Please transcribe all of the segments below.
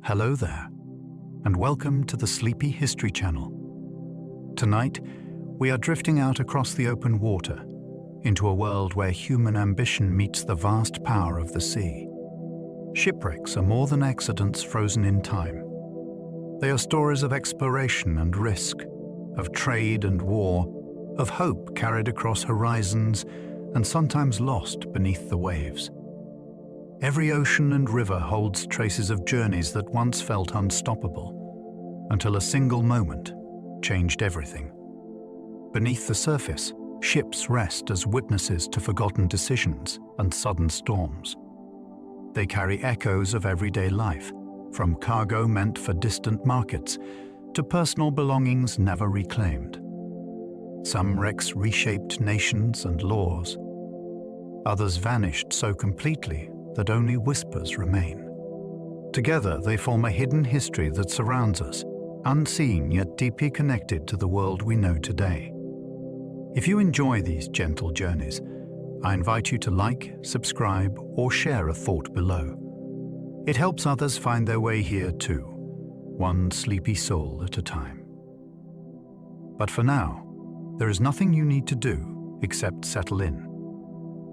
Hello there, and welcome to the Sleepy History Channel. Tonight, we are drifting out across the open water into a world where human ambition meets the vast power of the sea. Shipwrecks are more than accidents frozen in time. They are stories of exploration and risk, of trade and war, of hope carried across horizons and sometimes lost beneath the waves. Every ocean and river holds traces of journeys that once felt unstoppable, until a single moment changed everything. Beneath the surface, ships rest as witnesses to forgotten decisions and sudden storms. They carry echoes of everyday life, from cargo meant for distant markets to personal belongings never reclaimed. Some wrecks reshaped nations and laws. Others vanished so completely that only whispers remain. Together, they form a hidden history that surrounds us, unseen yet deeply connected to the world we know today. If you enjoy these gentle journeys, I invite you to like, subscribe, or share a thought below. It helps others find their way here too, one sleepy soul at a time. But for now, there is nothing you need to do except settle in.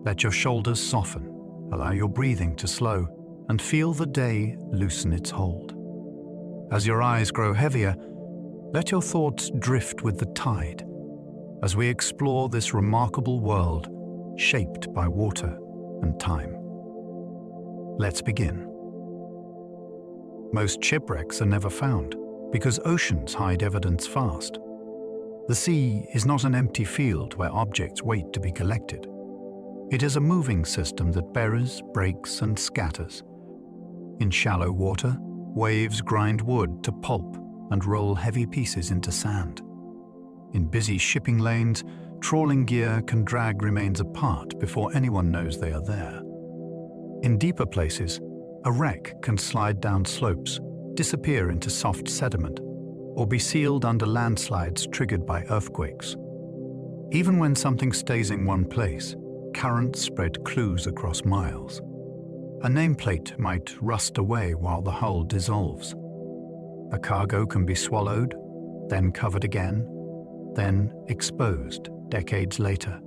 Let your shoulders soften, allow your breathing to slow, and feel the day loosen its hold. As your eyes grow heavier, let your thoughts drift with the tide as we explore this remarkable world shaped by water and time. Let's begin. Most shipwrecks are never found because oceans hide evidence fast. The sea is not an empty field where objects wait to be collected. It is a moving system that buries, breaks, and scatters. In shallow water, waves grind wood to pulp and roll heavy pieces into sand. In busy shipping lanes, trawling gear can drag remains apart before anyone knows they are there. In deeper places, a wreck can slide down slopes, disappear into soft sediment, or be sealed under landslides triggered by earthquakes. Even when something stays in one place, currents spread clues across miles. A nameplate might rust away while the hull dissolves. A cargo can be swallowed, then covered again, then exposed decades later.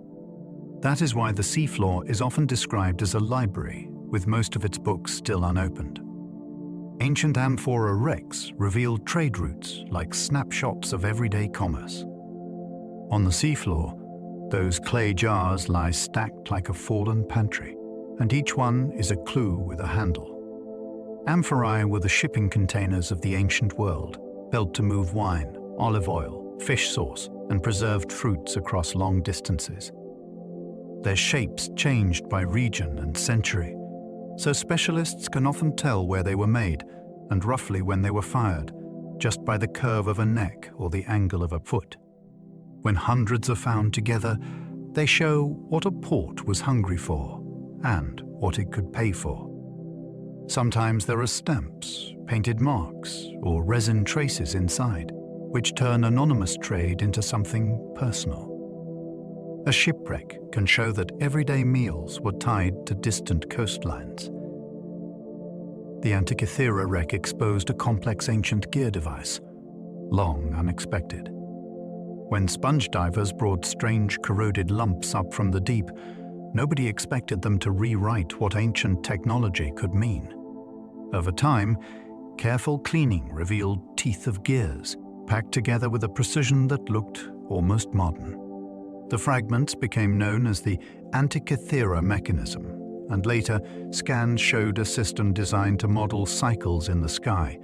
That is why the seafloor is often described as a library, with most of its books still unopened. Ancient amphora wrecks revealed trade routes like snapshots of everyday commerce. On the seafloor, those clay jars lie stacked like a fallen pantry, and each one is a clue with a handle. Amphorae were the shipping containers of the ancient world, built to move wine, olive oil, fish sauce, and preserved fruits across long distances. Their shapes changed by region and century, so specialists can often tell where they were made and roughly when they were fired, just by the curve of a neck or the angle of a foot. When hundreds are found together, they show what a port was hungry for and what it could pay for. Sometimes there are stamps, painted marks, or resin traces inside, which turn anonymous trade into something personal. A shipwreck can show that everyday meals were tied to distant coastlines. The Antikythera wreck exposed a complex ancient gear device, long unexpected. When sponge divers brought strange corroded lumps up from the deep, nobody expected them to rewrite what ancient technology could mean. Over time, careful cleaning revealed teeth of gears, packed together with a precision that looked almost modern. The fragments became known as the Antikythera mechanism, and later scans showed a system designed to model cycles in the sky.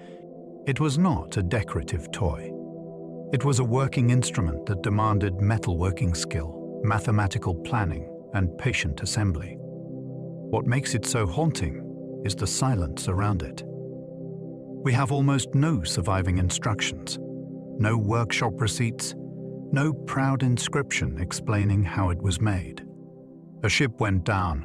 It was not a decorative toy. It was a working instrument that demanded metalworking skill, mathematical planning, and patient assembly. What makes it so haunting is the silence around it. We have almost no surviving instructions, no workshop receipts, no proud inscription explaining how it was made. A ship went down,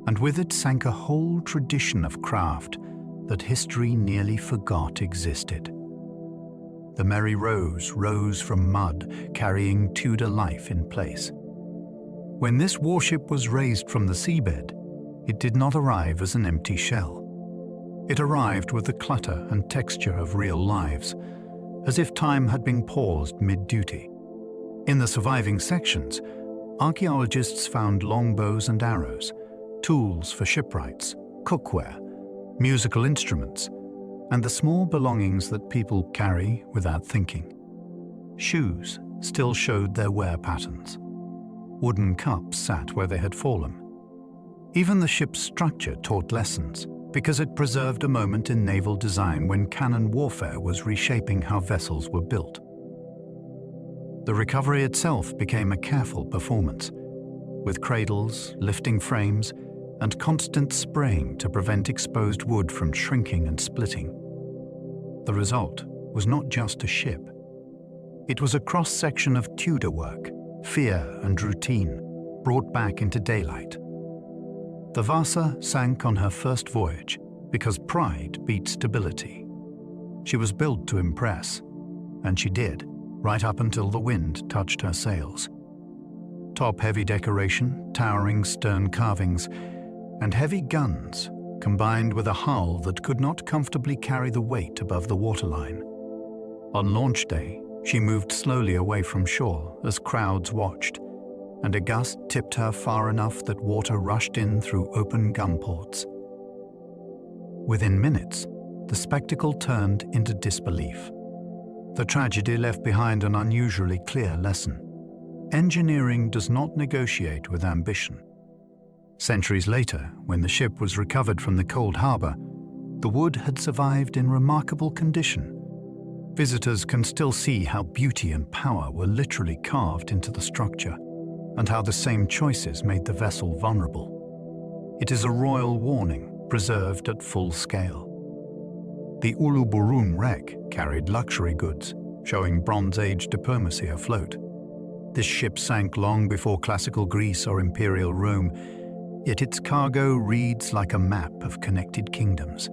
and with it sank a whole tradition of craft that history nearly forgot existed. The Merry Rose rose from mud, carrying Tudor life in place. When this warship was raised from the seabed, it did not arrive as an empty shell. It arrived with the clutter and texture of real lives, as if time had been paused mid-duty. In the surviving sections, archaeologists found longbows and arrows, tools for shipwrights, cookware, musical instruments, and the small belongings that people carry without thinking. Shoes still showed their wear patterns. Wooden cups sat where they had fallen. Even the ship's structure taught lessons, because it preserved a moment in naval design when cannon warfare was reshaping how vessels were built. The recovery itself became a careful performance, with cradles, lifting frames, and constant spraying to prevent exposed wood from shrinking and splitting. The result was not just a ship. It was a cross-section of Tudor work, fear and routine, brought back into daylight. The Vasa sank on her first voyage because pride beat stability. She was built to impress, and she did, right up until the wind touched her sails. Top-heavy decoration, towering stern carvings, and heavy guns combined with a hull that could not comfortably carry the weight above the waterline. On launch day, she moved slowly away from shore as crowds watched, and a gust tipped her far enough that water rushed in through open gun ports. Within minutes, the spectacle turned into disbelief. The tragedy left behind an unusually clear lesson. Engineering does not negotiate with ambition. Centuries later, when the ship was recovered from the cold harbor, the wood had survived in remarkable condition. Visitors can still see how beauty and power were literally carved into the structure, and how the same choices made the vessel vulnerable. It is a royal warning, preserved at full scale. The Uluburun wreck carried luxury goods, showing Bronze Age diplomacy afloat. This ship sank long before classical Greece or imperial Rome, yet its cargo reads like a map of connected kingdoms.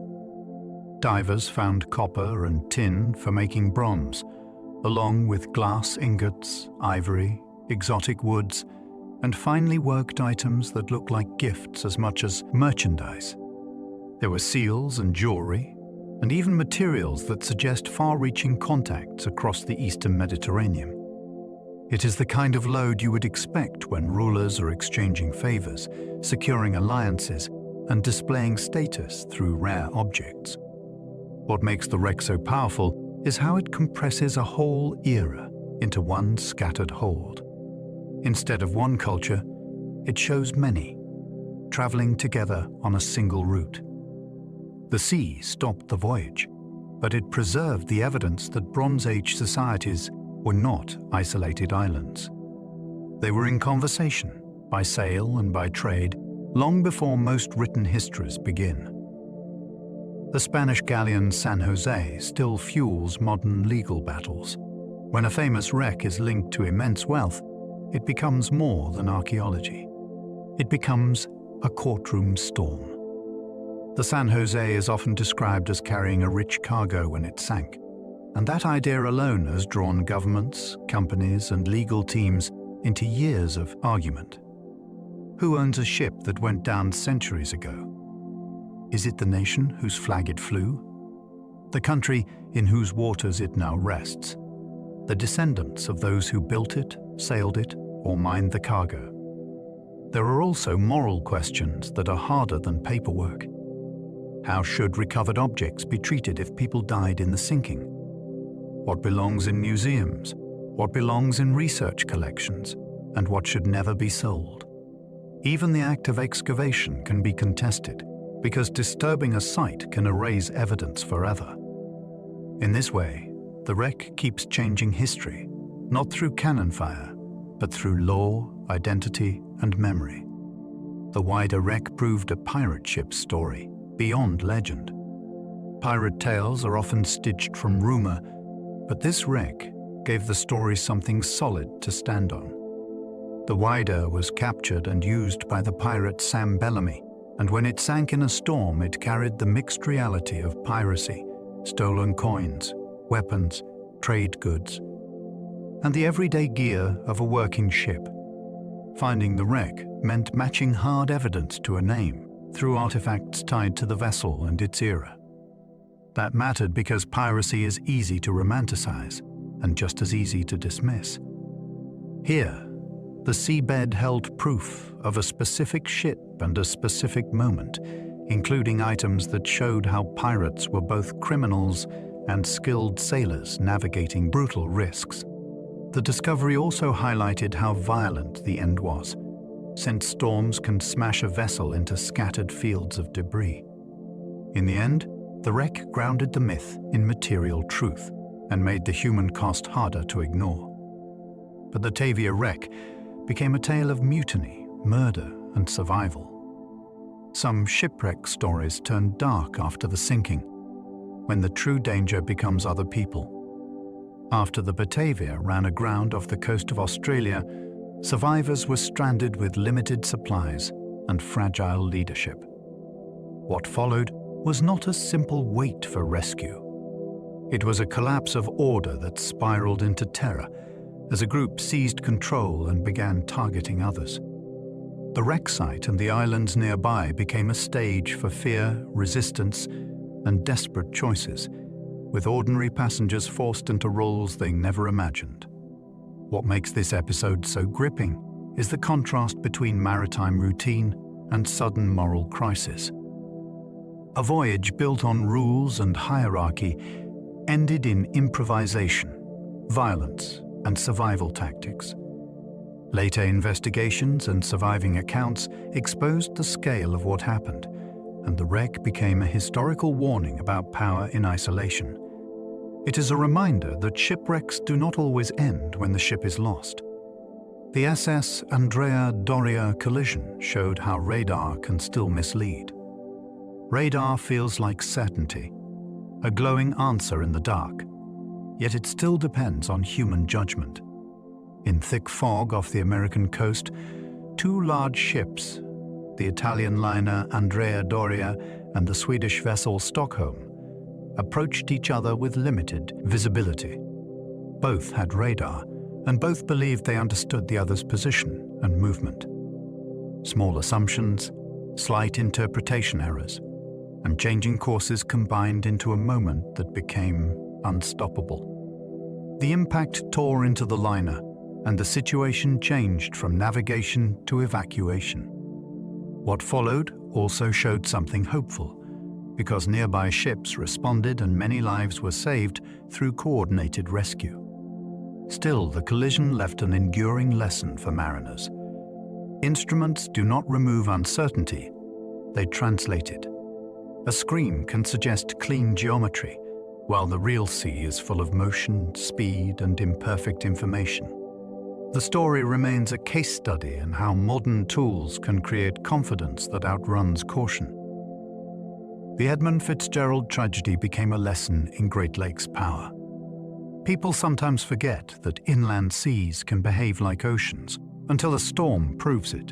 Divers found copper and tin for making bronze, along with glass ingots, ivory, exotic woods, and finely worked items that look like gifts as much as merchandise. There were seals and jewelry, and even materials that suggest far-reaching contacts across the eastern Mediterranean. It is the kind of load you would expect when rulers are exchanging favors, securing alliances, and displaying status through rare objects. What makes the wreck so powerful is how it compresses a whole era into one scattered hold. Instead of one culture, it shows many, traveling together on a single route. The sea stopped the voyage, but it preserved the evidence that Bronze Age societies were not isolated islands. They were in conversation, by sail and by trade, long before most written histories begin. The Spanish galleon San Jose still fuels modern legal battles. When a famous wreck is linked to immense wealth, it becomes more than archaeology. It becomes a courtroom storm. The San Jose is often described as carrying a rich cargo when it sank, and that idea alone has drawn governments, companies, and legal teams into years of argument. Who owns a ship that went down centuries ago? Is it the nation whose flag it flew? The country in whose waters it now rests? The descendants of those who built it, sailed it, or mined the cargo? There are also moral questions that are harder than paperwork. How should recovered objects be treated if people died in the sinking? What belongs in museums? What belongs in research collections? And what should never be sold? Even the act of excavation can be contested, because disturbing a site can erase evidence forever. In this way, the wreck keeps changing history, not through cannon fire, but through law, identity, and memory. The wider wreck proved a pirate ship's story, beyond legend. Pirate tales are often stitched from rumor, but this wreck gave the story something solid to stand on. The Wider was captured and used by the pirate Sam Bellamy, and when it sank in a storm, it carried the mixed reality of piracy, stolen coins, weapons, trade goods, and the everyday gear of a working ship. Finding the wreck meant matching hard evidence to a name through artifacts tied to the vessel and its era. That mattered because piracy is easy to romanticize and just as easy to dismiss. Here, the seabed held proof of a specific ship and a specific moment, including items that showed how pirates were both criminals and skilled sailors navigating brutal risks. The discovery also highlighted how violent the end was, since storms can smash a vessel into scattered fields of debris. In the end, the wreck grounded the myth in material truth and made the human cost harder to ignore. But the Tavia wreck became a tale of mutiny, murder, and survival. Some shipwreck stories turn dark after the sinking, when the true danger becomes other people. After the Batavia ran aground off the coast of Australia, survivors were stranded with limited supplies and fragile leadership. What followed was not a simple wait for rescue. It was a collapse of order that spiraled into terror as a group seized control and began targeting others. The wreck site and the islands nearby became a stage for fear, resistance, and desperate choices, with ordinary passengers forced into roles they never imagined. What makes this episode so gripping is the contrast between maritime routine and sudden moral crisis. A voyage built on rules and hierarchy ended in improvisation, violence, and survival tactics. Later investigations and surviving accounts exposed the scale of what happened, and the wreck became a historical warning about power in isolation. It is a reminder that shipwrecks do not always end when the ship is lost. The SS Andrea Doria collision showed how radar can still mislead. Radar feels like certainty, a glowing answer in the dark, yet it still depends on human judgment. In thick fog off the American coast, two large ships, the Italian liner Andrea Doria and the Swedish vessel Stockholm, approached each other with limited visibility. Both had radar, and both believed they understood the other's position and movement. Small assumptions, slight interpretation errors, and changing courses combined into a moment that became unstoppable. The impact tore into the liner, and the situation changed from navigation to evacuation. What followed also showed something hopeful, because nearby ships responded and many lives were saved through coordinated rescue. Still, the collision left an enduring lesson for mariners. Instruments do not remove uncertainty, they translate it. A screen can suggest clean geometry, while the real sea is full of motion, speed, and imperfect information. The story remains a case study in how modern tools can create confidence that outruns caution. The Edmund Fitzgerald tragedy became a lesson in Great Lakes power. People sometimes forget that inland seas can behave like oceans until a storm proves it.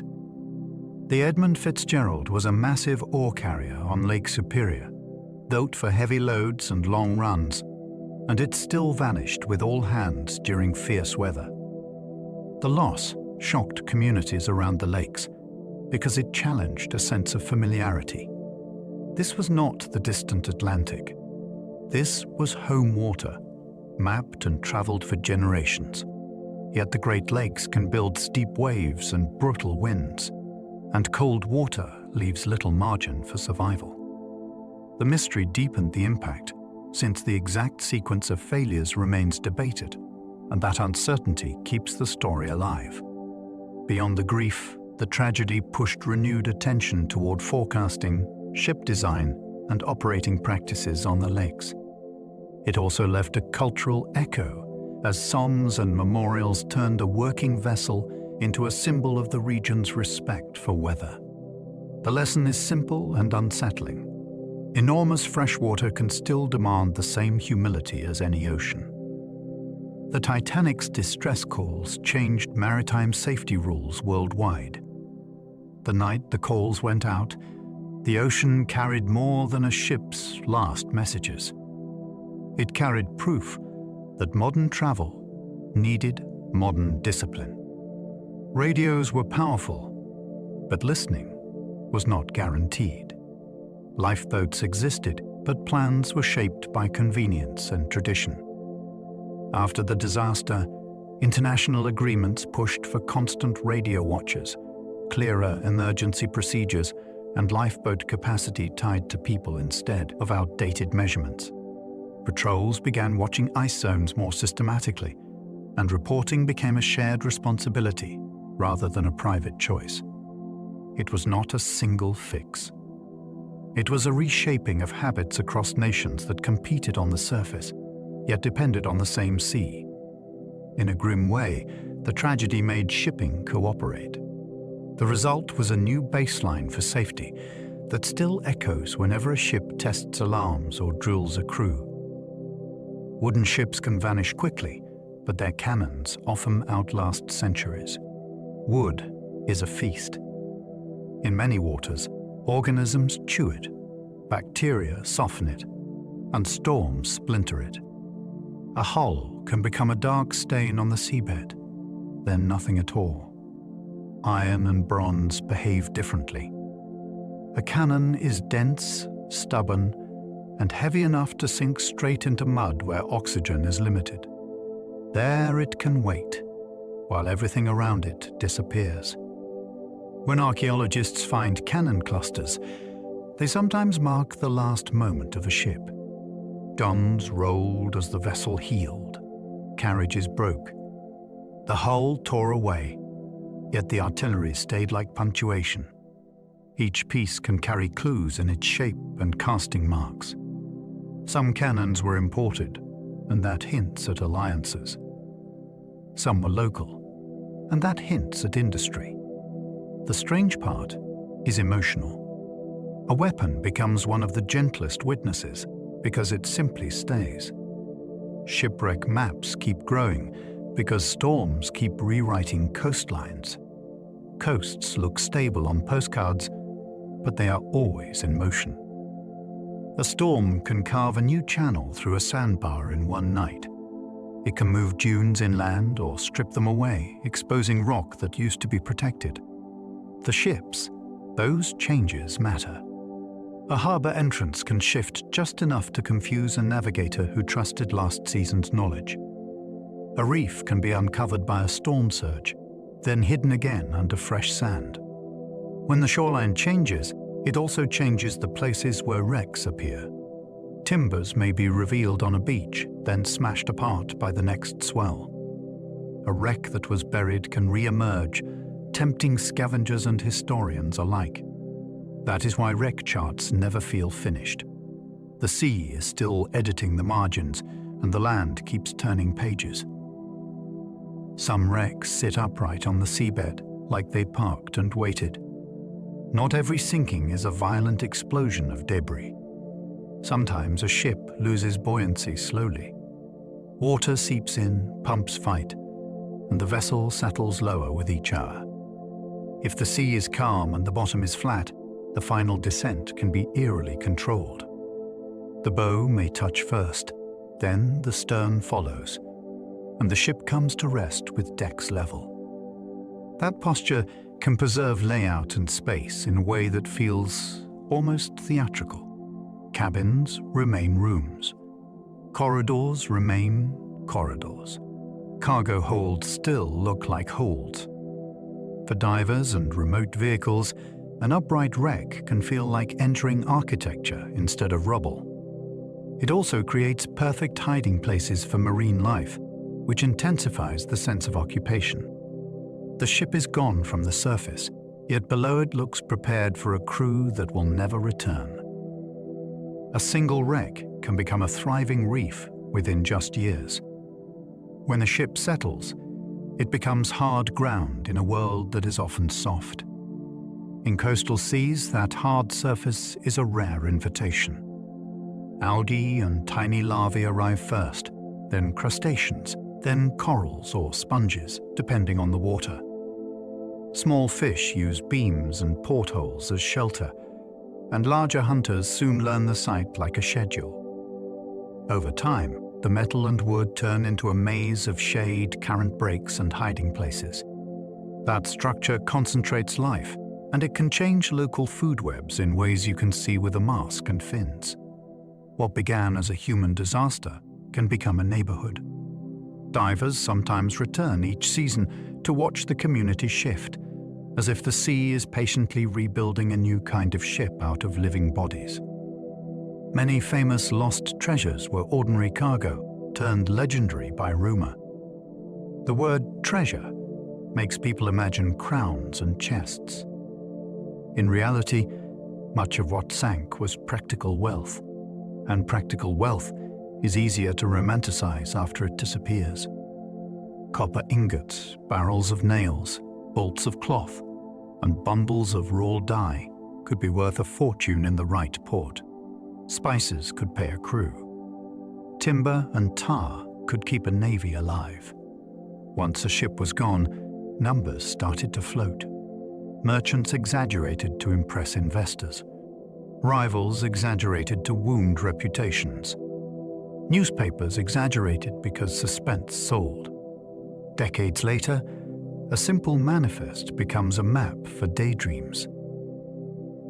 The Edmund Fitzgerald was a massive ore carrier on Lake Superior, built for heavy loads and long runs, and it still vanished with all hands during fierce weather. The loss shocked communities around the lakes because it challenged a sense of familiarity. This was not the distant Atlantic. This was home water, mapped and traveled for generations. Yet the Great Lakes can build steep waves and brutal winds, and cold water leaves little margin for survival. The mystery deepened the impact, since the exact sequence of failures remains debated, and that uncertainty keeps the story alive. Beyond the grief, the tragedy pushed renewed attention toward forecasting, ship design, and operating practices on the lakes. It also left a cultural echo, as songs and memorials turned a working vessel into a symbol of the region's respect for weather. The lesson is simple and unsettling. Enormous freshwater can still demand the same humility as any ocean. The Titanic's distress calls changed maritime safety rules worldwide. The night the calls went out, the ocean carried more than a ship's last messages. It carried proof that modern travel needed modern discipline. Radios were powerful, but listening was not guaranteed. Lifeboats existed, but plans were shaped by convenience and tradition. After the disaster, international agreements pushed for constant radio watches, clearer emergency procedures, and lifeboat capacity tied to people instead of outdated measurements. Patrols began watching ice zones more systematically, and reporting became a shared responsibility rather than a private choice. It was not a single fix. It was a reshaping of habits across nations that competed on the surface, yet depended on the same sea. In a grim way, the tragedy made shipping cooperate. The result was a new baseline for safety that still echoes whenever a ship tests alarms or drills a crew. Wooden ships can vanish quickly, but their cannons often outlast centuries. Wood is a feast. In many waters, organisms chew it, bacteria soften it, and storms splinter it. A hull can become a dark stain on the seabed, then nothing at all. Iron and bronze behave differently. A cannon is dense, stubborn, and heavy enough to sink straight into mud where oxygen is limited. There it can wait, while everything around it disappears. When archaeologists find cannon clusters, they sometimes mark the last moment of a ship. Guns rolled as the vessel heeled. Carriages broke. The hull tore away, yet the artillery stayed like punctuation. Each piece can carry clues in its shape and casting marks. Some cannons were imported, and that hints at alliances. Some were local, and that hints at industry. The strange part is emotional. A weapon becomes one of the gentlest witnesses because it simply stays. Shipwreck maps keep growing because storms keep rewriting coastlines. Coasts look stable on postcards, but they are always in motion. A storm can carve a new channel through a sandbar in one night. It can move dunes inland or strip them away, exposing rock that used to be protected. The ships, those changes matter. A harbour entrance can shift just enough to confuse a navigator who trusted last season's knowledge. A reef can be uncovered by a storm surge, then hidden again under fresh sand. When the shoreline changes, it also changes the places where wrecks appear. Timbers may be revealed on a beach, then smashed apart by the next swell. A wreck that was buried can re-emerge, tempting scavengers and historians alike. That is why wreck charts never feel finished. The sea is still editing the margins, and the land keeps turning pages. Some wrecks sit upright on the seabed, like they parked and waited. Not every sinking is a violent explosion of debris. Sometimes a ship loses buoyancy slowly. Water seeps in, pumps fight, and the vessel settles lower with each hour. If the sea is calm and the bottom is flat, the final descent can be eerily controlled. The bow may touch first, then the stern follows, and the ship comes to rest with decks level. That posture can preserve layout and space in a way that feels almost theatrical. Cabins remain rooms. Corridors remain corridors. Cargo holds still look like holds. For divers and remote vehicles, an upright wreck can feel like entering architecture instead of rubble. It also creates perfect hiding places for marine life, which intensifies the sense of occupation. The ship is gone from the surface, yet below it looks prepared for a crew that will never return. A single wreck can become a thriving reef within just years. When a ship settles, it becomes hard ground in a world that is often soft. In coastal seas, that hard surface is a rare invitation. Algae and tiny larvae arrive first, then crustaceans, then corals or sponges, depending on the water. Small fish use beams and portholes as shelter, and larger hunters soon learn the site like a schedule. Over time, the metal and wood turn into a maze of shade, current breaks, and hiding places. That structure concentrates life, and it can change local food webs in ways you can see with a mask and fins. What began as a human disaster can become a neighborhood. Divers sometimes return each season to watch the community shift, as if the sea is patiently rebuilding a new kind of ship out of living bodies. Many famous lost treasures were ordinary cargo, turned legendary by rumor. The word treasure makes people imagine crowns and chests. In reality, much of what sank was practical wealth, and practical wealth is easier to romanticize after it disappears. Copper ingots, barrels of nails, bolts of cloth, and bundles of raw dye could be worth a fortune in the right port. Spices could pay a crew. Timber and tar could keep a navy alive. Once a ship was gone, numbers started to float. Merchants exaggerated to impress investors. Rivals exaggerated to wound reputations. Newspapers exaggerated because suspense sold. Decades later, a simple manifest becomes a map for daydreams.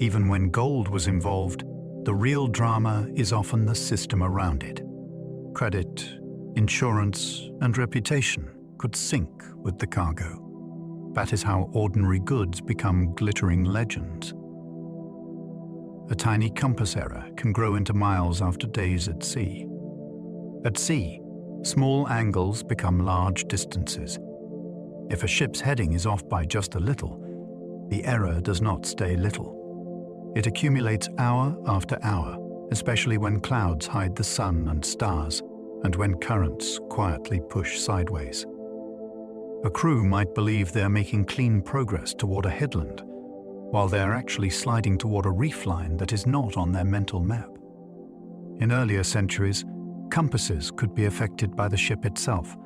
Even when gold was involved, the real drama is often the system around it. Credit, insurance, and reputation could sink with the cargo. That is how ordinary goods become glittering legends. A tiny compass error can grow into miles after days at sea. At sea, small angles become large distances. If a ship's heading is off by just a little, the error does not stay little. It accumulates hour after hour, especially when clouds hide the sun and stars, and when currents quietly push sideways. A crew might believe they are making clean progress toward a headland, while they are actually sliding toward a reef line that is not on their mental map. In earlier centuries, compasses could be affected by the ship itself,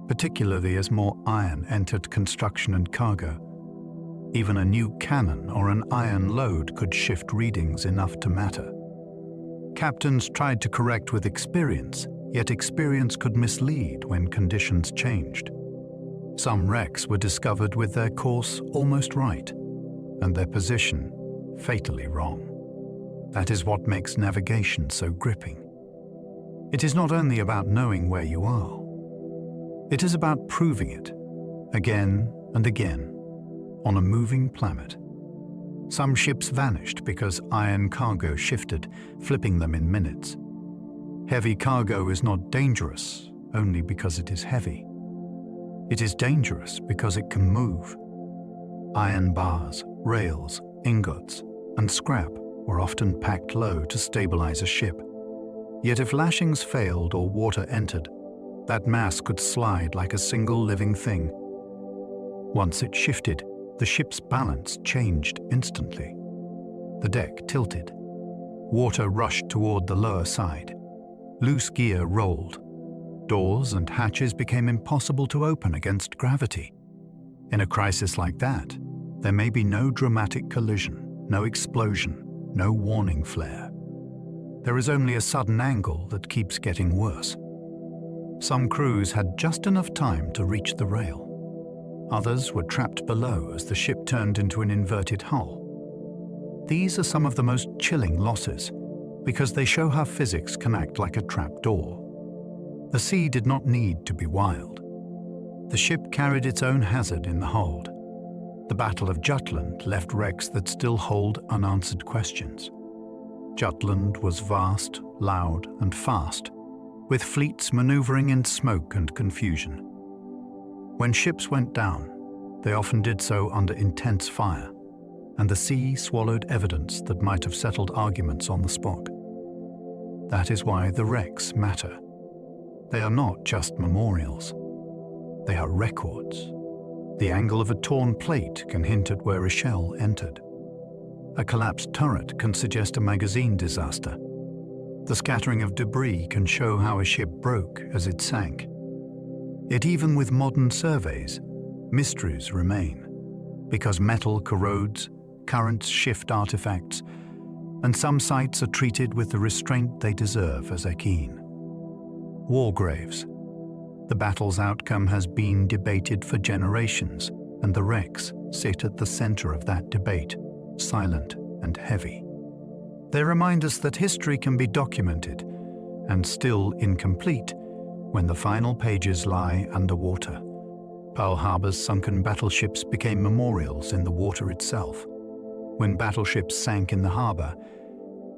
particularly as more iron entered construction and cargo. Even a new cannon or an iron load could shift readings enough to matter. Captains tried to correct with experience, yet experience could mislead when conditions changed. Some wrecks were discovered with their course almost right, and their position fatally wrong. That is what makes navigation so gripping. It is not only about knowing where you are. It is about proving it, again and again, on a moving planet. Some ships vanished because iron cargo shifted, flipping them in minutes. Heavy cargo is not dangerous only because it is heavy. It is dangerous because it can move. Iron bars, rails, ingots, and scrap were often packed low to stabilize a ship. Yet if lashings failed or water entered, that mass could slide like a single living thing. Once it shifted, the ship's balance changed instantly. The deck tilted. Water rushed toward the lower side. Loose gear rolled. Doors and hatches became impossible to open against gravity. In a crisis like that, there may be no dramatic collision, no explosion, no warning flare. There is only a sudden angle that keeps getting worse. Some crews had just enough time to reach the rail. Others were trapped below as the ship turned into an inverted hull. These are some of the most chilling losses because they show how physics can act like a trap door. The sea did not need to be wild. The ship carried its own hazard in the hold. The Battle of Jutland left wrecks that still hold unanswered questions. Jutland was vast, loud, and fast, with fleets maneuvering in smoke and confusion. When ships went down, they often did so under intense fire, and the sea swallowed evidence that might have settled arguments on the spot. That is why the wrecks matter. They are not just memorials. They are records. The angle of a torn plate can hint at where a shell entered. A collapsed turret can suggest a magazine disaster. The scattering of debris can show how a ship broke as it sank. Yet even with modern surveys, mysteries remain, because metal corrodes, currents shift artifacts, and some sites are treated with the restraint they deserve as Akeen. War graves. The battle's outcome has been debated for generations, and the wrecks sit at the center of that debate, silent and heavy. They remind us that history can be documented and still incomplete when the final pages lie underwater. Pearl Harbor's sunken battleships became memorials in the water itself. When battleships sank in the harbor,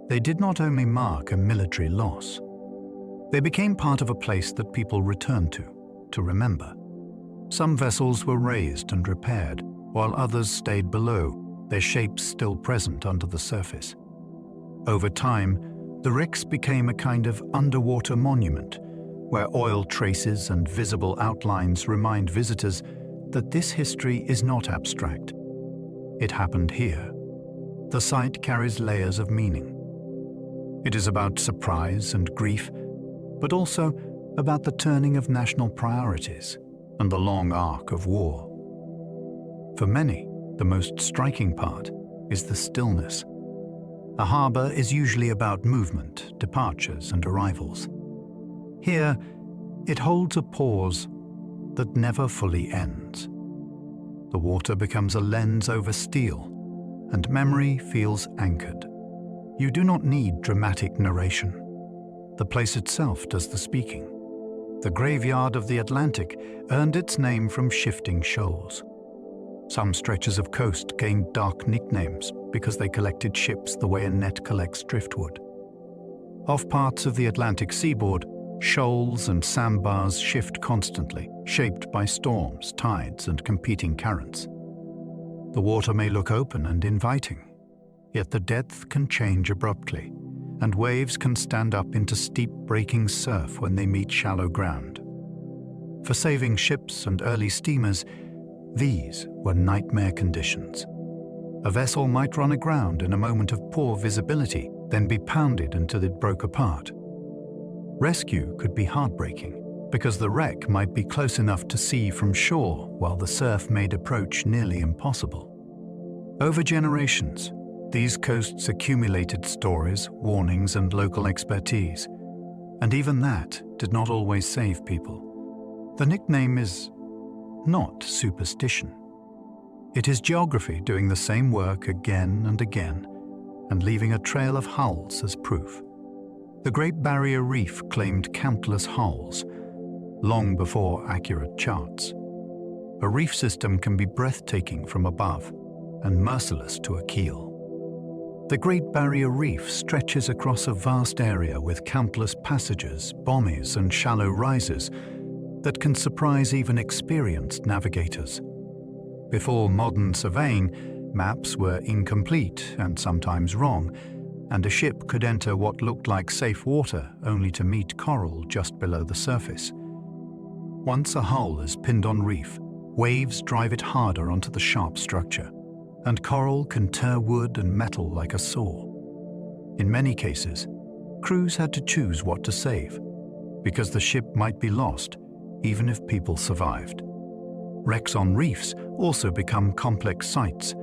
they did not only mark a military loss. They became part of a place that people returned to remember. Some vessels were raised and repaired, while others stayed below, their shapes still present under the surface. Over time, the wrecks became a kind of underwater monument, where oil traces and visible outlines remind visitors that this history is not abstract. It happened here. The site carries layers of meaning. It is about surprise and grief, but also about the turning of national priorities and the long arc of war. For many, the most striking part is the stillness. A harbor is usually about movement, departures, and arrivals. Here, it holds a pause that never fully ends. The water becomes a lens over steel, and memory feels anchored. You do not need dramatic narration. The place itself does the speaking. The graveyard of the Atlantic earned its name from shifting shoals. Some stretches of coast gained dark nicknames because they collected ships the way a net collects driftwood. Off parts of the Atlantic seaboard, shoals and sandbars shift constantly, shaped by storms, tides, and competing currents. The water may look open and inviting, yet the depth can change abruptly, and waves can stand up into steep breaking surf when they meet shallow ground. For saving ships and early steamers, these were nightmare conditions. A vessel might run aground in a moment of poor visibility, then be pounded until it broke apart. Rescue could be heartbreaking, because the wreck might be close enough to see from shore while the surf made approach nearly impossible. Over generations, these coasts accumulated stories, warnings, and local expertise, and even that did not always save people. The nickname is not superstition. It is geography doing the same work again and again, and leaving a trail of hulls as proof. The Great Barrier Reef claimed countless hulls, long before accurate charts. A reef system can be breathtaking from above and merciless to a keel. The Great Barrier Reef stretches across a vast area with countless passages, bommies, and shallow rises that can surprise even experienced navigators. Before modern surveying, maps were incomplete and sometimes wrong, and a ship could enter what looked like safe water only to meet coral just below the surface. Once a hull is pinned on reef, waves drive it harder onto the sharp structure, and coral can tear wood and metal like a saw. In many cases, crews had to choose what to save, because the ship might be lost, even if people survived. Wrecks on reefs also become complex sites,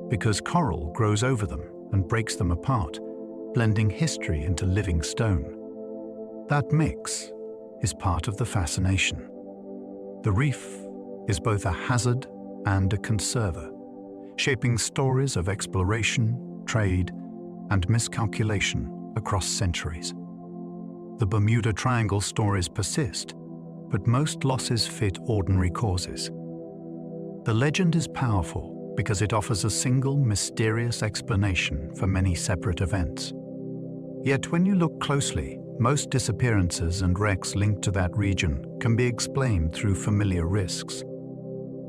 because coral grows over them and breaks them apart, blending history into living stone. That mix is part of the fascination. The reef is both a hazard and a conserver, shaping stories of exploration, trade, and miscalculation across centuries. The Bermuda Triangle stories persist, but most losses fit ordinary causes. The legend is powerful because it offers a single mysterious explanation for many separate events. Yet when you look closely, most disappearances and wrecks linked to that region can be explained through familiar risks.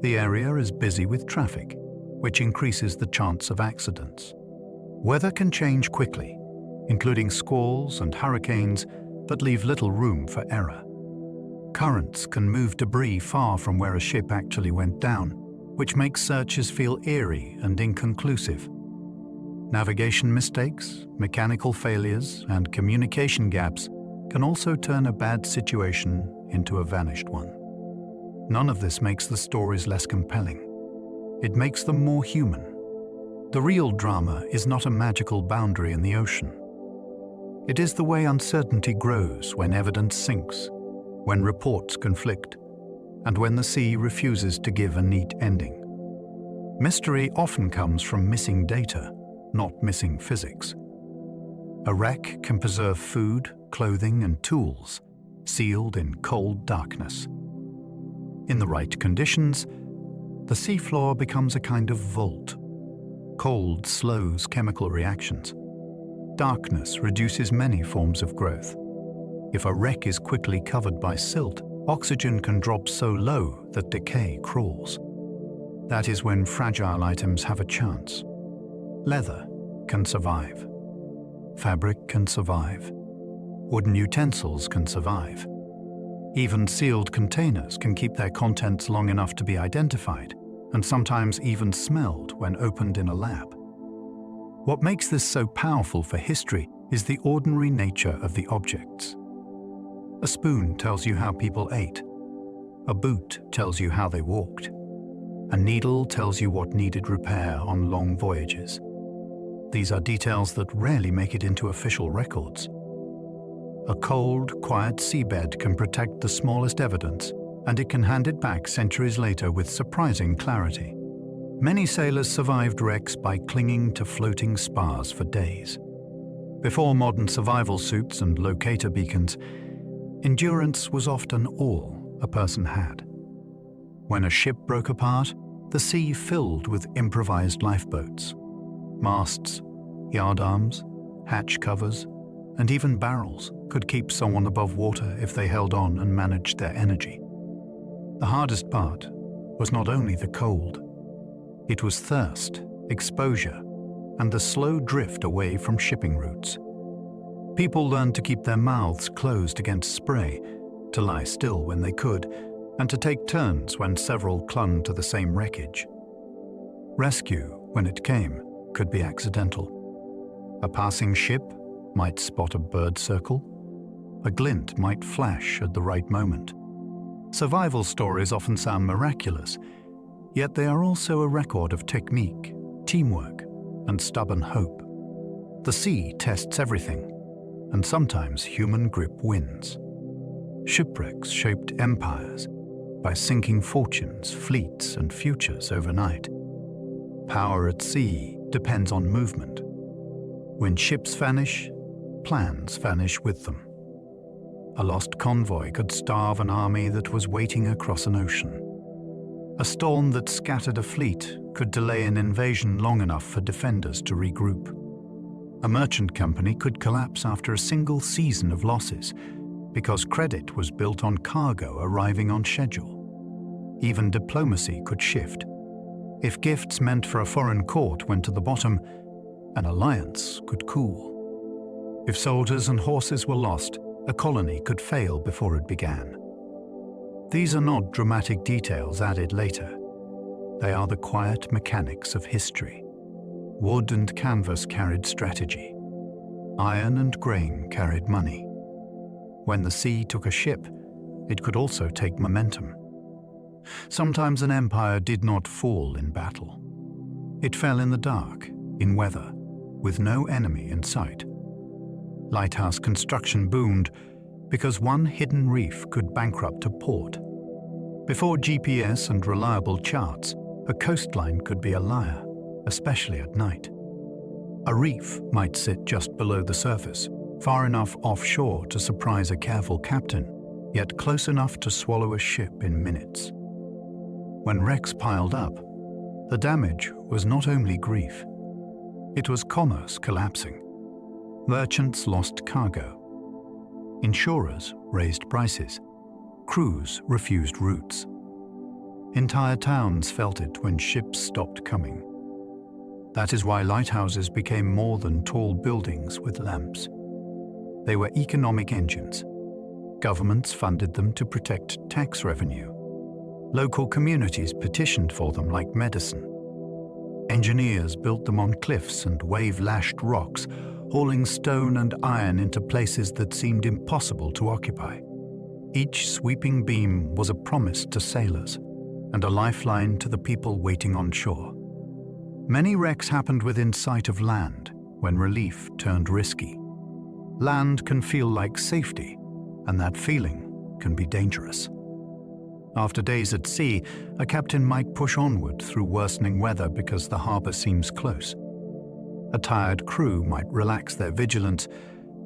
The area is busy with traffic, which increases the chance of accidents. Weather can change quickly, including squalls and hurricanes that leave little room for error. Currents can move debris far from where a ship actually went down, which makes searches feel eerie and inconclusive. Navigation mistakes, mechanical failures, and communication gaps can also turn a bad situation into a vanished one. None of this makes the stories less compelling. It makes them more human. The real drama is not a magical boundary in the ocean. It is the way uncertainty grows when evidence sinks, when reports conflict, and when the sea refuses to give a neat ending. Mystery often comes from missing data, not missing physics. A wreck can preserve food, clothing, and tools, sealed in cold darkness. In the right conditions, the seafloor becomes a kind of vault. Cold slows chemical reactions. Darkness reduces many forms of growth. If a wreck is quickly covered by silt, oxygen can drop so low that decay crawls. That is when fragile items have a chance. Leather can survive. Fabric can survive. Wooden utensils can survive. Even sealed containers can keep their contents long enough to be identified, and sometimes even smelled when opened in a lab. What makes this so powerful for history is the ordinary nature of the objects. A spoon tells you how people ate. A boot tells you how they walked. A needle tells you what needed repair on long voyages. These are details that rarely make it into official records. A cold, quiet seabed can protect the smallest evidence, and it can hand it back centuries later with surprising clarity. Many sailors survived wrecks by clinging to floating spars for days. Before modern survival suits and locator beacons, endurance was often all a person had. When a ship broke apart, the sea filled with improvised lifeboats. Masts, yardarms, hatch covers, and even barrels could keep someone above water if they held on and managed their energy. The hardest part was not only the cold. It was thirst, exposure, and the slow drift away from shipping routes. People learned to keep their mouths closed against spray, to lie still when they could, and to take turns when several clung to the same wreckage. Rescue, when it came, could be accidental. A passing ship might spot a bird circle. A glint might flash at the right moment. Survival stories often sound miraculous, yet they are also a record of technique, teamwork, and stubborn hope. The sea tests everything, and sometimes human grip wins. Shipwrecks shaped empires by sinking fortunes, fleets, and futures overnight. Power at sea depends on movement. When ships vanish, plans vanish with them. A lost convoy could starve an army that was waiting across an ocean. A storm that scattered a fleet could delay an invasion long enough for defenders to regroup. A merchant company could collapse after a single season of losses because credit was built on cargo arriving on schedule. Even diplomacy could shift. If gifts meant for a foreign court went to the bottom, an alliance could cool. If soldiers and horses were lost, a colony could fail before it began. These are not dramatic details added later. They are the quiet mechanics of history. Wood and canvas carried strategy. Iron and grain carried money. When the sea took a ship, it could also take momentum. Sometimes an empire did not fall in battle. It fell in the dark, in weather, with no enemy in sight. Lighthouse construction boomed because one hidden reef could bankrupt a port. Before GPS and reliable charts, a coastline could be a liar, especially at night. A reef might sit just below the surface, far enough offshore to surprise a careful captain, yet close enough to swallow a ship in minutes. When wrecks piled up, the damage was not only grief. It was commerce collapsing. Merchants lost cargo. Insurers raised prices. Crews refused routes. Entire towns felt it when ships stopped coming. That is why lighthouses became more than tall buildings with lamps. They were economic engines. Governments funded them to protect tax revenue. Local communities petitioned for them like medicine. Engineers built them on cliffs and wave-lashed rocks, hauling stone and iron into places that seemed impossible to occupy. Each sweeping beam was a promise to sailors and a lifeline to the people waiting on shore. Many wrecks happened within sight of land when relief turned risky. Land can feel like safety, and that feeling can be dangerous. After days at sea, a captain might push onward through worsening weather because the harbor seems close. A tired crew might relax their vigilance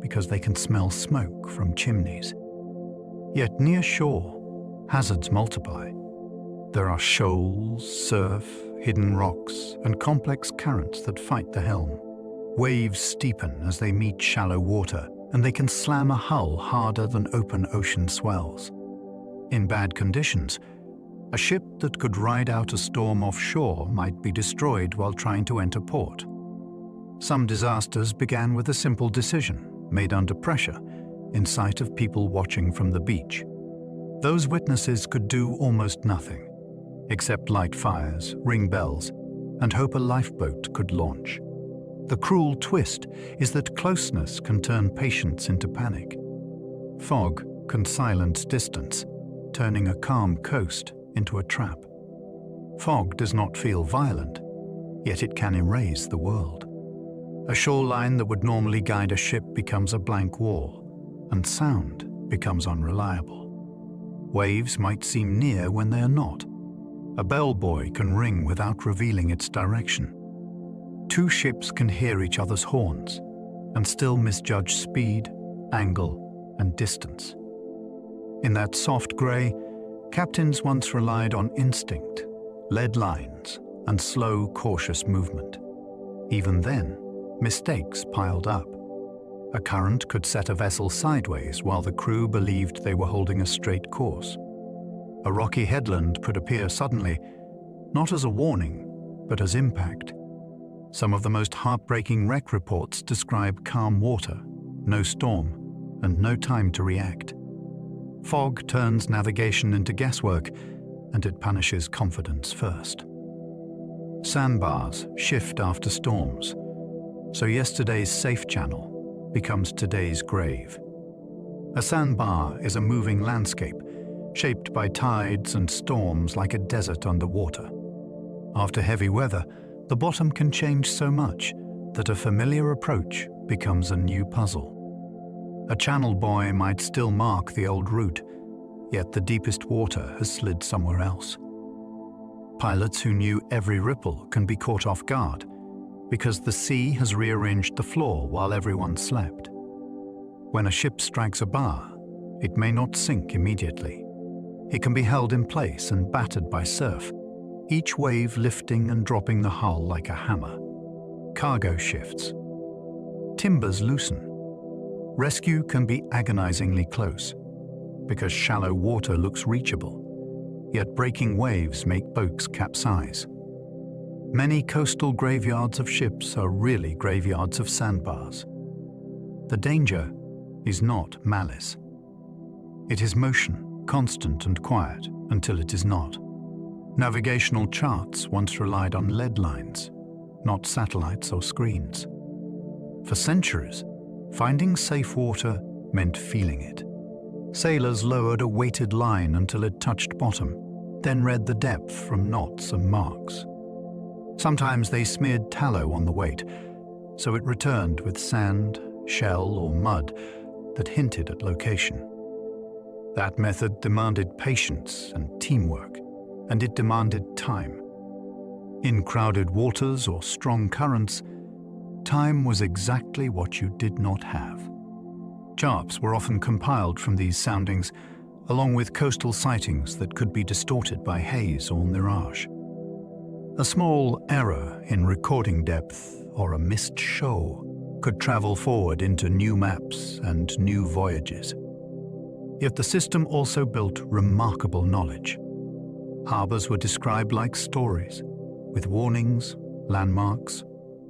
because they can smell smoke from chimneys. Yet near shore, hazards multiply. There are shoals, surf, hidden rocks, and complex currents that fight the helm. Waves steepen as they meet shallow water, and they can slam a hull harder than open ocean swells. In bad conditions, a ship that could ride out a storm offshore might be destroyed while trying to enter port. Some disasters began with a simple decision, made under pressure, in sight of people watching from the beach. Those witnesses could do almost nothing, except light fires, ring bells, and hope a lifeboat could launch. The cruel twist is that closeness can turn patience into panic. Fog can silence distance, turning a calm coast into a trap. Fog does not feel violent, yet it can erase the world. A shoreline that would normally guide a ship becomes a blank wall, and sound becomes unreliable. Waves might seem near when they are not. A bellbuoy can ring without revealing its direction. Two ships can hear each other's horns and still misjudge speed, angle, and distance. In that soft grey, captains once relied on instinct, lead lines, and slow, cautious movement. Even then, mistakes piled up. A current could set a vessel sideways while the crew believed they were holding a straight course. A rocky headland could appear suddenly, not as a warning, but as impact. Some of the most heartbreaking wreck reports describe calm water, no storm, and no time to react. Fog turns navigation into guesswork, and it punishes confidence first. Sandbars shift after storms, so yesterday's safe channel becomes today's grave. A sandbar is a moving landscape, shaped by tides and storms like a desert underwater. After heavy weather, the bottom can change so much that a familiar approach becomes a new puzzle. A channel buoy might still mark the old route, yet the deepest water has slid somewhere else. Pilots who knew every ripple can be caught off guard because the sea has rearranged the floor while everyone slept. When a ship strikes a bar, it may not sink immediately. It can be held in place and battered by surf, each wave lifting and dropping the hull like a hammer. Cargo shifts. Timbers loosen. Rescue can be agonizingly close, because shallow water looks reachable, yet breaking waves make boats capsize. Many coastal graveyards of ships are really graveyards of sandbars. The danger is not malice. It is motion, constant and quiet, until it is not. Navigational charts once relied on lead lines, not satellites or screens. For centuries, finding safe water meant feeling it. Sailors lowered a weighted line until it touched bottom, then read the depth from knots and marks. Sometimes they smeared tallow on the weight, so it returned with sand, shell, or mud that hinted at location. That method demanded patience and teamwork, and it demanded time. In crowded waters or strong currents, time was exactly what you did not have. Charts were often compiled from these soundings, along with coastal sightings that could be distorted by haze or mirage. A small error in recording depth or a missed shoal could travel forward into new maps and new voyages. Yet the system also built remarkable knowledge. Harbors were described like stories, with warnings, landmarks,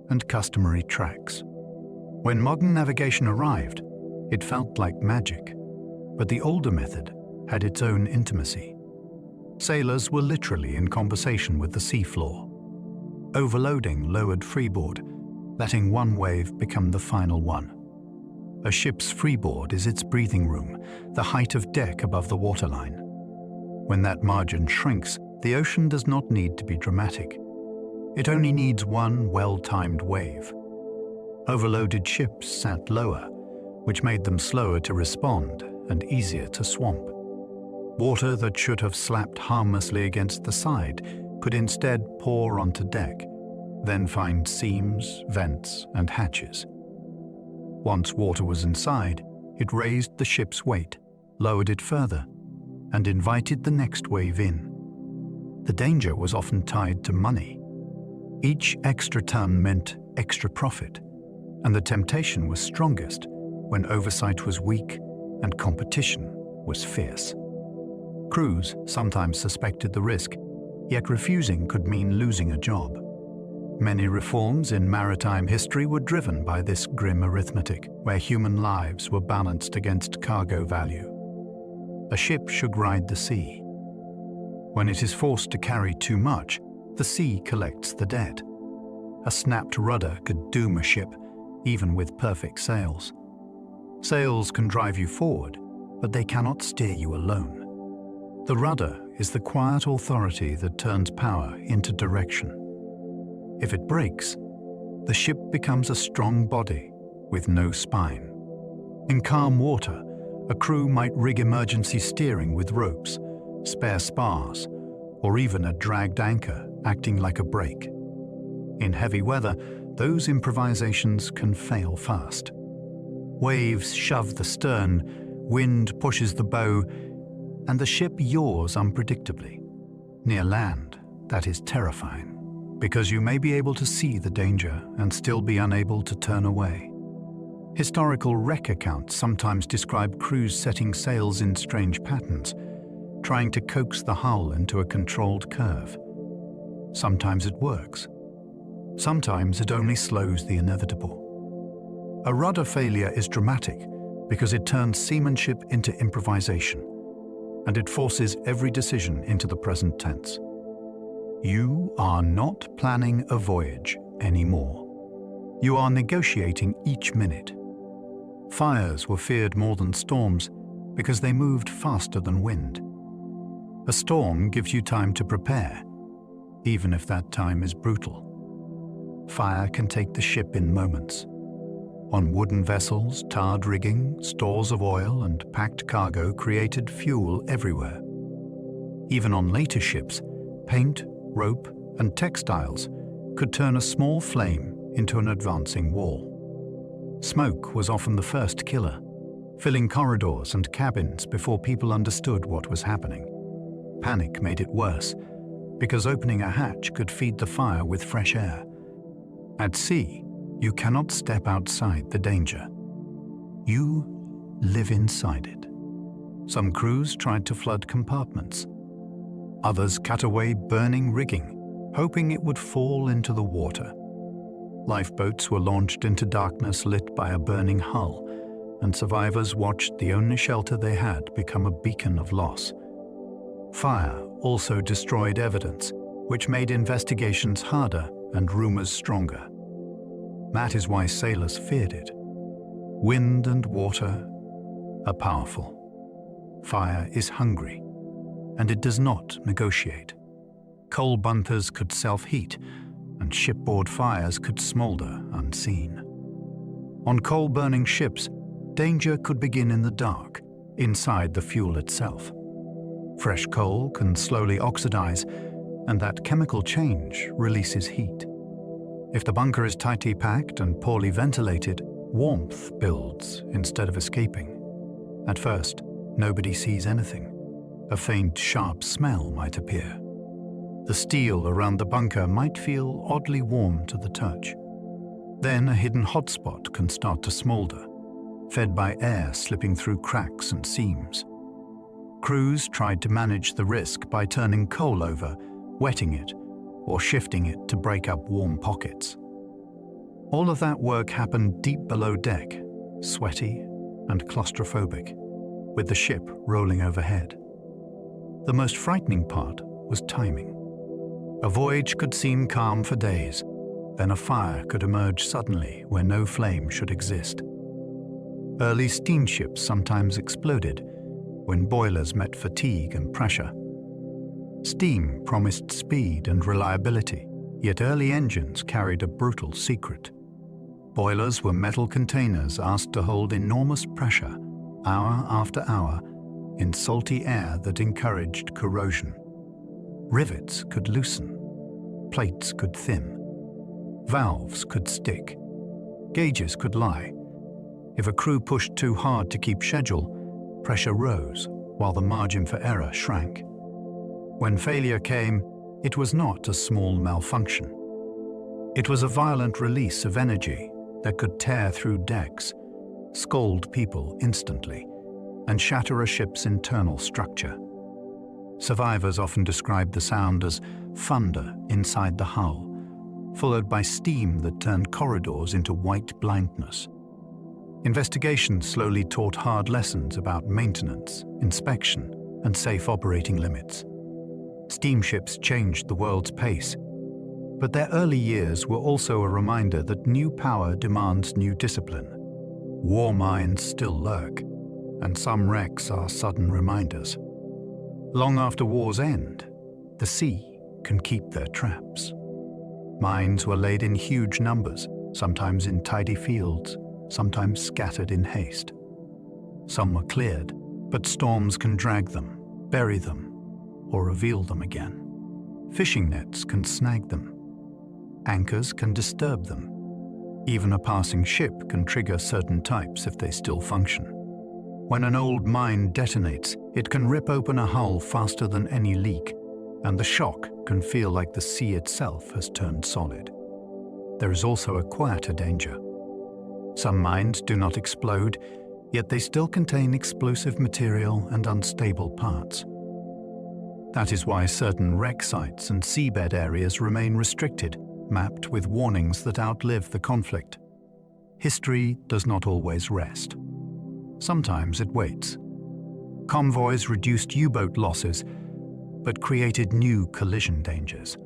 and customary tracks. When modern navigation arrived, it felt like magic, but the older method had its own intimacy. Sailors were literally in conversation with the seafloor. Overloading lowered freeboard, letting one wave become the final one. A ship's freeboard is its breathing room, the height of deck above the waterline. When that margin shrinks, the ocean does not need to be dramatic. It only needs one well-timed wave. Overloaded ships sat lower, which made them slower to respond and easier to swamp. Water that should have slapped harmlessly against the side could instead pour onto deck, then find seams, vents, and hatches. Once water was inside, it raised the ship's weight, lowered it further, and invited the next wave in. The danger was often tied to money. Each extra ton meant extra profit, and the temptation was strongest when oversight was weak and competition was fierce. Crews sometimes suspected the risk, yet refusing could mean losing a job. Many reforms in maritime history were driven by this grim arithmetic, where human lives were balanced against cargo value. A ship should ride the sea. When it is forced to carry too much, the sea collects the debt. A snapped rudder could doom a ship, even with perfect sails. Sails can drive you forward, but they cannot steer you alone. The rudder is the quiet authority that turns power into direction. If it breaks, the ship becomes a strong body with no spine. In calm water, a crew might rig emergency steering with ropes, spare spars, or even a dragged anchor acting like a brake. In heavy weather, those improvisations can fail fast. Waves shove the stern, wind pushes the bow, and the ship yaws unpredictably. Near land, that is terrifying, because you may be able to see the danger and still be unable to turn away. Historical wreck accounts sometimes describe crews setting sails in strange patterns, trying to coax the hull into a controlled curve. Sometimes it works. Sometimes it only slows the inevitable. A rudder failure is dramatic because it turns seamanship into improvisation, and it forces every decision into the present tense. You are not planning a voyage anymore. You are negotiating each minute. Fires were feared more than storms because they moved faster than wind. A storm gives you time to prepare, even if that time is brutal. Fire can take the ship in moments. On wooden vessels, tarred rigging, stores of oil, and packed cargo created fuel everywhere. Even on later ships, paint, rope, and textiles could turn a small flame into an advancing wall. Smoke was often the first killer, filling corridors and cabins before people understood what was happening. Panic made it worse, because opening a hatch could feed the fire with fresh air. At sea, you cannot step outside the danger. You live inside it. Some crews tried to flood compartments. Others cut away burning rigging, hoping it would fall into the water. Lifeboats were launched into darkness lit by a burning hull, and survivors watched the only shelter they had become a beacon of loss. Fire also destroyed evidence, which made investigations harder and rumors stronger. That is why sailors feared it. Wind and water are powerful. Fire is hungry, and it does not negotiate. Coal bunkers could self-heat, and shipboard fires could smolder unseen. On coal-burning ships, danger could begin in the dark, inside the fuel itself. Fresh coal can slowly oxidize, and that chemical change releases heat. If the bunker is tightly packed and poorly ventilated, warmth builds instead of escaping. At first, nobody sees anything. A faint, sharp smell might appear. The steel around the bunker might feel oddly warm to the touch. Then a hidden hotspot can start to smolder, fed by air slipping through cracks and seams. Crews tried to manage the risk by turning coal over, wetting it, or shifting it to break up warm pockets. All of that work happened deep below deck, sweaty and claustrophobic, with the ship rolling overhead. The most frightening part was timing. A voyage could seem calm for days, then a fire could emerge suddenly where no flame should exist. Early steamships sometimes exploded when boilers met fatigue and pressure. Steam promised speed and reliability, yet early engines carried a brutal secret. Boilers were metal containers asked to hold enormous pressure, hour after hour, in salty air that encouraged corrosion. Rivets could loosen, plates could thin, Valves could stick. Gauges could lie. If a crew pushed too hard to keep schedule, pressure rose while the margin for error shrank. When failure came, it was not a small malfunction. It was a violent release of energy that could tear through decks, scald people instantly, and shatter a ship's internal structure. Survivors often described the sound as thunder inside the hull, followed by steam that turned corridors into white blindness. Investigations slowly taught hard lessons about maintenance, inspection, and safe operating limits. Steamships changed the world's pace, but their early years were also a reminder that new power demands new discipline. War mines still lurk, and some wrecks are sudden reminders. Long after wars end, the sea can keep their traps. Mines were laid in huge numbers, sometimes in tidy fields, sometimes scattered in haste. Some were cleared, but storms can drag them, bury them, or reveal them again. Fishing nets can snag them. Anchors can disturb them. Even a passing ship can trigger certain types if they still function. When an old mine detonates, it can rip open a hull faster than any leak, and the shock can feel like the sea itself has turned solid. There is also a quieter danger. Some mines do not explode, yet they still contain explosive material and unstable parts. That is why certain wreck sites and seabed areas remain restricted, mapped with warnings that outlive the conflict. History does not always rest. Sometimes it waits. Convoys reduced U-boat losses, but created new collision dangers.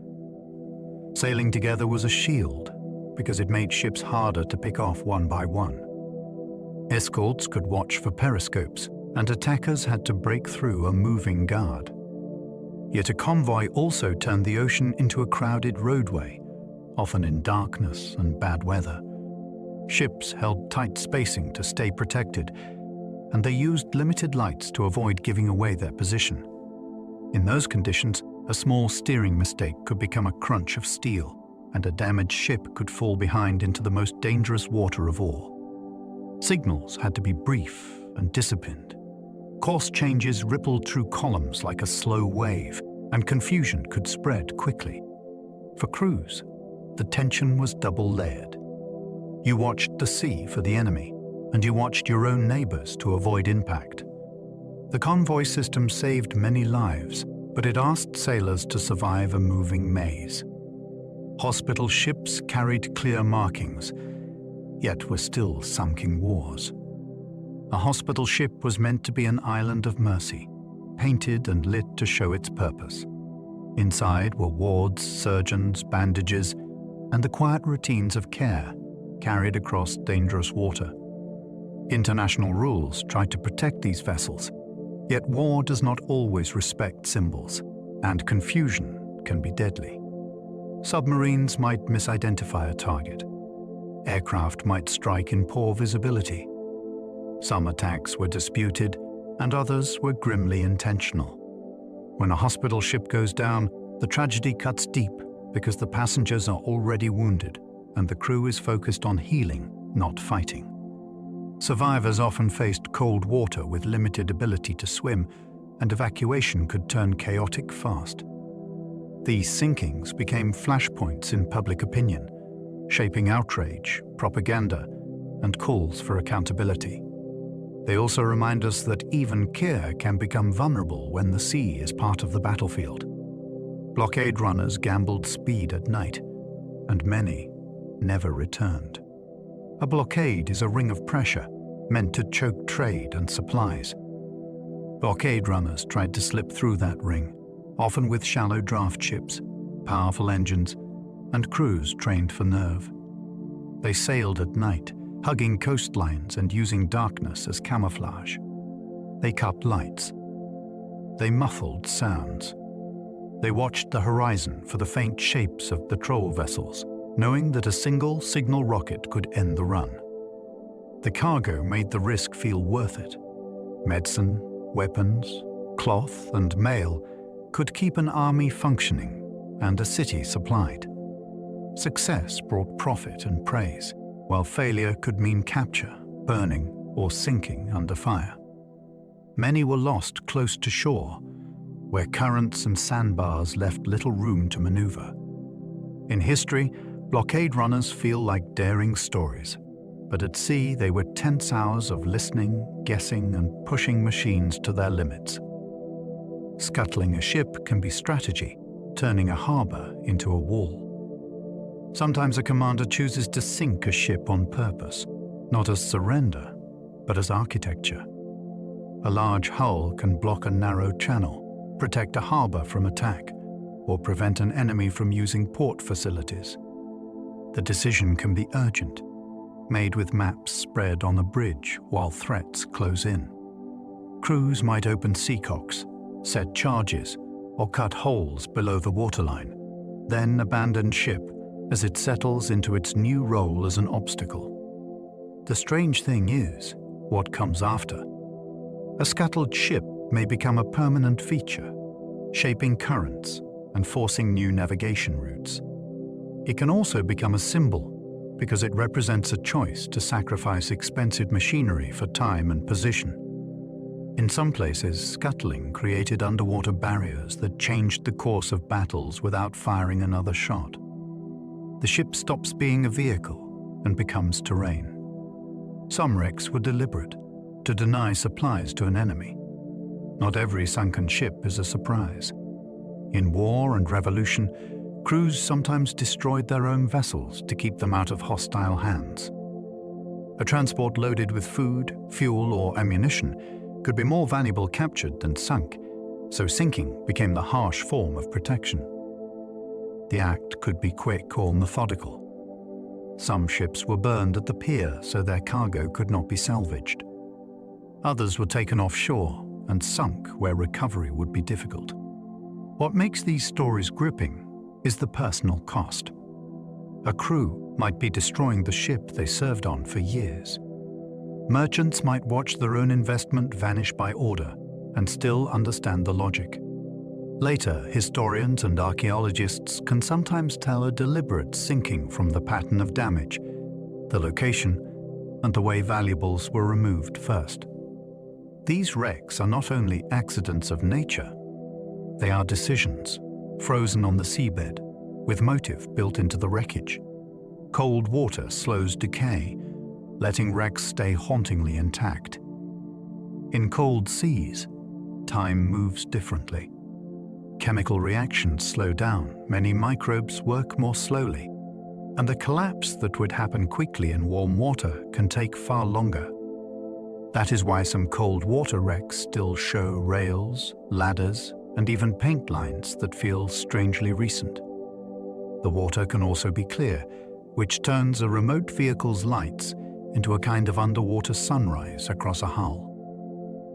Sailing together was a shield, because it made ships harder to pick off one by one. Escorts could watch for periscopes, and attackers had to break through a moving guard. Yet a convoy also turned the ocean into a crowded roadway, often in darkness and bad weather. Ships held tight spacing to stay protected, and they used limited lights to avoid giving away their position. In those conditions, a small steering mistake could become a crunch of steel, and a damaged ship could fall behind into the most dangerous water of all. Signals had to be brief and disciplined. Course changes rippled through columns like a slow wave, and confusion could spread quickly. For crews, the tension was double-layered. You watched the sea for the enemy, and you watched your own neighbors to avoid impact. The convoy system saved many lives, but it asked sailors to survive a moving maze. Hospital ships carried clear markings, yet were still sunken wars. A hospital ship was meant to be an island of mercy, painted and lit to show its purpose. Inside were wards, surgeons, bandages, and the quiet routines of care carried across dangerous water. International rules tried to protect these vessels, yet war does not always respect symbols, and confusion can be deadly. Submarines might misidentify a target. Aircraft might strike in poor visibility. Some attacks were disputed, and others were grimly intentional. When a hospital ship goes down, the tragedy cuts deep because the passengers are already wounded, and the crew is focused on healing, not fighting. Survivors often faced cold water with limited ability to swim, and evacuation could turn chaotic fast. These sinkings became flashpoints in public opinion, shaping outrage, propaganda, and calls for accountability. They also remind us that even care can become vulnerable when the sea is part of the battlefield. Blockade runners gambled speed at night, and many never returned. A blockade is a ring of pressure meant to choke trade and supplies. Blockade runners tried to slip through that ring, often with shallow draft ships, powerful engines, and crews trained for nerve. They sailed at night, hugging coastlines and using darkness as camouflage. They cut lights. They muffled sounds. They watched the horizon for the faint shapes of patrol vessels, knowing that a single signal rocket could end the run. The cargo made the risk feel worth it. Medicine, weapons, cloth, and mail could keep an army functioning and a city supplied. Success brought profit and praise, while failure could mean capture, burning, or sinking under fire. Many were lost close to shore, where currents and sandbars left little room to maneuver. In history, blockade runners feel like daring stories, but at sea they were tense hours of listening, guessing, and pushing machines to their limits. Scuttling a ship can be strategy, turning a harbor into a wall. Sometimes a commander chooses to sink a ship on purpose, not as surrender, but as architecture. A large hull can block a narrow channel, protect a harbor from attack, or prevent an enemy from using port facilities. The decision can be urgent, made with maps spread on a bridge while threats close in. Crews might open seacocks, set charges, or cut holes below the waterline, then abandon ship as it settles into its new role as an obstacle. The strange thing is what comes after. A scuttled ship may become a permanent feature, shaping currents and forcing new navigation routes. It can also become a symbol because it represents a choice to sacrifice expensive machinery for time and position. In some places, scuttling created underwater barriers that changed the course of battles without firing another shot. The ship stops being a vehicle and becomes terrain. Some wrecks were deliberate, to deny supplies to an enemy. Not every sunken ship is a surprise. In war and revolution, crews sometimes destroyed their own vessels to keep them out of hostile hands. A transport loaded with food, fuel, or ammunition could be more valuable captured than sunk, so sinking became the harsh form of protection. The act could be quick or methodical. Some ships were burned at the pier so their cargo could not be salvaged. Others were taken offshore and sunk where recovery would be difficult. What makes these stories gripping is the personal cost. A crew might be destroying the ship they served on for years. Merchants might watch their own investment vanish by order and still understand the logic. Later, historians and archaeologists can sometimes tell a deliberate sinking from the pattern of damage, the location, and the way valuables were removed first. These wrecks are not only accidents of nature, they are decisions, frozen on the seabed, with motive built into the wreckage. Cold water slows decay, letting wrecks stay hauntingly intact. In cold seas, time moves differently. Chemical reactions slow down, many microbes work more slowly, and the collapse that would happen quickly in warm water can take far longer. That is why some cold water wrecks still show rails, ladders, and even paint lines that feel strangely recent. The water can also be clear, which turns a remote vehicle's lights into a kind of underwater sunrise across a hull.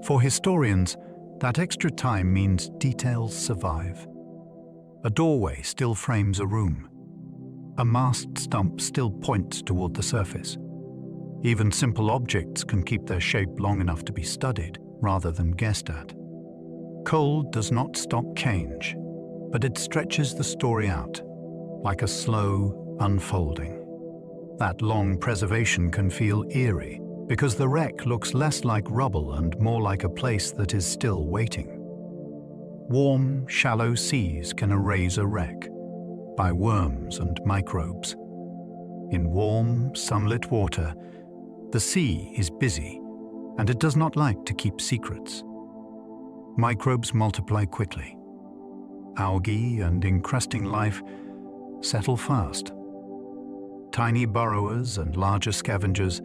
For historians, that extra time means details survive. A doorway still frames a room. A mast stump still points toward the surface. Even simple objects can keep their shape long enough to be studied rather than guessed at. Cold does not stop change, but it stretches the story out, like a slow unfolding. That long preservation can feel eerie because the wreck looks less like rubble and more like a place that is still waiting. Warm, shallow seas can erase a wreck by worms and microbes. In warm, sunlit water, the sea is busy and it does not like to keep secrets. Microbes multiply quickly. Algae and encrusting life settle fast. Tiny burrowers and larger scavengers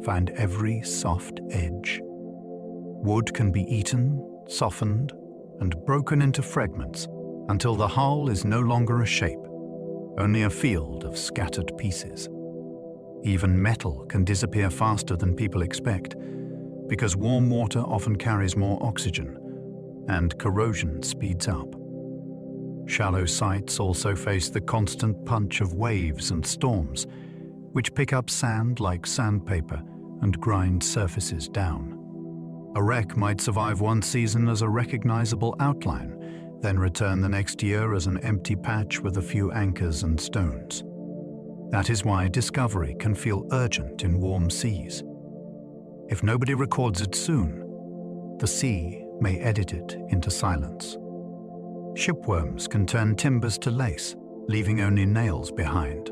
find every soft edge. Wood can be eaten, softened, and broken into fragments until the hull is no longer a shape, only a field of scattered pieces. Even metal can disappear faster than people expect because warm water often carries more oxygen and corrosion speeds up. Shallow sites also face the constant punch of waves and storms, which pick up sand like sandpaper and grind surfaces down. A wreck might survive one season as a recognizable outline, then return the next year as an empty patch with a few anchors and stones. That is why discovery can feel urgent in warm seas. If nobody records it soon, the sea may edit it into silence. Shipworms can turn timbers to lace, leaving only nails behind.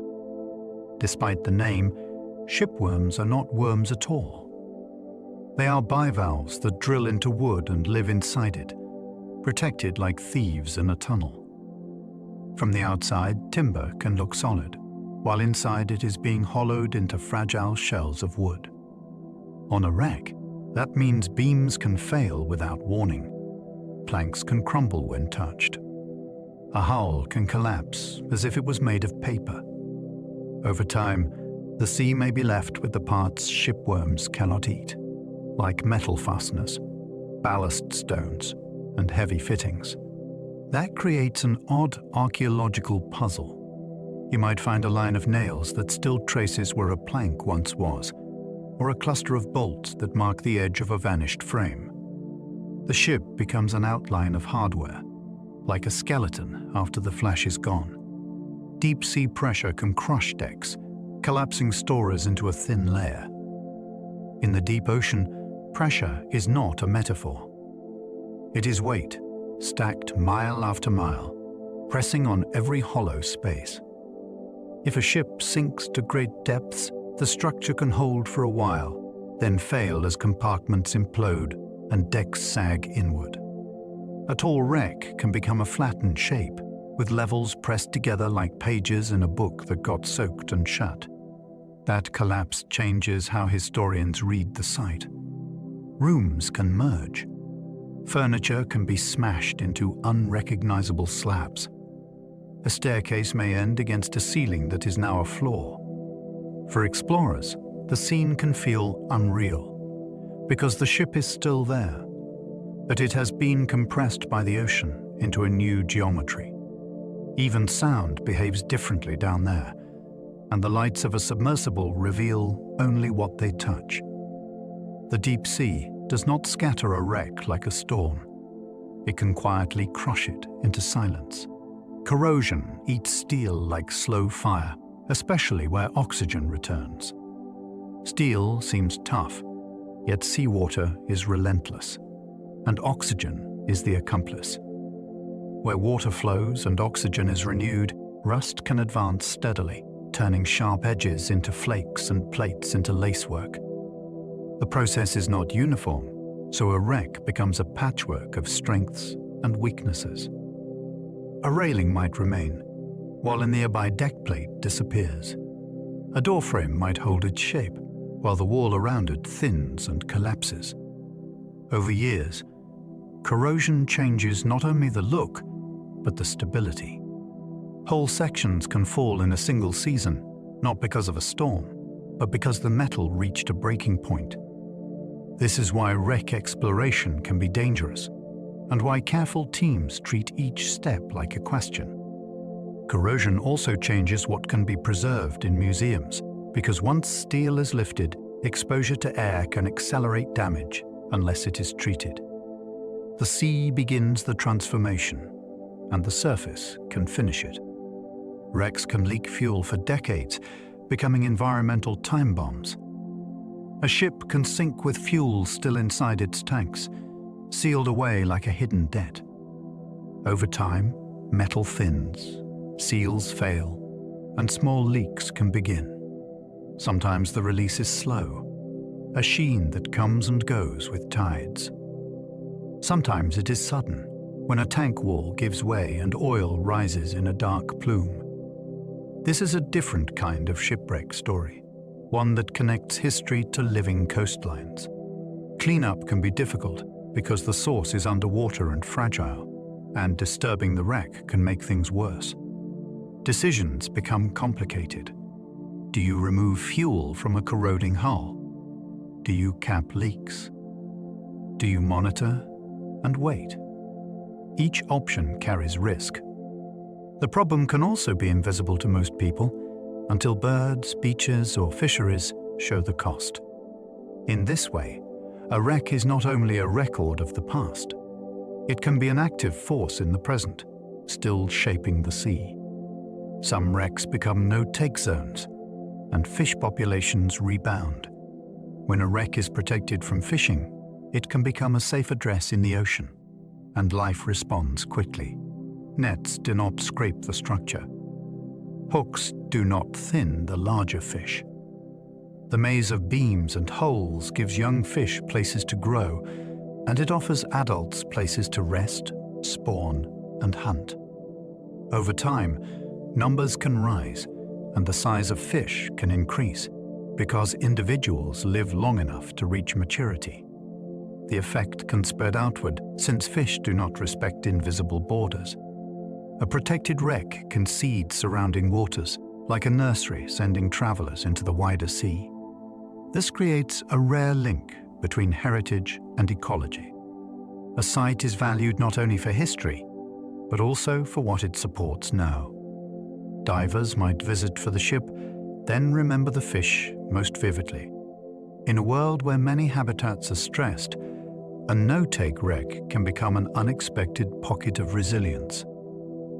Despite the name, shipworms are not worms at all. They are bivalves that drill into wood and live inside it, protected like thieves in a tunnel. From the outside, timber can look solid, while inside it is being hollowed into fragile shells of wood. On a wreck, that means beams can fail without warning. Planks can crumble when touched. A hull can collapse as if it was made of paper. Over time, the sea may be left with the parts shipworms cannot eat, like metal fasteners, ballast stones, and heavy fittings. That creates an odd archaeological puzzle. You might find a line of nails that still traces where a plank once was, or a cluster of bolts that mark the edge of a vanished frame. The ship becomes an outline of hardware, like a skeleton after the flesh is gone. Deep sea pressure can crush decks, collapsing stories into a thin layer. In the deep ocean, pressure is not a metaphor. It is weight, stacked mile after mile, pressing on every hollow space. If a ship sinks to great depths, the structure can hold for a while, then fail as compartments implode and decks sag inward. A tall wreck can become a flattened shape, with levels pressed together like pages in a book that got soaked and shut. That collapse changes how historians read the site. Rooms can merge. Furniture can be smashed into unrecognizable slabs. A staircase may end against a ceiling that is now a floor. For explorers, the scene can feel unreal, because the ship is still there, but it has been compressed by the ocean into a new geometry. Even sound behaves differently down there, and the lights of a submersible reveal only what they touch. The deep sea does not scatter a wreck like a storm. It can quietly crush it into silence. Corrosion eats steel like slow fire, especially where oxygen returns. Steel seems tough, yet seawater is relentless, and oxygen is the accomplice. Where water flows and oxygen is renewed, rust can advance steadily, turning sharp edges into flakes and plates into lacework. The process is not uniform, so a wreck becomes a patchwork of strengths and weaknesses. A railing might remain, while a nearby deck plate disappears. A doorframe might hold its shape, while the wall around it thins and collapses. Over years, corrosion changes not only the look, but the stability. Whole sections can fall in a single season, not because of a storm, but because the metal reached a breaking point. This is why wreck exploration can be dangerous, and why careful teams treat each step like a question. Corrosion also changes what can be preserved in museums, because once steel is lifted, exposure to air can accelerate damage unless it is treated. The sea begins the transformation, and the surface can finish it. Wrecks can leak fuel for decades, becoming environmental time bombs. A ship can sink with fuel still inside its tanks, sealed away like a hidden debt. Over time, metal thins, seals fail, and small leaks can begin. Sometimes the release is slow, a sheen that comes and goes with tides. Sometimes it is sudden, when a tank wall gives way and oil rises in a dark plume. This is a different kind of shipwreck story, one that connects history to living coastlines. Cleanup can be difficult because the source is underwater and fragile, and disturbing the wreck can make things worse. Decisions become complicated. Do you remove fuel from a corroding hull? Do you cap leaks? Do you monitor and wait? Each option carries risk. The problem can also be invisible to most people until birds, beaches, or fisheries show the cost. In this way, a wreck is not only a record of the past, it can be an active force in the present, still shaping the sea. Some wrecks become no-take zones, and fish populations rebound. When a wreck is protected from fishing, it can become a safe address in the ocean, and life responds quickly. Nets do not scrape the structure. Hooks do not thin the larger fish. The maze of beams and holes gives young fish places to grow, and it offers adults places to rest, spawn, and hunt. Over time, numbers can rise, and the size of fish can increase, because individuals live long enough to reach maturity. The effect can spread outward, since fish do not respect invisible borders. A protected wreck can seed surrounding waters, like a nursery sending travelers into the wider sea. This creates a rare link between heritage and ecology. A site is valued not only for history, but also for what it supports now. Divers might visit for the ship, then remember the fish most vividly. In a world where many habitats are stressed, a no-take wreck can become an unexpected pocket of resilience.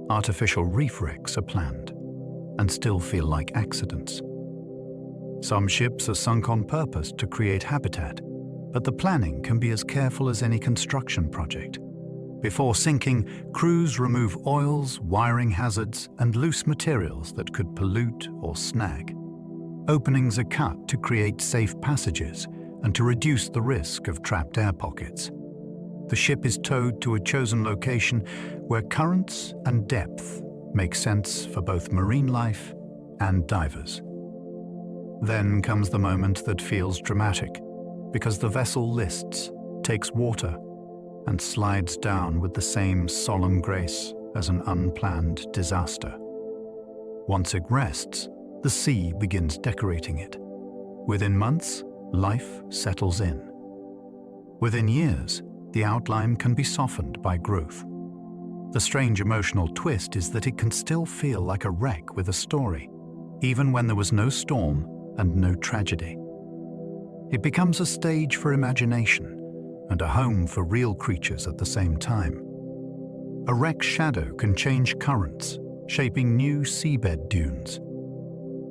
Artificial reef wrecks are planned and still feel like accidents. Some ships are sunk on purpose to create habitat, but the planning can be as careful as any construction project. Before sinking, crews remove oils, wiring hazards, and loose materials that could pollute or snag. Openings are cut to create safe passages and to reduce the risk of trapped air pockets. The ship is towed to a chosen location where currents and depth make sense for both marine life and divers. Then comes the moment that feels dramatic, because the vessel lists, takes water, and slides down with the same solemn grace as an unplanned disaster. Once it rests, the sea begins decorating it. Within months, life settles in. Within years, the outline can be softened by growth. The strange emotional twist is that it can still feel like a wreck with a story, even when there was no storm and no tragedy. It becomes a stage for imagination and a home for real creatures at the same time. A wreck's shadow can change currents, shaping new seabed dunes.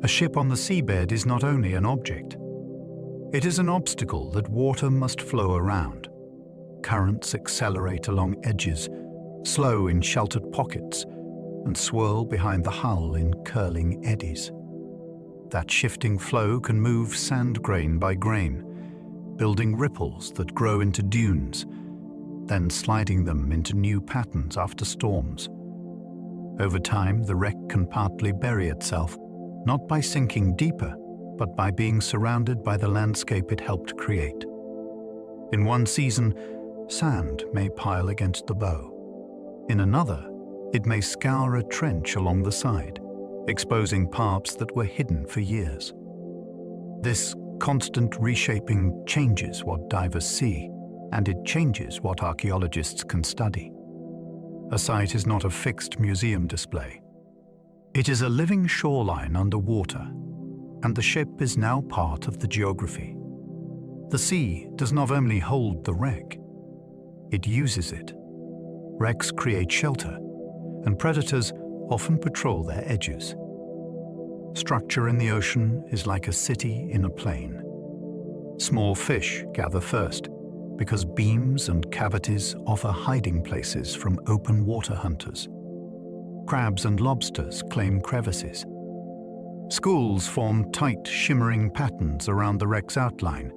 A ship on the seabed is not only an object. It is an obstacle that water must flow around. Currents accelerate along edges, slow in sheltered pockets, and swirl behind the hull in curling eddies. That shifting flow can move sand grain by grain, building ripples that grow into dunes, then sliding them into new patterns after storms. Over time, the wreck can partly bury itself, not by sinking deeper, but by being surrounded by the landscape it helped create. In one season, sand may pile against the bow. In another, it may scour a trench along the side, exposing parts that were hidden for years. This constant reshaping changes what divers see, and it changes what archaeologists can study. A site is not a fixed museum display. It is a living shoreline underwater, and the ship is now part of the geography. The sea does not only hold the wreck, it uses it. Wrecks create shelter, and predators often patrol their edges. Structure in the ocean is like a city in a plain. Small fish gather first, because beams and cavities offer hiding places from open water hunters. Crabs and lobsters claim crevices. Schools form tight, shimmering patterns around the wreck's outline,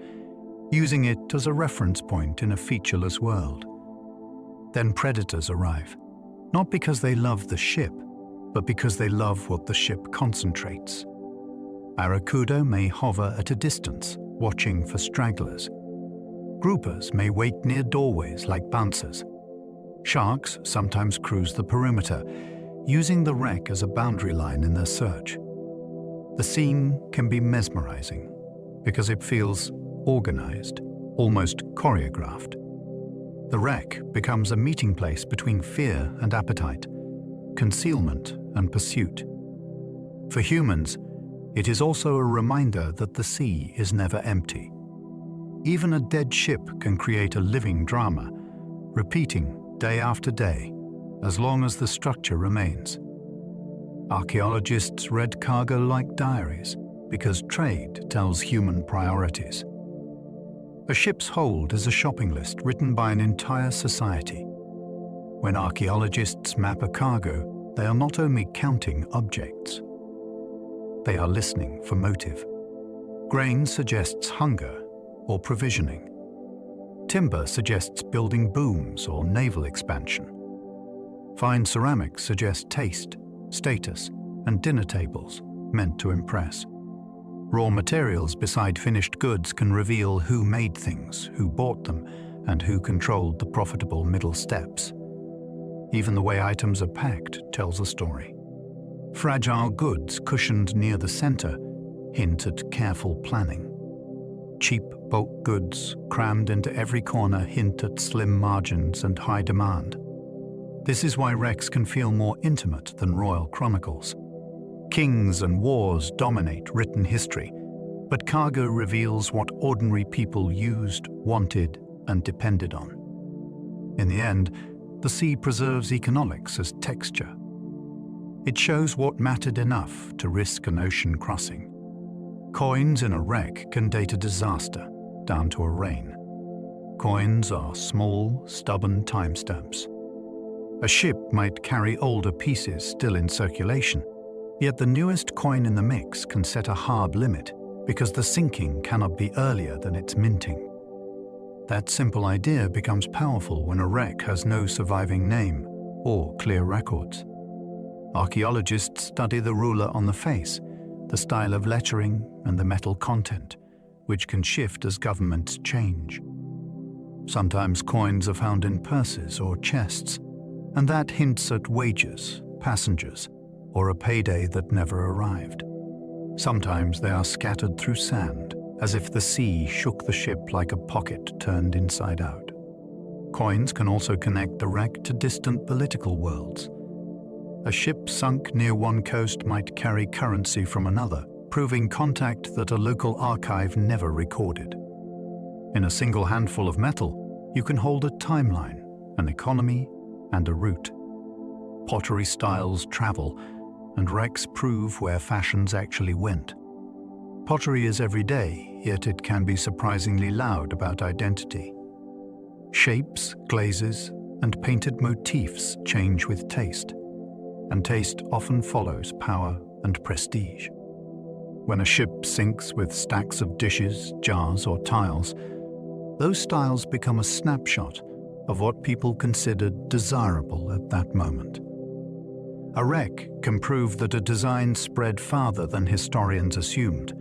using it as a reference point in a featureless world. Then predators arrive, not because they love the ship, but because they love what the ship concentrates. Barracuda may hover at a distance, watching for stragglers. Groupers may wait near doorways like bouncers. Sharks sometimes cruise the perimeter, using the wreck as a boundary line in their search. The scene can be mesmerizing because it feels organized, almost choreographed. The wreck becomes a meeting place between fear and appetite, concealment and pursuit. For humans, it is also a reminder that the sea is never empty. Even a dead ship can create a living drama, repeating day after day, as long as the structure remains. Archaeologists read cargo like diaries because trade tells human priorities. A ship's hold is a shopping list written by an entire society. When archaeologists map a cargo, they are not only counting objects. They are listening for motive. Grain suggests hunger or provisioning. Timber suggests building booms or naval expansion. Fine ceramics suggest taste, status, and dinner tables meant to impress. Raw materials beside finished goods can reveal who made things, who bought them, and who controlled the profitable middle steps. Even the way items are packed tells a story. Fragile goods cushioned near the center hint at careful planning. Cheap bulk goods crammed into every corner hint at slim margins and high demand. This is why wrecks can feel more intimate than royal chronicles. Kings and wars dominate written history, but cargo reveals what ordinary people used, wanted, and depended on. In the end, the sea preserves economics as texture. It shows what mattered enough to risk an ocean crossing. Coins in a wreck can date a disaster down to a rain. Coins are small, stubborn timestamps. A ship might carry older pieces still in circulation, yet the newest coin in the mix can set a hard limit because the sinking cannot be earlier than its minting. That simple idea becomes powerful when a wreck has no surviving name or clear records. Archaeologists study the ruler on the face, the style of lettering, and the metal content, which can shift as governments change. Sometimes coins are found in purses or chests, and that hints at wages, passengers, or a payday that never arrived. Sometimes they are scattered through sand, as if the sea shook the ship like a pocket turned inside out. Coins can also connect the wreck to distant political worlds. A ship sunk near one coast might carry currency from another, proving contact that a local archive never recorded. In a single handful of metal, you can hold a timeline, an economy, and a route. Pottery styles travel, and wrecks prove where fashions actually went. Pottery is everyday, yet it can be surprisingly loud about identity. Shapes, glazes, and painted motifs change with taste, and taste often follows power and prestige. When a ship sinks with stacks of dishes, jars, or tiles, those styles become a snapshot of what people considered desirable at that moment. A wreck can prove that a design spread farther than historians assumed,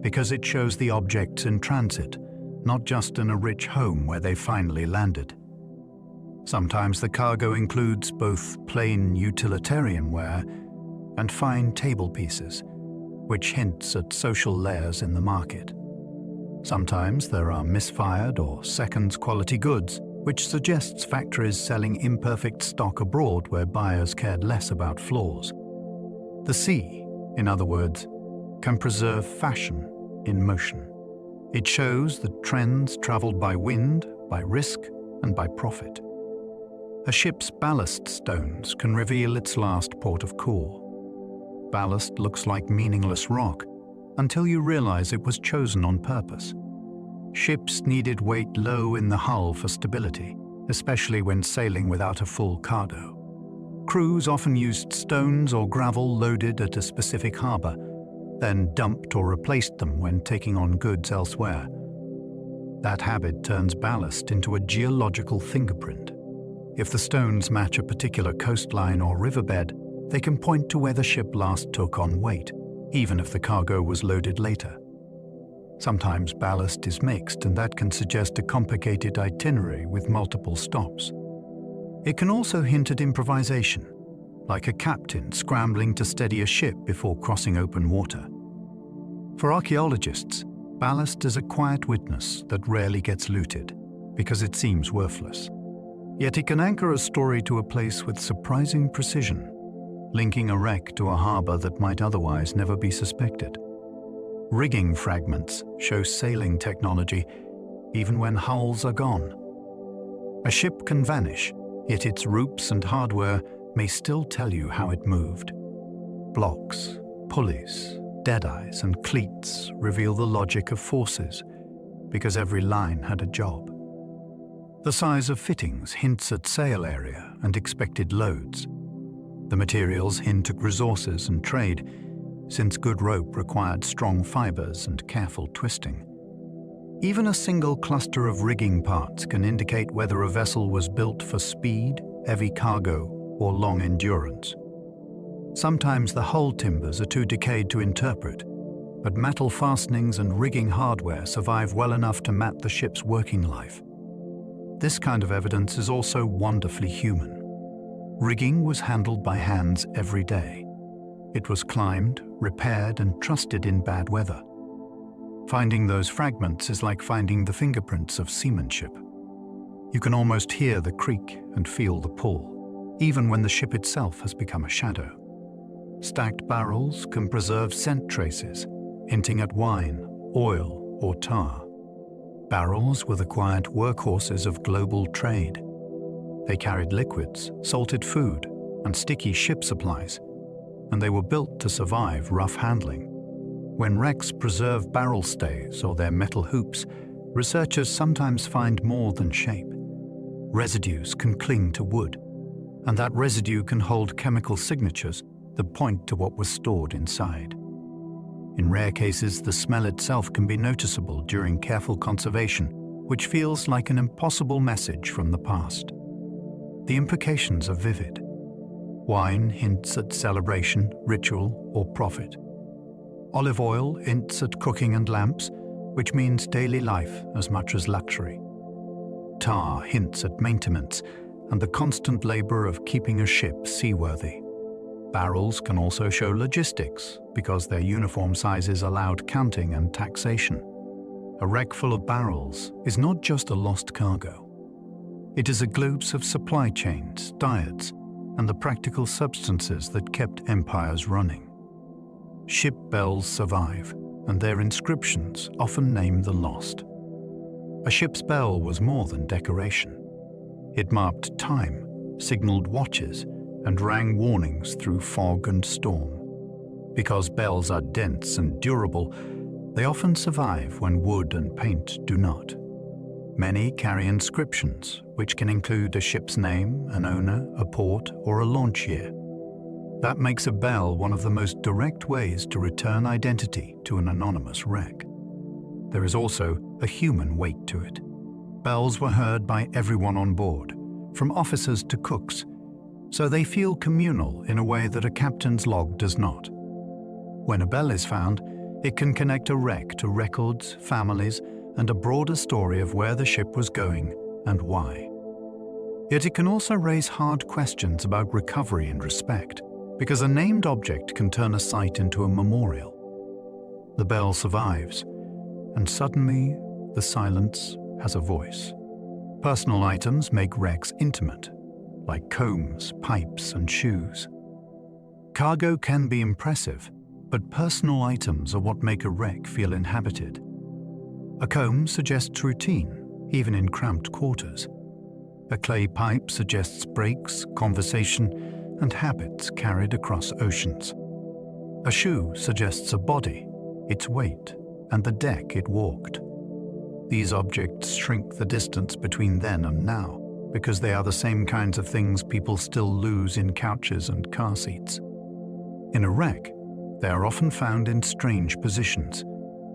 because it shows the objects in transit, not just in a rich home where they finally landed. Sometimes the cargo includes both plain utilitarian wear and fine table pieces, which hints at social layers in the market. Sometimes there are misfired or seconds quality goods, which suggests factories selling imperfect stock abroad where buyers cared less about flaws. The sea, in other words, can preserve fashion in motion. It shows that trends traveled by wind, by risk, and by profit. A ship's ballast stones can reveal its last port of call. Ballast looks like meaningless rock until you realize it was chosen on purpose. Ships needed weight low in the hull for stability, especially when sailing without a full cargo. Crews often used stones or gravel loaded at a specific harbor, then dumped or replaced them when taking on goods elsewhere. That habit turns ballast into a geological fingerprint. If the stones match a particular coastline or riverbed, they can point to where the ship last took on weight, even if the cargo was loaded later. Sometimes ballast is mixed, and that can suggest a complicated itinerary with multiple stops. It can also hint at improvisation, like a captain scrambling to steady a ship before crossing open water. For archaeologists, ballast is a quiet witness that rarely gets looted because it seems worthless. Yet it can anchor a story to a place with surprising precision, linking a wreck to a harbor that might otherwise never be suspected. Rigging fragments show sailing technology even when hulls are gone. A ship can vanish, yet its ropes and hardware may still tell you how it moved. blocks, pulleys, deadeyes, and cleats reveal the logic of forces, because every line had a job. The size of fittings hints at sail area and expected loads. The materials hint at resources and trade, since good rope required strong fibers and careful twisting. Even a single cluster of rigging parts can indicate whether a vessel was built for speed, heavy cargo, or long endurance. Sometimes the hull timbers are too decayed to interpret, but metal fastenings and rigging hardware survive well enough to map the ship's working life. This kind of evidence is also wonderfully human. Rigging was handled by hands every day. It was climbed, repaired, and trusted in bad weather. Finding those fragments is like finding the fingerprints of seamanship. You can almost hear the creak and feel the pull, even when the ship itself has become a shadow. Stacked barrels can preserve scent traces, hinting at wine, oil, or tar. Barrels were the quiet workhorses of global trade. They carried liquids, salted food, and sticky ship supplies, and they were built to survive rough handling. When wrecks preserve barrel stays or their metal hoops, researchers sometimes find more than shape. Residues can cling to wood, and that residue can hold chemical signatures that point to what was stored inside. In rare cases, the smell itself can be noticeable during careful conservation, which feels like an impossible message from the past. The implications are vivid. Wine hints at celebration, ritual, or profit. Olive oil hints at cooking and lamps, which means daily life as much as luxury. Tar hints at maintenance and the constant labor of keeping a ship seaworthy. Barrels can also show logistics because their uniform sizes allowed counting and taxation. A wreck full of barrels is not just a lost cargo. It is a glimpse of supply chains, diets, and the practical substances that kept empires running. Ship bells survive, and their inscriptions often name the lost. A ship's bell was more than decoration. It marked time, signaled watches, and rang warnings through fog and storm. Because bells are dense and durable, they often survive when wood and paint do not. Many carry inscriptions, which can include a ship's name, an owner, a port, or a launch year. That makes a bell one of the most direct ways to return identity to an anonymous wreck. There is also a human weight to it. Bells were heard by everyone on board, from officers to cooks, so they feel communal in a way that a captain's log does not. When a bell is found, it can connect a wreck to records, families, and a broader story of where the ship was going and why. Yet it can also raise hard questions about recovery and respect, because a named object can turn a site into a memorial. The bell survives, and suddenly the silence has a voice. Personal items make wrecks intimate, like combs, pipes, and shoes. Cargo can be impressive, but personal items are what make a wreck feel inhabited. A comb suggests routine, even in cramped quarters. A clay pipe suggests breaks, conversation, and habits carried across oceans. A shoe suggests a body, its weight, and the deck it walked. These objects shrink the distance between then and now, because they are the same kinds of things people still lose in couches and car seats. In a wreck, they are often found in strange positions,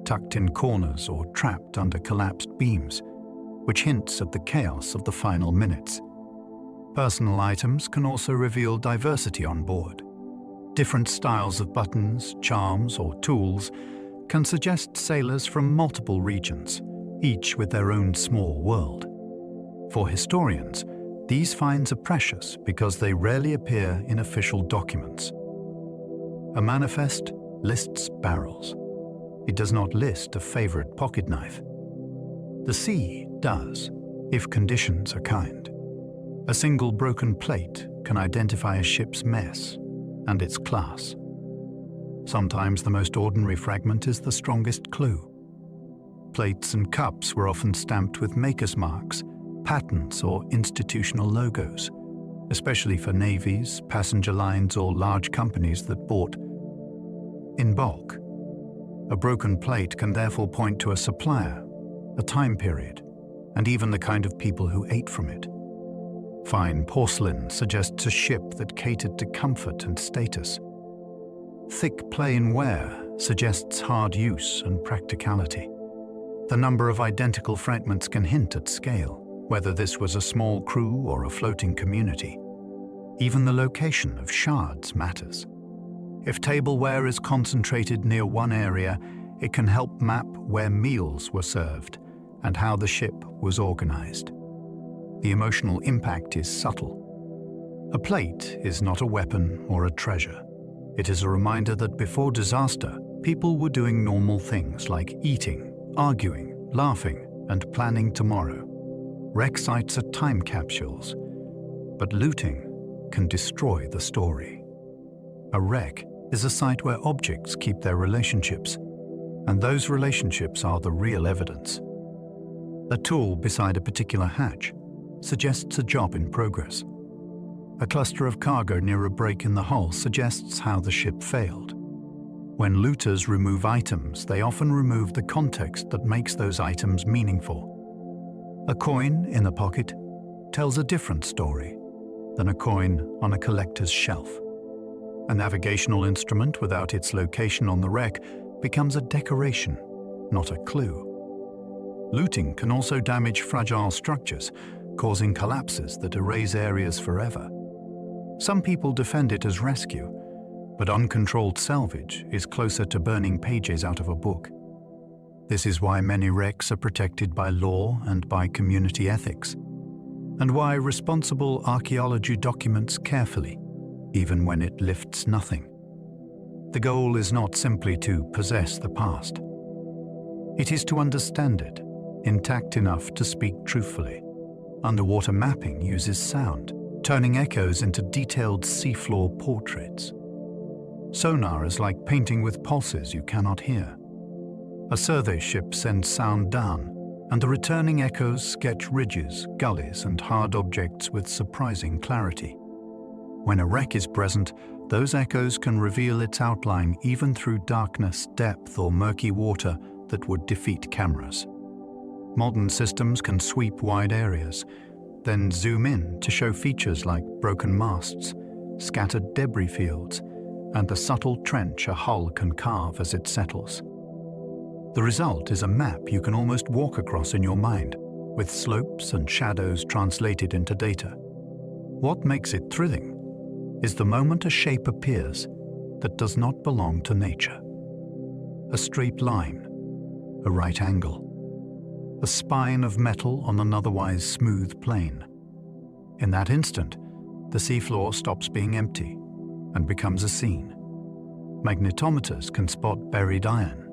tucked in corners or trapped under collapsed beams, which hints at the chaos of the final minutes. Personal items can also reveal diversity on board. Different styles of buttons, charms, or tools can suggest sailors from multiple regions, each with their own small world. For historians, these finds are precious because they rarely appear in official documents. A manifest lists barrels. It does not list a favorite pocket knife. The sea does, if conditions are kind. A single broken plate can identify a ship's mess and its class. Sometimes the most ordinary fragment is the strongest clue. Plates and cups were often stamped with maker's marks, patents, or institutional logos, especially for navies, passenger lines, or large companies that bought in bulk. A broken plate can therefore point to a supplier, a time period, and even the kind of people who ate from it. Fine porcelain suggests a ship that catered to comfort and status. Thick plain ware suggests hard use and practicality. The number of identical fragments can hint at scale, whether this was a small crew or a floating community. Even the location of shards matters. If tableware is concentrated near one area, it can help map where meals were served and how the ship was organized. The emotional impact is subtle. A plate is not a weapon or a treasure. It is a reminder that before disaster, people were doing normal things like eating, arguing, laughing, and planning tomorrow. Wreck sites are time capsules, but looting can destroy the story. A wreck is a site where objects keep their relationships, and those relationships are the real evidence. A tool beside a particular hatch suggests a job in progress. A cluster of cargo near a break in the hull suggests how the ship failed. When looters remove items, they often remove the context that makes those items meaningful. A coin in a pocket tells a different story than a coin on a collector's shelf. A navigational instrument without its location on the wreck becomes a decoration, not a clue. Looting can also damage fragile structures, causing collapses that erase areas forever. Some people defend it as rescue, but uncontrolled salvage is closer to burning pages out of a book. This is why many wrecks are protected by law and by community ethics, and why responsible archaeology documents carefully, even when it lifts nothing. The goal is not simply to possess the past. It is to understand it, intact enough to speak truthfully. Underwater mapping uses sound, turning echoes into detailed seafloor portraits. Sonar is like painting with pulses you cannot hear. A survey ship sends sound down, and the returning echoes sketch ridges, gullies, and hard objects with surprising clarity. When a wreck is present, those echoes can reveal its outline even through darkness, depth, or murky water that would defeat cameras. Modern systems can sweep wide areas, then zoom in to show features like broken masts, scattered debris fields, and the subtle trench a hull can carve as it settles. The result is a map you can almost walk across in your mind, with slopes and shadows translated into data. What makes it thrilling is the moment a shape appears that does not belong to nature. A straight line, a right angle, a spine of metal on an otherwise smooth plane. In that instant, the seafloor stops being empty and becomes a scene. Magnetometers can spot buried iron,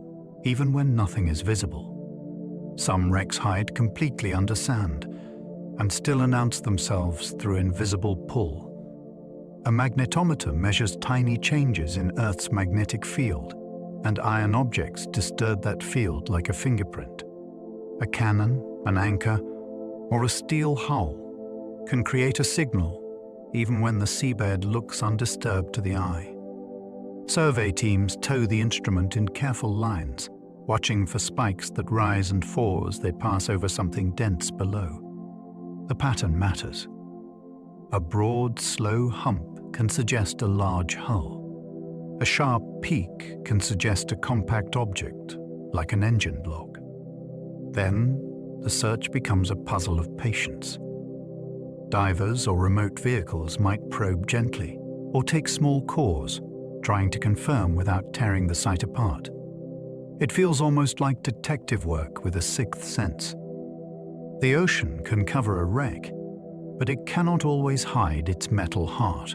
even when nothing is visible. Some wrecks hide completely under sand and still announce themselves through invisible pull. A magnetometer measures tiny changes in Earth's magnetic field, and iron objects disturb that field like a fingerprint. A cannon, an anchor, or a steel hull can create a signal even when the seabed looks undisturbed to the eye. Survey teams tow the instrument in careful lines, watching for spikes that rise and fall as they pass over something dense below. The pattern matters. A broad, slow hump can suggest a large hull. A sharp peak can suggest a compact object, like an engine block. Then, the search becomes a puzzle of patience. Divers or remote vehicles might probe gently, or take small cores, trying to confirm without tearing the site apart. It feels almost like detective work with a sixth sense. The ocean can cover a wreck, but it cannot always hide its metal heart.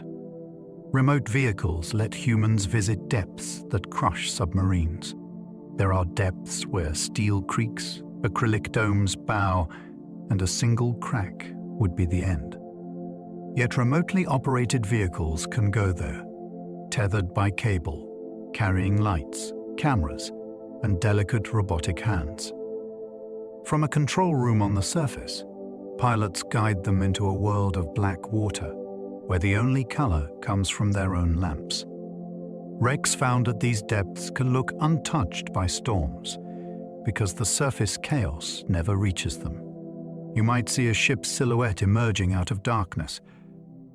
Remote vehicles let humans visit depths that crush submarines. There are depths where steel creaks, acrylic domes bow, and a single crack would be the end. Yet remotely operated vehicles can go there, tethered by cable, carrying lights, cameras, and delicate robotic hands. From a control room on the surface, pilots guide them into a world of black water, where the only color comes from their own lamps. Wrecks found at these depths can look untouched by storms because the surface chaos never reaches them. You might see a ship's silhouette emerging out of darkness.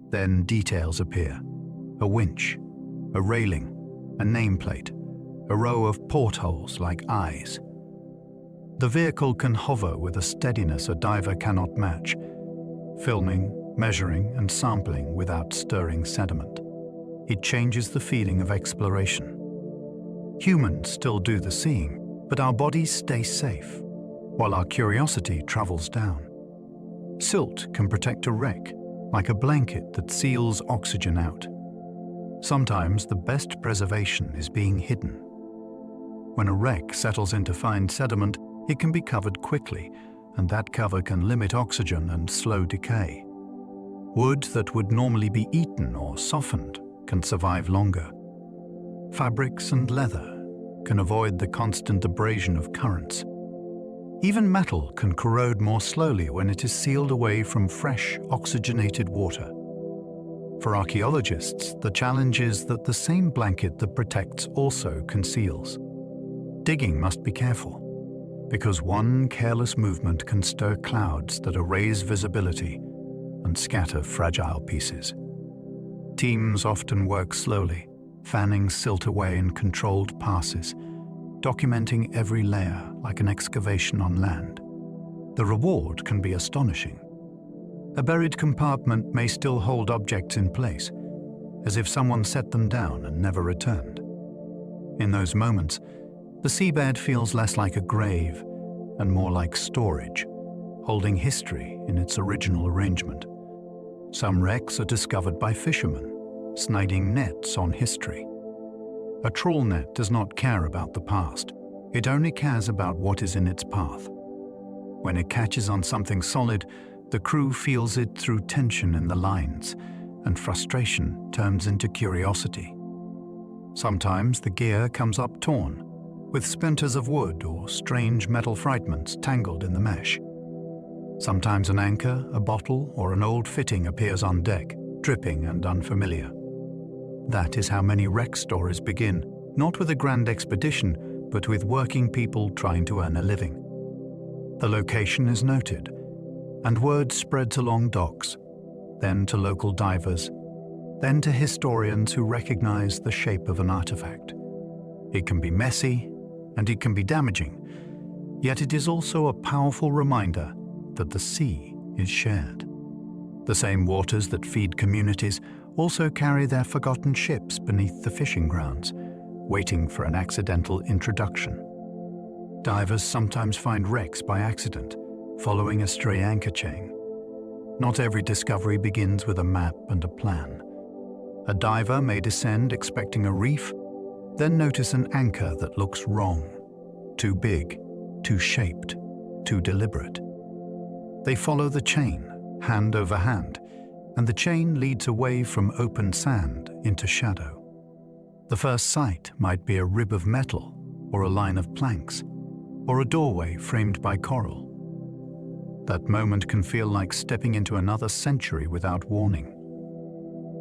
Then details appear: a winch, a railing, a nameplate, a row of portholes like eyes. The vehicle can hover with a steadiness a diver cannot match, filming, measuring, and sampling without stirring sediment. It changes the feeling of exploration. Humans still do the seeing, but our bodies stay safe, while our curiosity travels down. Silt can protect a wreck, like a blanket that seals oxygen out. Sometimes the best preservation is being hidden. When a wreck settles into fine sediment, it can be covered quickly, and that cover can limit oxygen and slow decay. Wood that would normally be eaten or softened can survive longer. Fabrics and leather can avoid the constant abrasion of currents. Even metal can corrode more slowly when it is sealed away from fresh, oxygenated water. For archaeologists, the challenge is that the same blanket that protects also conceals. Digging must be careful, because one careless movement can stir clouds that erase visibility and scatter fragile pieces. Teams often work slowly, fanning silt away in controlled passes, documenting every layer like an excavation on land. The reward can be astonishing. A buried compartment may still hold objects in place, as if someone set them down and never returned. In those moments, the seabed feels less like a grave and more like storage, holding history in its original arrangement. Some wrecks are discovered by fishermen, sniding nets on history. A trawl net does not care about the past. It only cares about what is in its path. When it catches on something solid, the crew feels it through tension in the lines, and frustration turns into curiosity. Sometimes the gear comes up torn, with splinters of wood or strange metal fragments tangled in the mesh. Sometimes an anchor, a bottle, or an old fitting appears on deck, dripping and unfamiliar. That is how many wreck stories begin, not with a grand expedition, but with working people trying to earn a living. The location is noted, and word spreads along docks, then to local divers, then to historians who recognize the shape of an artifact. It can be messy, and it can be damaging, yet it is also a powerful reminder that the sea is shared. The same waters that feed communities also carry their forgotten ships beneath the fishing grounds, waiting for an accidental introduction. Divers sometimes find wrecks by accident, following a stray anchor chain. Not every discovery begins with a map and a plan. A diver may descend expecting a reef, then notice an anchor that looks wrong, too big, too shaped, too deliberate. They follow the chain, hand over hand, and the chain leads away from open sand into shadow. The first sight might be a rib of metal, or a line of planks, or a doorway framed by coral. That moment can feel like stepping into another century without warning.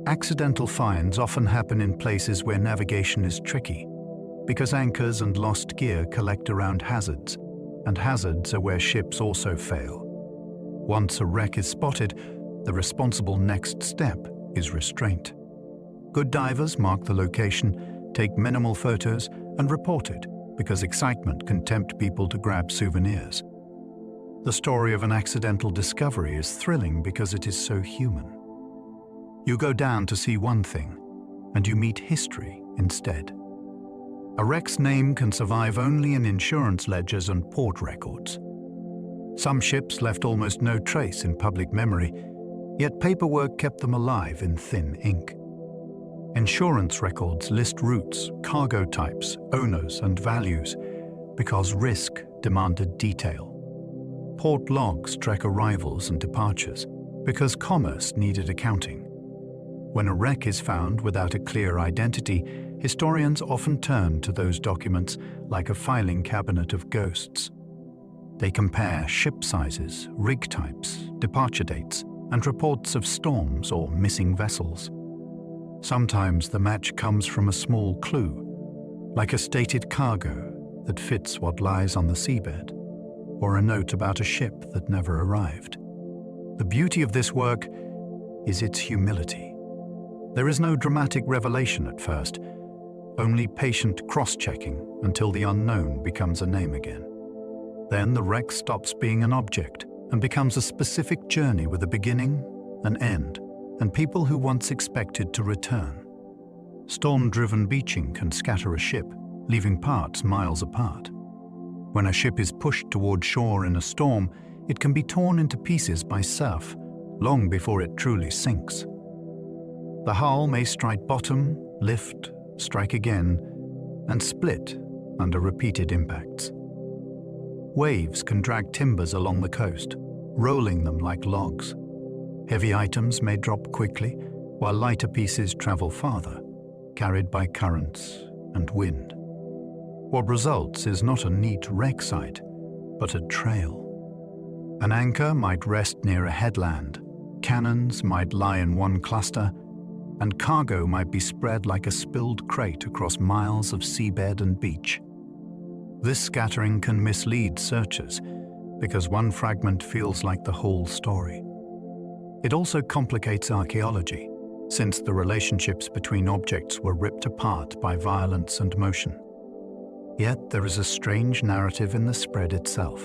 Accidental finds often happen in places where navigation is tricky, because anchors and lost gear collect around hazards, and hazards are where ships also fail. Once a wreck is spotted, the responsible next step is restraint. Good divers mark the location, take minimal photos, and report it, because excitement can tempt people to grab souvenirs. The story of an accidental discovery is thrilling because it is so human. You go down to see one thing, and you meet history instead. A wreck's name can survive only in insurance ledgers and port records. Some ships left almost no trace in public memory, yet paperwork kept them alive in thin ink. Insurance records list routes, cargo types, owners, and values, because risk demanded detail. Port logs track arrivals and departures, because commerce needed accounting. When a wreck is found without a clear identity, historians often turn to those documents like a filing cabinet of ghosts. They compare ship sizes, rig types, departure dates, and reports of storms or missing vessels. Sometimes the match comes from a small clue, like a stated cargo that fits what lies on the seabed, or a note about a ship that never arrived. The beauty of this work is its humility. There is no dramatic revelation at first, only patient cross-checking until the unknown becomes a name again. Then the wreck stops being an object and becomes a specific journey with a beginning, an end, and people who once expected to return. Storm-driven beaching can scatter a ship, leaving parts miles apart. When a ship is pushed toward shore in a storm, it can be torn into pieces by surf, long before it truly sinks. The hull may strike bottom, lift, strike again, and split under repeated impacts. Waves can drag timbers along the coast, rolling them like logs. Heavy items may drop quickly, while lighter pieces travel farther, carried by currents and wind. What results is not a neat wreck site, but a trail. An anchor might rest near a headland, cannons might lie in one cluster, and cargo might be spread like a spilled crate across miles of seabed and beach. This scattering can mislead searchers because one fragment feels like the whole story. It also complicates archaeology, since the relationships between objects were ripped apart by violence and motion. Yet there is a strange narrative in the spread itself.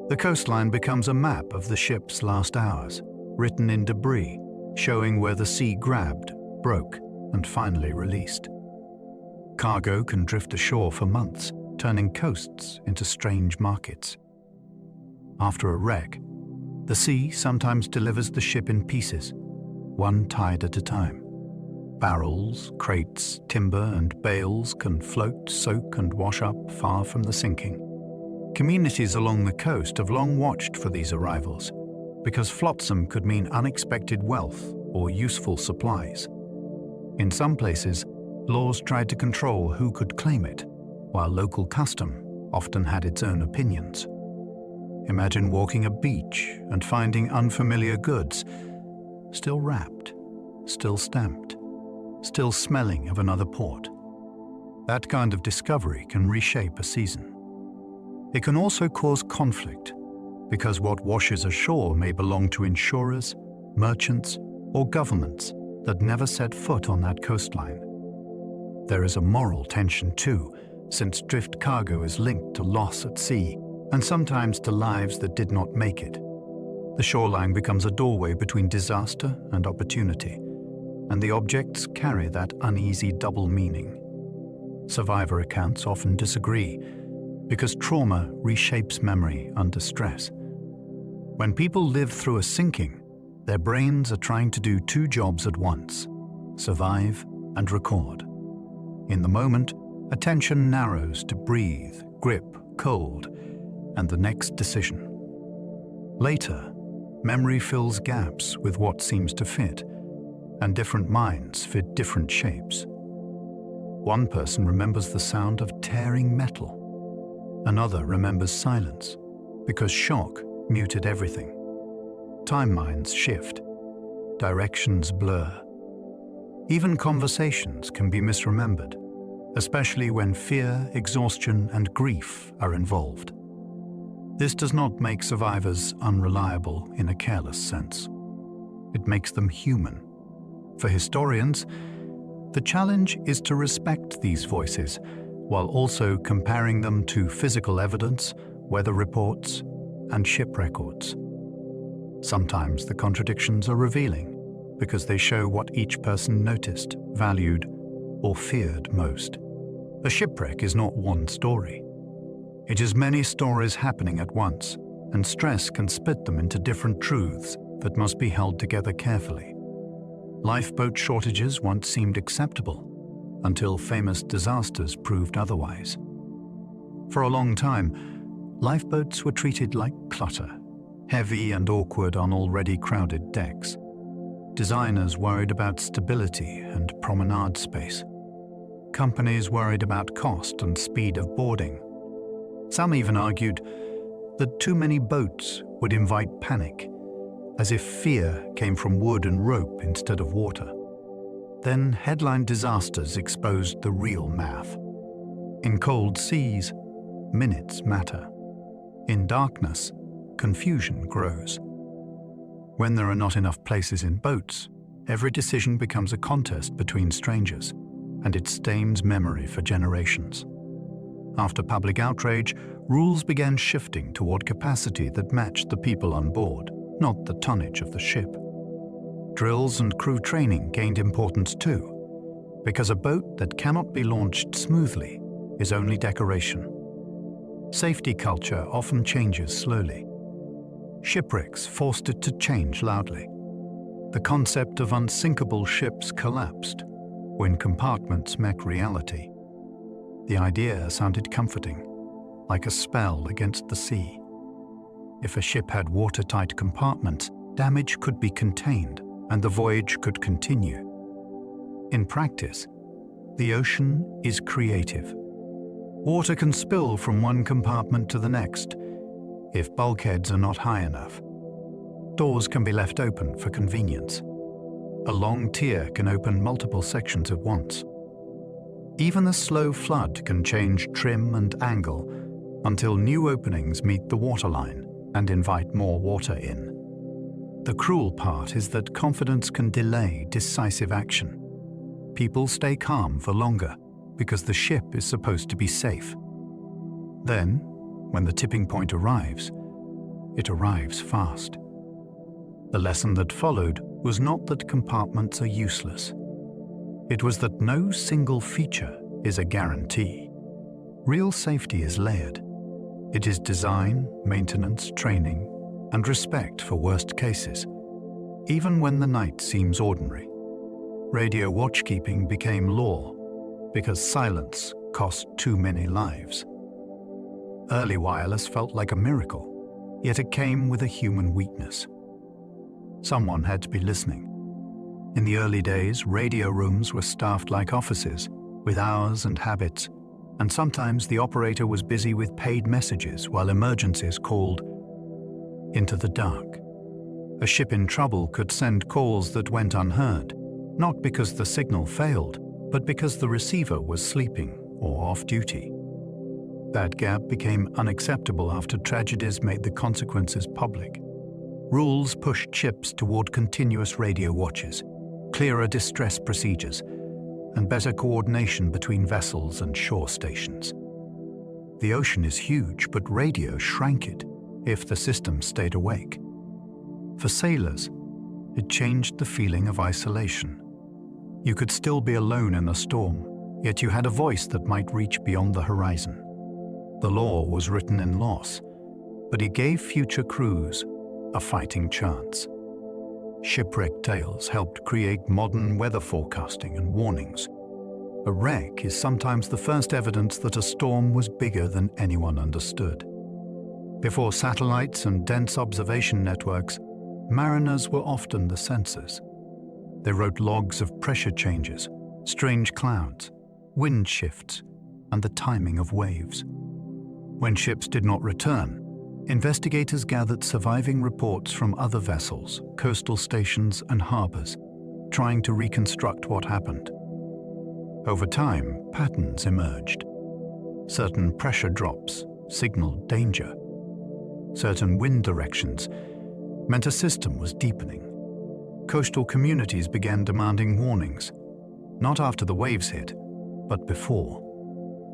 The coastline becomes a map of the ship's last hours, written in debris, showing where the sea grabbed, broke, and finally released. Cargo can drift ashore for months, turning coasts into strange markets. After a wreck, the sea sometimes delivers the ship in pieces, one tide at a time. Barrels, crates, timber, and bales can float, soak, and wash up far from the sinking. Communities along the coast have long watched for these arrivals, because flotsam could mean unexpected wealth or useful supplies. In some places, laws tried to control who could claim it, while local custom often had its own opinions. Imagine walking a beach and finding unfamiliar goods, still wrapped, still stamped, still smelling of another port. That kind of discovery can reshape a season. It can also cause conflict, because what washes ashore may belong to insurers, merchants, or governments that never set foot on that coastline. There is a moral tension too, since drift cargo is linked to loss at sea, and sometimes to lives that did not make it. The shoreline becomes a doorway between disaster and opportunity, and the objects carry that uneasy double meaning. Survivor accounts often disagree, because trauma reshapes memory under stress. When people live through a sinking, their brains are trying to do two jobs at once: survive and record. In the moment, attention narrows to breathe, grip, cold, and the next decision. Later, memory fills gaps with what seems to fit, and different minds fit different shapes. One person remembers the sound of tearing metal. Another remembers silence, because shock muted everything. Timelines shift, directions blur. Even conversations can be misremembered, especially when fear, exhaustion, and grief are involved. This does not make survivors unreliable in a careless sense. It makes them human. For historians, the challenge is to respect these voices while also comparing them to physical evidence, weather reports, and ship records. Sometimes the contradictions are revealing because they show what each person noticed, valued, or feared most. A shipwreck is not one story. It is many stories happening at once, and stress can split them into different truths that must be held together carefully. Lifeboat shortages once seemed acceptable, until famous disasters proved otherwise. For a long time, lifeboats were treated like clutter, heavy and awkward on already crowded decks. Designers worried about stability and promenade space. Companies worried about cost and speed of boarding. Some even argued that too many boats would invite panic, as if fear came from wood and rope instead of water. Then headline disasters exposed the real math. In cold seas, minutes matter. In darkness, confusion grows. When there are not enough places in boats, every decision becomes a contest between strangers, and it stains memory for generations. After public outrage, rules began shifting toward capacity that matched the people on board, not the tonnage of the ship. Drills and crew training gained importance too, because a boat that cannot be launched smoothly is only decoration. Safety culture often changes slowly. Shipwrecks forced it to change loudly. The concept of unsinkable ships collapsed when compartments met reality. The idea sounded comforting, like a spell against the sea. If a ship had watertight compartments, damage could be contained and the voyage could continue. In practice, the ocean is creative. Water can spill from one compartment to the next if bulkheads are not high enough. Doors can be left open for convenience. A long tier can open multiple sections at once. Even a slow flood can change trim and angle until new openings meet the waterline and invite more water in. The cruel part is that confidence can delay decisive action. People stay calm for longer because the ship is supposed to be safe. Then, when the tipping point arrives, it arrives fast. The lesson that followed was not that compartments are useless. It was that no single feature is a guarantee. Real safety is layered. It is design, maintenance, training, and respect for worst cases, even when the night seems ordinary. Radio watchkeeping became law because silence cost too many lives. Early wireless felt like a miracle, yet it came with a human weakness. Someone had to be listening. In the early days, radio rooms were staffed like offices, with hours and habits, and sometimes the operator was busy with paid messages while emergencies called into the dark. A ship in trouble could send calls that went unheard, not because the signal failed, but because the receiver was sleeping or off duty. That gap became unacceptable after tragedies made the consequences public. Rules pushed ships toward continuous radio watches, clearer distress procedures, and better coordination between vessels and shore stations. The ocean is huge, but radio shrank it if the system stayed awake. For sailors, it changed the feeling of isolation. You could still be alone in a storm, yet you had a voice that might reach beyond the horizon. The law was written in loss, but it gave future crews a fighting chance. Shipwreck tales helped create modern weather forecasting and warnings. A wreck is sometimes the first evidence that a storm was bigger than anyone understood. Before satellites and dense observation networks, mariners were often the sensors. They wrote logs of pressure changes, strange clouds, wind shifts, and the timing of waves. When ships did not return, investigators gathered surviving reports from other vessels, coastal stations, and harbors, trying to reconstruct what happened. Over time, patterns emerged. Certain pressure drops signaled danger. Certain wind directions meant a system was deepening. Coastal communities began demanding warnings, not after the waves hit, but before.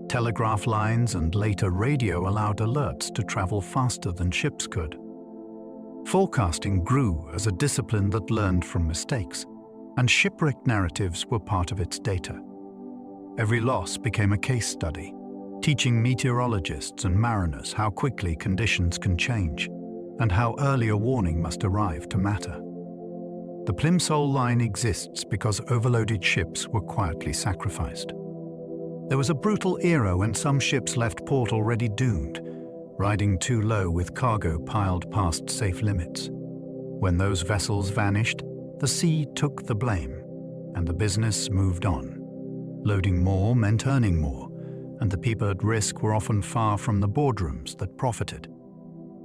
Telegraph lines and later radio allowed alerts to travel faster than ships could. Forecasting grew as a discipline that learned from mistakes, and shipwreck narratives were part of its data. Every loss became a case study, teaching meteorologists and mariners how quickly conditions can change and how early a warning must arrive to matter. The Plimsoll line exists because overloaded ships were quietly sacrificed. There was a brutal era when some ships left port already doomed, riding too low with cargo piled past safe limits. When those vessels vanished, the sea took the blame, and the business moved on. Loading more meant earning more, and the people at risk were often far from the boardrooms that profited.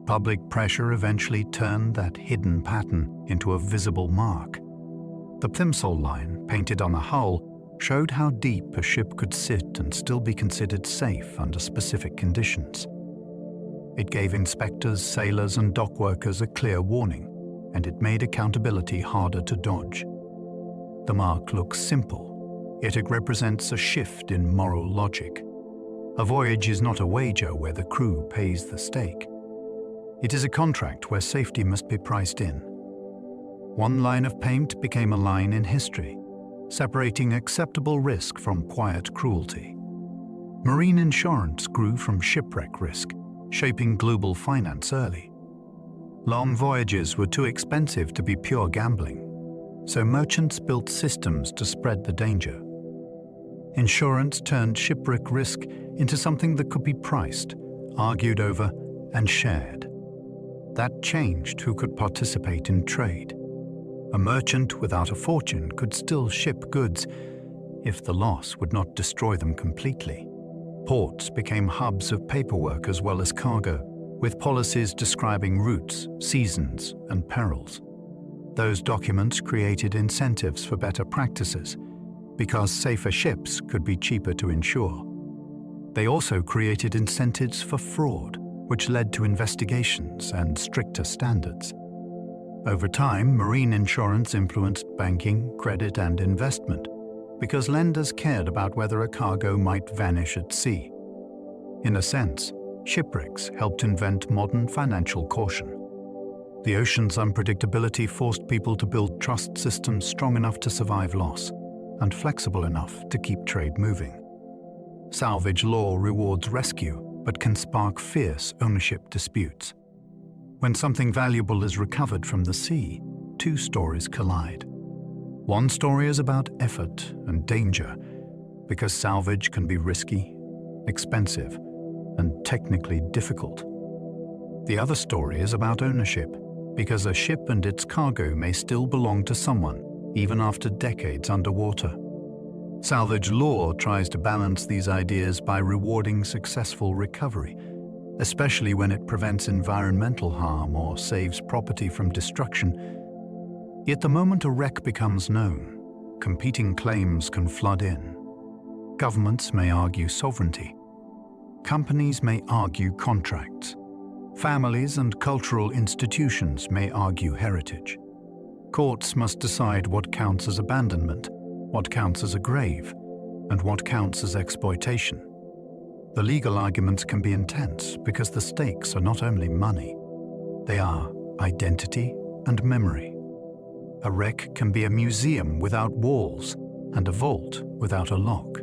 Public pressure eventually turned that hidden pattern into a visible mark. The plimsoll line, painted on the hull, showed how deep a ship could sit and still be considered safe under specific conditions. It gave inspectors, sailors, and dock workers a clear warning, and it made accountability harder to dodge. The mark looks simple, yet it represents a shift in moral logic. A voyage is not a wager where the crew pays the stake. It is a contract where safety must be priced in. One line of paint became a line in history, separating acceptable risk from quiet cruelty. Marine insurance grew from shipwreck risk, shaping global finance early. Long voyages were too expensive to be pure gambling, so merchants built systems to spread the danger. Insurance turned shipwreck risk into something that could be priced, argued over, and shared. That changed who could participate in trade. A merchant without a fortune could still ship goods if the loss would not destroy them completely. Ports became hubs of paperwork as well as cargo, with policies describing routes, seasons, and perils. Those documents created incentives for better practices, because safer ships could be cheaper to insure. They also created incentives for fraud, which led to investigations and stricter standards. Over time, marine insurance influenced banking, credit, and investment, because lenders cared about whether a cargo might vanish at sea. In a sense, shipwrecks helped invent modern financial caution. The ocean's unpredictability forced people to build trust systems strong enough to survive loss and flexible enough to keep trade moving. Salvage law rewards rescue, but can spark fierce ownership disputes. When something valuable is recovered from the sea, two stories collide. One story is about effort and danger, because salvage can be risky, expensive, and technically difficult. The other story is about ownership, because a ship and its cargo may still belong to someone, even after decades underwater. Salvage law tries to balance these ideas by rewarding successful recovery, especially when it prevents environmental harm or saves property from destruction. Yet the moment a wreck becomes known, competing claims can flood in. Governments may argue sovereignty. Companies may argue contracts. Families and cultural institutions may argue heritage. Courts must decide what counts as abandonment, what counts as a grave, and what counts as exploitation. The legal arguments can be intense because the stakes are not only money, they are identity and memory. A wreck can be a museum without walls and a vault without a lock.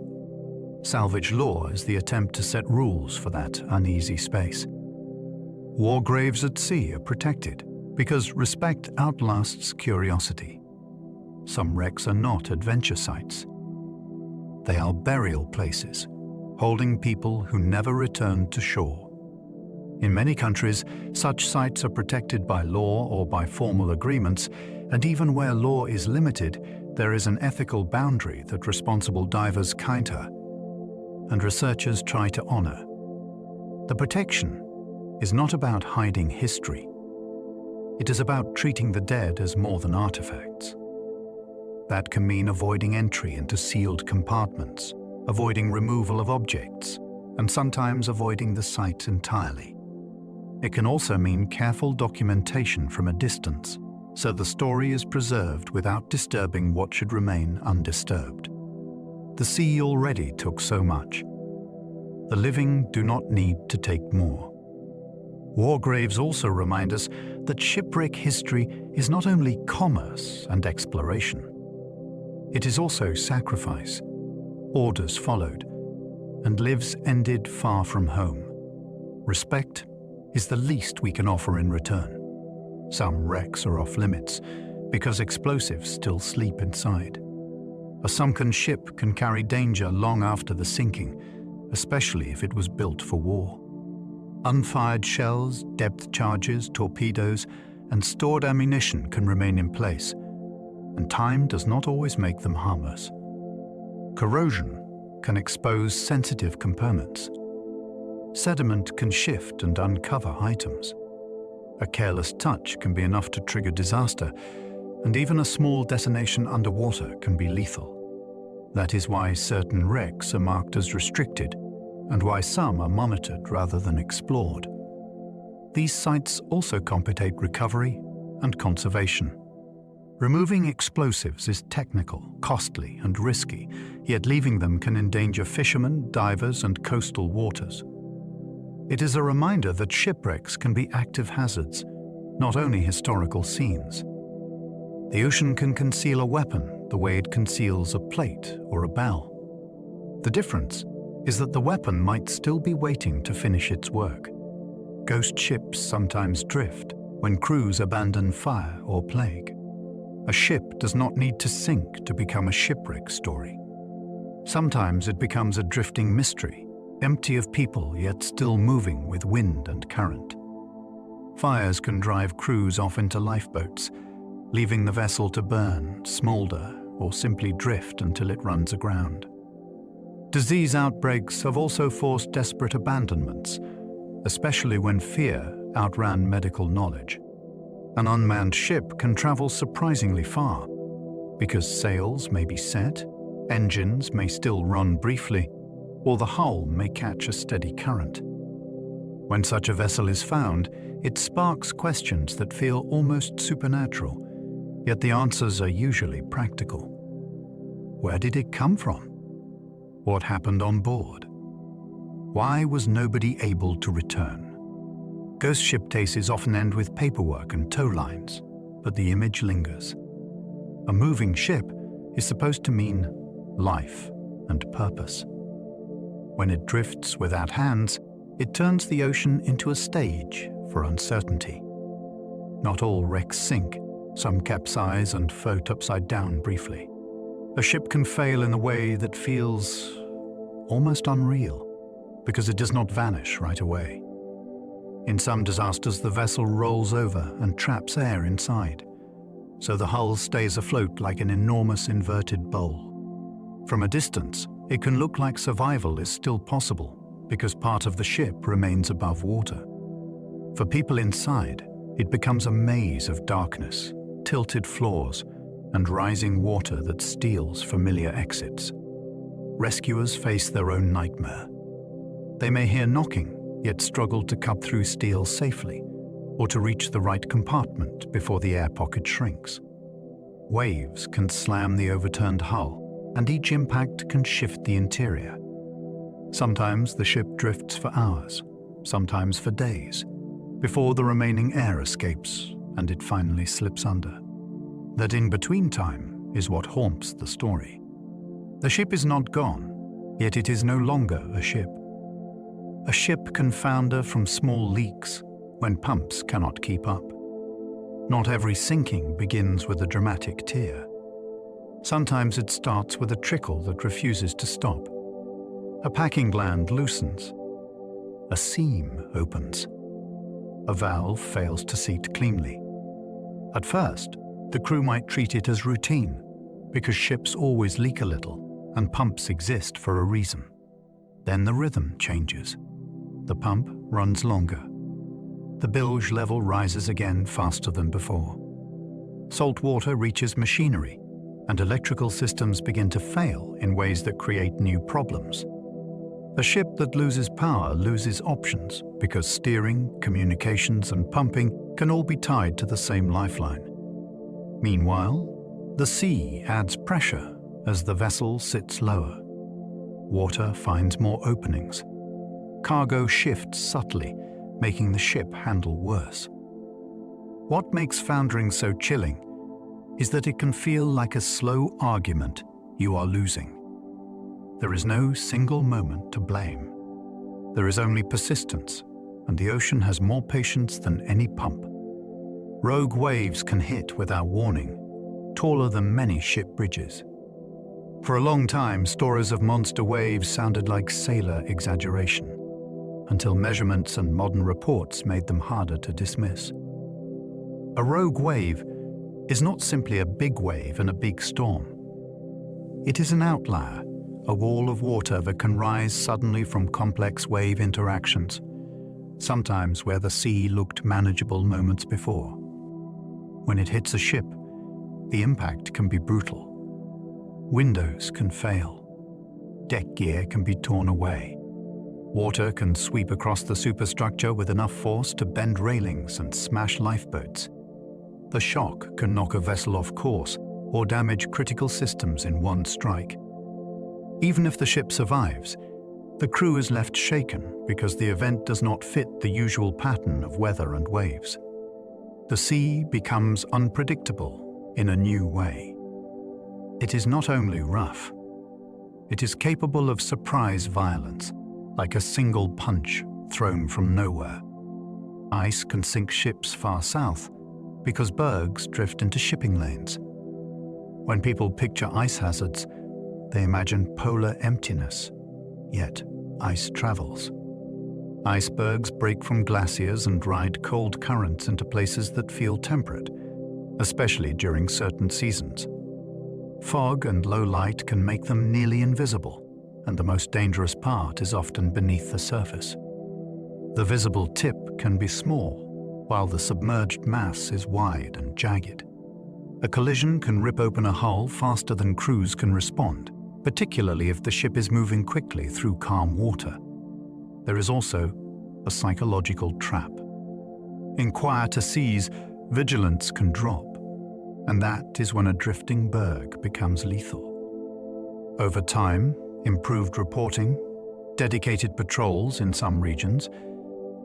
Salvage law is the attempt to set rules for that uneasy space. War graves at sea are protected because respect outlasts curiosity. Some wrecks are not adventure sites. They are burial places, holding people who never returned to shore. In many countries, such sites are protected by law or by formal agreements, and even where law is limited, there is an ethical boundary that responsible divers counter, and researchers try to honor. The protection is not about hiding history. It is about treating the dead as more than artifacts. That can mean avoiding entry into sealed compartments, avoiding removal of objects, and sometimes avoiding the site entirely. It can also mean careful documentation from a distance, so the story is preserved without disturbing what should remain undisturbed. The sea already took so much. The living do not need to take more. War graves also remind us that shipwreck history is not only commerce and exploration. It is also sacrifice, orders followed, and lives ended far from home. Respect is the least we can offer in return. Some wrecks are off limits because explosives still sleep inside. A sunken ship can carry danger long after the sinking, especially if it was built for war. Unfired shells, depth charges, torpedoes, and stored ammunition can remain in place, and time does not always make them harmless. Corrosion can expose sensitive components. Sediment can shift and uncover items. A careless touch can be enough to trigger disaster, and even a small detonation underwater can be lethal. That is why certain wrecks are marked as restricted, and why some are monitored rather than explored. These sites also complicate recovery and conservation. Removing explosives is technical, costly, and risky, yet leaving them can endanger fishermen, divers, and coastal waters. It is a reminder that shipwrecks can be active hazards, not only historical scenes. The ocean can conceal a weapon the way it conceals a plate or a bell. The difference is that the weapon might still be waiting to finish its work. Ghost ships sometimes drift when crews abandon fire or plague. A ship does not need to sink to become a shipwreck story. Sometimes it becomes a drifting mystery, empty of people yet still moving with wind and current. Fires can drive crews off into lifeboats, leaving the vessel to burn, smolder, or simply drift until it runs aground. Disease outbreaks have also forced desperate abandonments, especially when fear outran medical knowledge. An unmanned ship can travel surprisingly far, because sails may be set, engines may still run briefly, or the hull may catch a steady current. When such a vessel is found, it sparks questions that feel almost supernatural, yet the answers are usually practical. Where did it come from? What happened on board? Why was nobody able to return? Ghost ship cases often end with paperwork and tow lines, but the image lingers. A moving ship is supposed to mean life and purpose. When it drifts without hands, it turns the ocean into a stage for uncertainty. Not all wrecks sink. Some capsize and float upside down briefly. A ship can fail in a way that feels almost unreal, because it does not vanish right away. In some disasters, the vessel rolls over and traps air inside, so the hull stays afloat like an enormous inverted bowl. From a distance, it can look like survival is still possible because part of the ship remains above water. For people inside, it becomes a maze of darkness, tilted floors, and rising water that steals familiar exits. Rescuers face their own nightmare. They may hear knocking, yet struggle to cut through steel safely, or to reach the right compartment before the air pocket shrinks. Waves can slam the overturned hull, and each impact can shift the interior. Sometimes the ship drifts for hours, sometimes for days, before the remaining air escapes and it finally slips under. That in-between time is what haunts the story. The ship is not gone, yet it is no longer a ship. A ship can founder from small leaks when pumps cannot keep up. Not every sinking begins with a dramatic tear. Sometimes it starts with a trickle that refuses to stop. A packing gland loosens. A seam opens. A valve fails to seat cleanly. At first, the crew might treat it as routine, because ships always leak a little and pumps exist for a reason. Then the rhythm changes. The pump runs longer. The bilge level rises again faster than before. Salt water reaches machinery, and electrical systems begin to fail in ways that create new problems. A ship that loses power loses options because steering, communications, and pumping can all be tied to the same lifeline. Meanwhile, the sea adds pressure as the vessel sits lower. Water finds more openings. Cargo shifts subtly, making the ship handle worse. What makes foundering so chilling is that it can feel like a slow argument you are losing. There is no single moment to blame. There is only persistence, and the ocean has more patience than any pump. Rogue waves can hit without warning, taller than many ship bridges. For a long time, stories of monster waves sounded like sailor exaggeration, until measurements and modern reports made them harder to dismiss. A rogue wave is not simply a big wave in a big storm. It is an outlier, a wall of water that can rise suddenly from complex wave interactions, sometimes where the sea looked manageable moments before. When it hits a ship, the impact can be brutal. Windows can fail. Deck gear can be torn away. Water can sweep across the superstructure with enough force to bend railings and smash lifeboats. The shock can knock a vessel off course or damage critical systems in one strike. Even if the ship survives, the crew is left shaken because the event does not fit the usual pattern of weather and waves. The sea becomes unpredictable in a new way. It is not only rough, it is capable of surprise violence, like a single punch thrown from nowhere. Ice can sink ships far south because bergs drift into shipping lanes. When people picture ice hazards, they imagine polar emptiness, yet ice travels. Icebergs break from glaciers and ride cold currents into places that feel temperate, especially during certain seasons. Fog and low light can make them nearly invisible, and the most dangerous part is often beneath the surface. The visible tip can be small, while the submerged mass is wide and jagged. A collision can rip open a hull faster than crews can respond, particularly if the ship is moving quickly through calm water. There is also a psychological trap. In quieter seas, vigilance can drop, and that is when a drifting berg becomes lethal. Over time, improved reporting, dedicated patrols in some regions,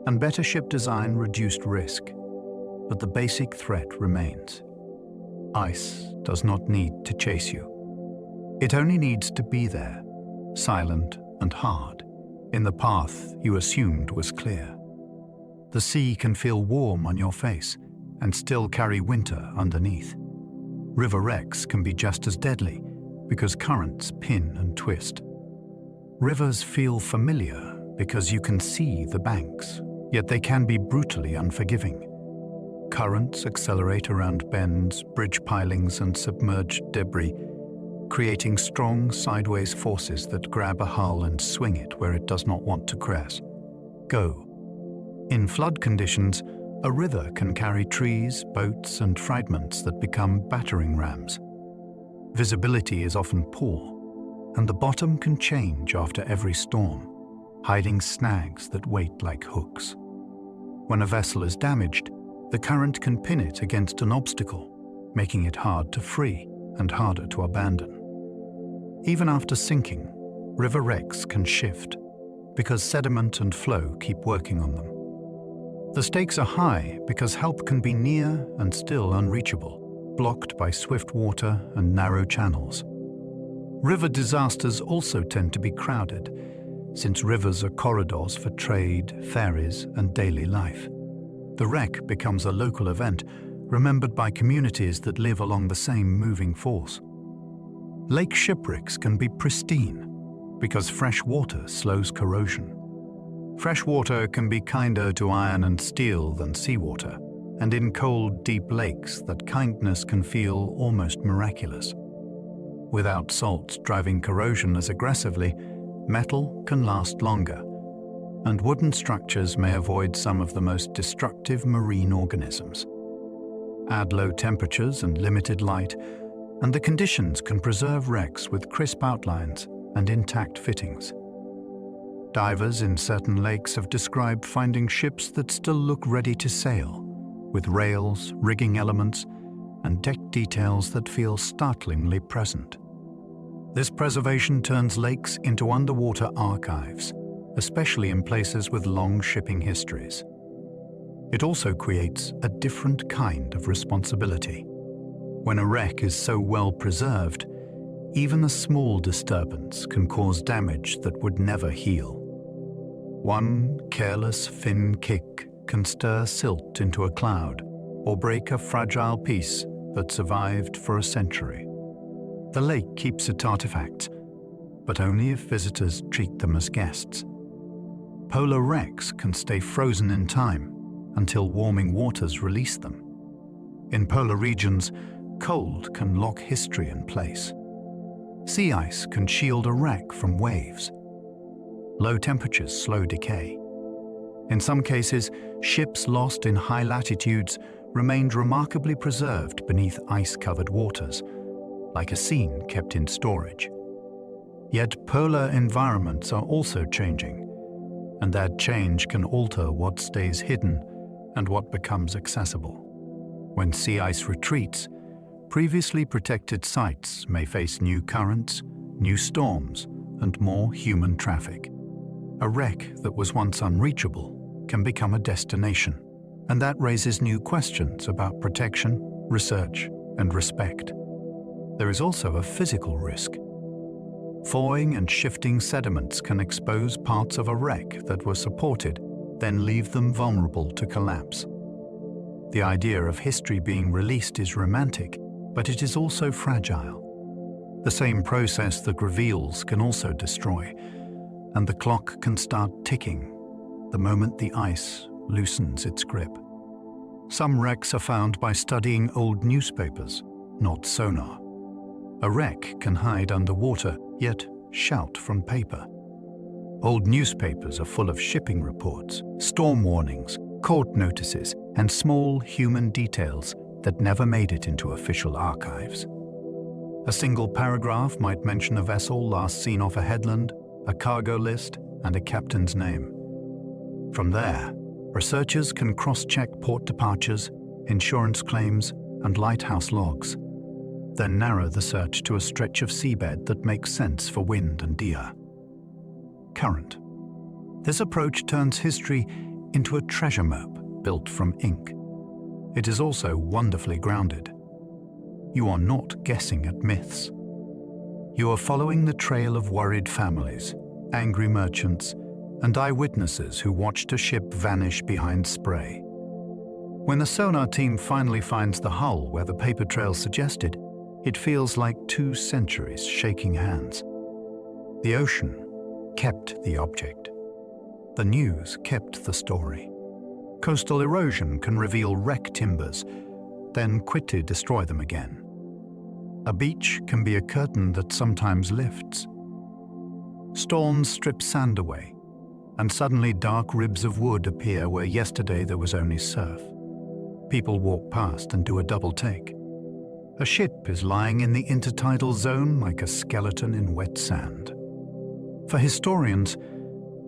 and better ship design reduced risk, but the basic threat remains. Ice does not need to chase you. It only needs to be there, silent and hard, in the path you assumed was clear. The sea can feel warm on your face and still carry winter underneath. River wrecks can be just as deadly because currents pin and twist. Rivers feel familiar because you can see the banks, yet they can be brutally unforgiving. Currents accelerate around bends, bridge pilings, and submerged debris, creating strong sideways forces that grab a hull and swing it where it does not want to go. In flood conditions, a river can carry trees, boats, and fragments that become battering rams. Visibility is often poor, and the bottom can change after every storm, hiding snags that wait like hooks. When a vessel is damaged, the current can pin it against an obstacle, making it hard to free and harder to abandon. Even after sinking, river wrecks can shift because sediment and flow keep working on them. The stakes are high because help can be near and still unreachable, blocked by swift water and narrow channels. River disasters also tend to be crowded, since rivers are corridors for trade, ferries, and daily life. The wreck becomes a local event, remembered by communities that live along the same moving force. Lake shipwrecks can be pristine because fresh water slows corrosion. Fresh water can be kinder to iron and steel than seawater, and in cold, deep lakes that kindness can feel almost miraculous. Without salts driving corrosion as aggressively, metal can last longer, and wooden structures may avoid some of the most destructive marine organisms. Add low temperatures and limited light, and the conditions can preserve wrecks with crisp outlines and intact fittings. Divers in certain lakes have described finding ships that still look ready to sail, with rails, rigging elements, and deck details that feel startlingly present. This preservation turns lakes into underwater archives, especially in places with long shipping histories. It also creates a different kind of responsibility. When a wreck is so well preserved, even a small disturbance can cause damage that would never heal. One careless fin kick can stir silt into a cloud or break a fragile piece that survived for a century. The lake keeps its artifacts, but only if visitors treat them as guests. Polar wrecks can stay frozen in time until warming waters release them. In polar regions, cold can lock history in place. Sea ice can shield a wreck from waves. Low temperatures slow decay. In some cases, ships lost in high latitudes remained remarkably preserved beneath ice-covered waters, like a scene kept in storage. Yet polar environments are also changing, and that change can alter what stays hidden and what becomes accessible. When sea ice retreats, previously protected sites may face new currents, new storms, and more human traffic. A wreck that was once unreachable can become a destination, and that raises new questions about protection, research, and respect. There is also a physical risk. Thawing and shifting sediments can expose parts of a wreck that were supported, then leave them vulnerable to collapse. The idea of history being released is romantic, but it is also fragile. The same process that reveals can also destroy, and the clock can start ticking the moment the ice loosens its grip. Some wrecks are found by studying old newspapers, not sonar. A wreck can hide underwater, yet shout from paper. Old newspapers are full of shipping reports, storm warnings, court notices, and small human details that never made it into official archives. A single paragraph might mention a vessel last seen off a headland, a cargo list, and a captain's name. From there, researchers can cross-check port departures, insurance claims, and lighthouse logs, then narrow the search to a stretch of seabed that makes sense for wind and deer. Current. This approach turns history into a treasure map built from ink. It is also wonderfully grounded. You are not guessing at myths. You are following the trail of worried families, angry merchants, and eyewitnesses who watched a ship vanish behind spray. When the sonar team finally finds the hull where the paper trail suggested, it feels like 2 centuries shaking hands. The ocean kept the object. The news kept the story. Coastal erosion can reveal wreck timbers, then quickly destroy them again. A beach can be a curtain that sometimes lifts. Storms strip sand away, and suddenly dark ribs of wood appear where yesterday there was only surf. People walk past and do a double take. A ship is lying in the intertidal zone like a skeleton in wet sand. For historians,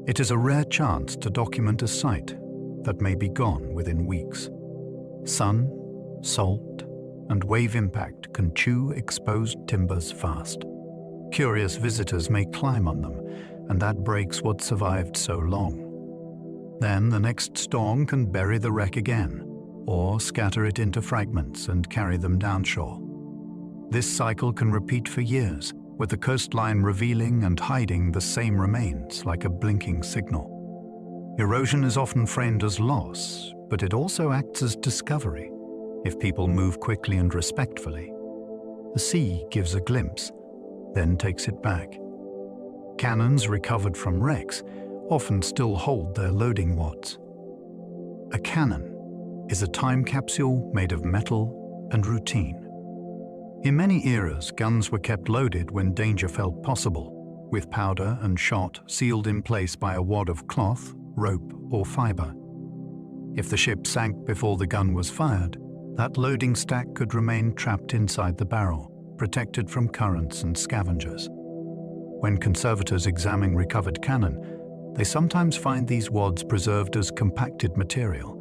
it is a rare chance to document a site that may be gone within weeks. Sun, salt, and wave impact can chew exposed timbers fast. Curious visitors may climb on them, and that breaks what survived so long. Then the next storm can bury the wreck again, or scatter it into fragments and carry them downshore. This cycle can repeat for years, with the coastline revealing and hiding the same remains like a blinking signal. Erosion is often framed as loss, but it also acts as discovery, if people move quickly and respectfully. The sea gives a glimpse, then takes it back. Cannons recovered from wrecks often still hold their loading wads. A cannon is a time capsule made of metal and routine. In many eras, guns were kept loaded when danger felt possible, with powder and shot sealed in place by a wad of cloth, rope, or fiber. If the ship sank before the gun was fired, that loading stack could remain trapped inside the barrel, protected from currents and scavengers. When conservators examine recovered cannon, they sometimes find these wads preserved as compacted material,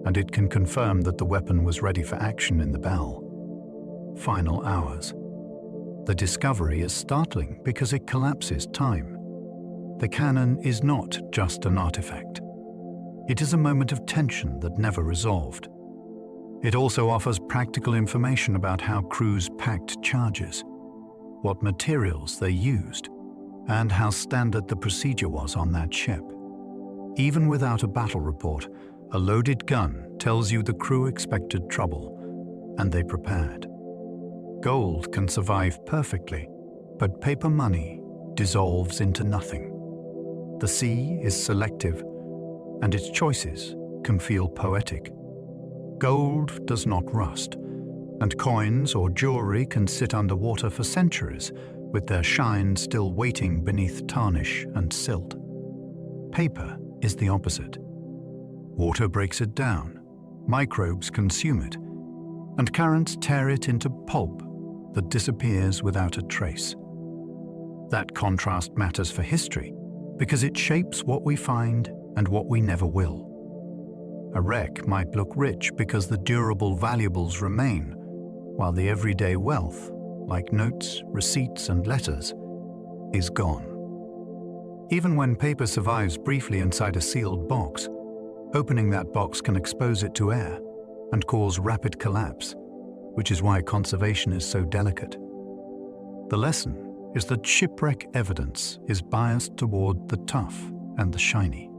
and it can confirm that the weapon was ready for action in the bell. Final hours. The discovery is startling because it collapses time. The cannon is not just an artifact. It is a moment of tension that never resolved. It also offers practical information about how crews packed charges, what materials they used, and how standard the procedure was on that ship. Even without a battle report, a loaded gun tells you the crew expected trouble, and they prepared. Gold can survive perfectly, but paper money dissolves into nothing. The sea is selective, and its choices can feel poetic. Gold does not rust, and coins or jewelry can sit underwater for centuries, with their shine still waiting beneath tarnish and silt. Paper is the opposite. Water breaks it down, microbes consume it, and currents tear it into pulp that disappears without a trace. That contrast matters for history because it shapes what we find and what we never will. A wreck might look rich because the durable valuables remain, while the everyday wealth, like notes, receipts, and letters, is gone. Even when paper survives briefly inside a sealed box, opening that box can expose it to air and cause rapid collapse, which is why conservation is so delicate. The lesson is that shipwreck evidence is biased toward the tough and the shiny.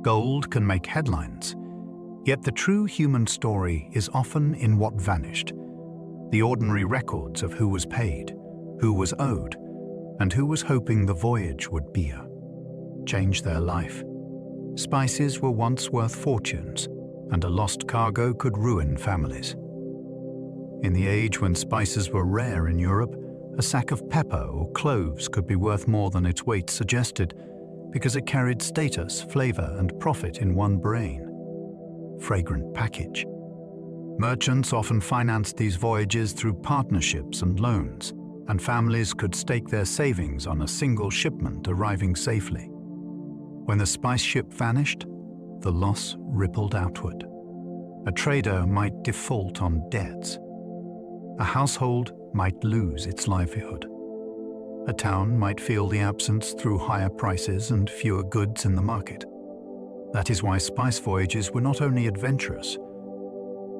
Gold can make headlines, yet the true human story is often in what vanished, the ordinary records of who was paid, who was owed, and who was hoping the voyage would change their life. Spices were once worth fortunes, and a lost cargo could ruin families. In the age when spices were rare in Europe, a sack of pepper or cloves could be worth more than its weight suggested because it carried status, flavor, and profit in one brain. Fragrant package. Merchants often financed these voyages through partnerships and loans, and families could stake their savings on a single shipment arriving safely. When the spice ship vanished, the loss rippled outward. A trader might default on debts. A household might lose its livelihood. A town might feel the absence through higher prices and fewer goods in the market. That is why spice voyages were not only adventurous,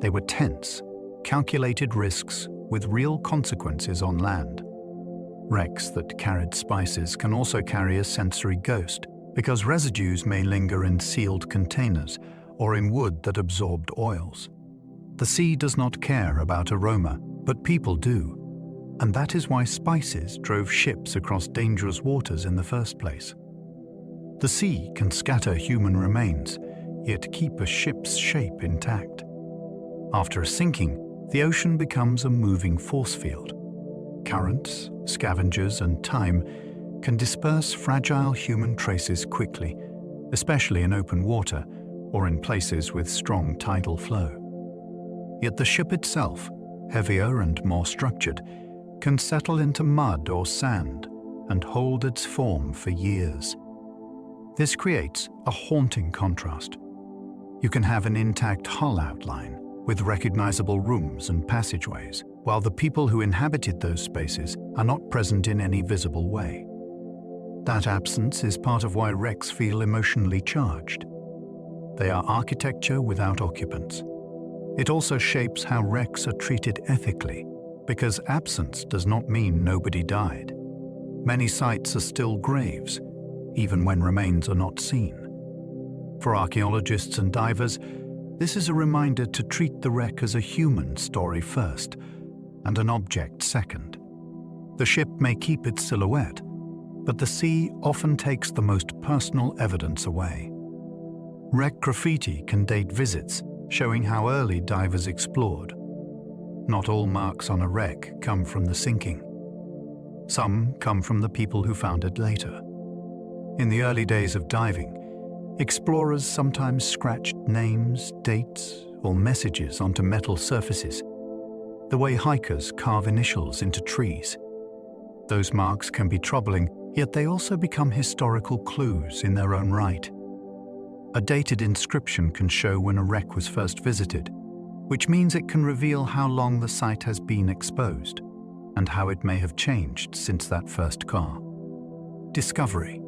they were tense, calculated risks with real consequences on land. Wrecks that carried spices can also carry a sensory ghost, because residues may linger in sealed containers or in wood that absorbed oils. The sea does not care about aroma, but people do, and that is why spices drove ships across dangerous waters in the first place. The sea can scatter human remains, yet keep a ship's shape intact. After a sinking, the ocean becomes a moving force field. Currents, scavengers, and time can disperse fragile human traces quickly, especially in open water or in places with strong tidal flow. Yet the ship itself, heavier and more structured, can settle into mud or sand and hold its form for years. This creates a haunting contrast. You can have an intact hull outline with recognizable rooms and passageways, while the people who inhabited those spaces are not present in any visible way. That absence is part of why wrecks feel emotionally charged. They are architecture without occupants. It also shapes how wrecks are treated ethically, because absence does not mean nobody died. Many sites are still graves, even when remains are not seen. For archaeologists and divers, this is a reminder to treat the wreck as a human story first, and an object second. The ship may keep its silhouette, but the sea often takes the most personal evidence away. Wreck graffiti can date visits, showing how early divers explored. Not all marks on a wreck come from the sinking. Some come from the people who found it later. In the early days of diving, explorers sometimes scratched names, dates, or messages onto metal surfaces, the way hikers carve initials into trees. Those marks can be troubling, yet they also become historical clues in their own right. A dated inscription can show when a wreck was first visited, which means it can reveal how long the site has been exposed and how it may have changed since that first car. Discovery.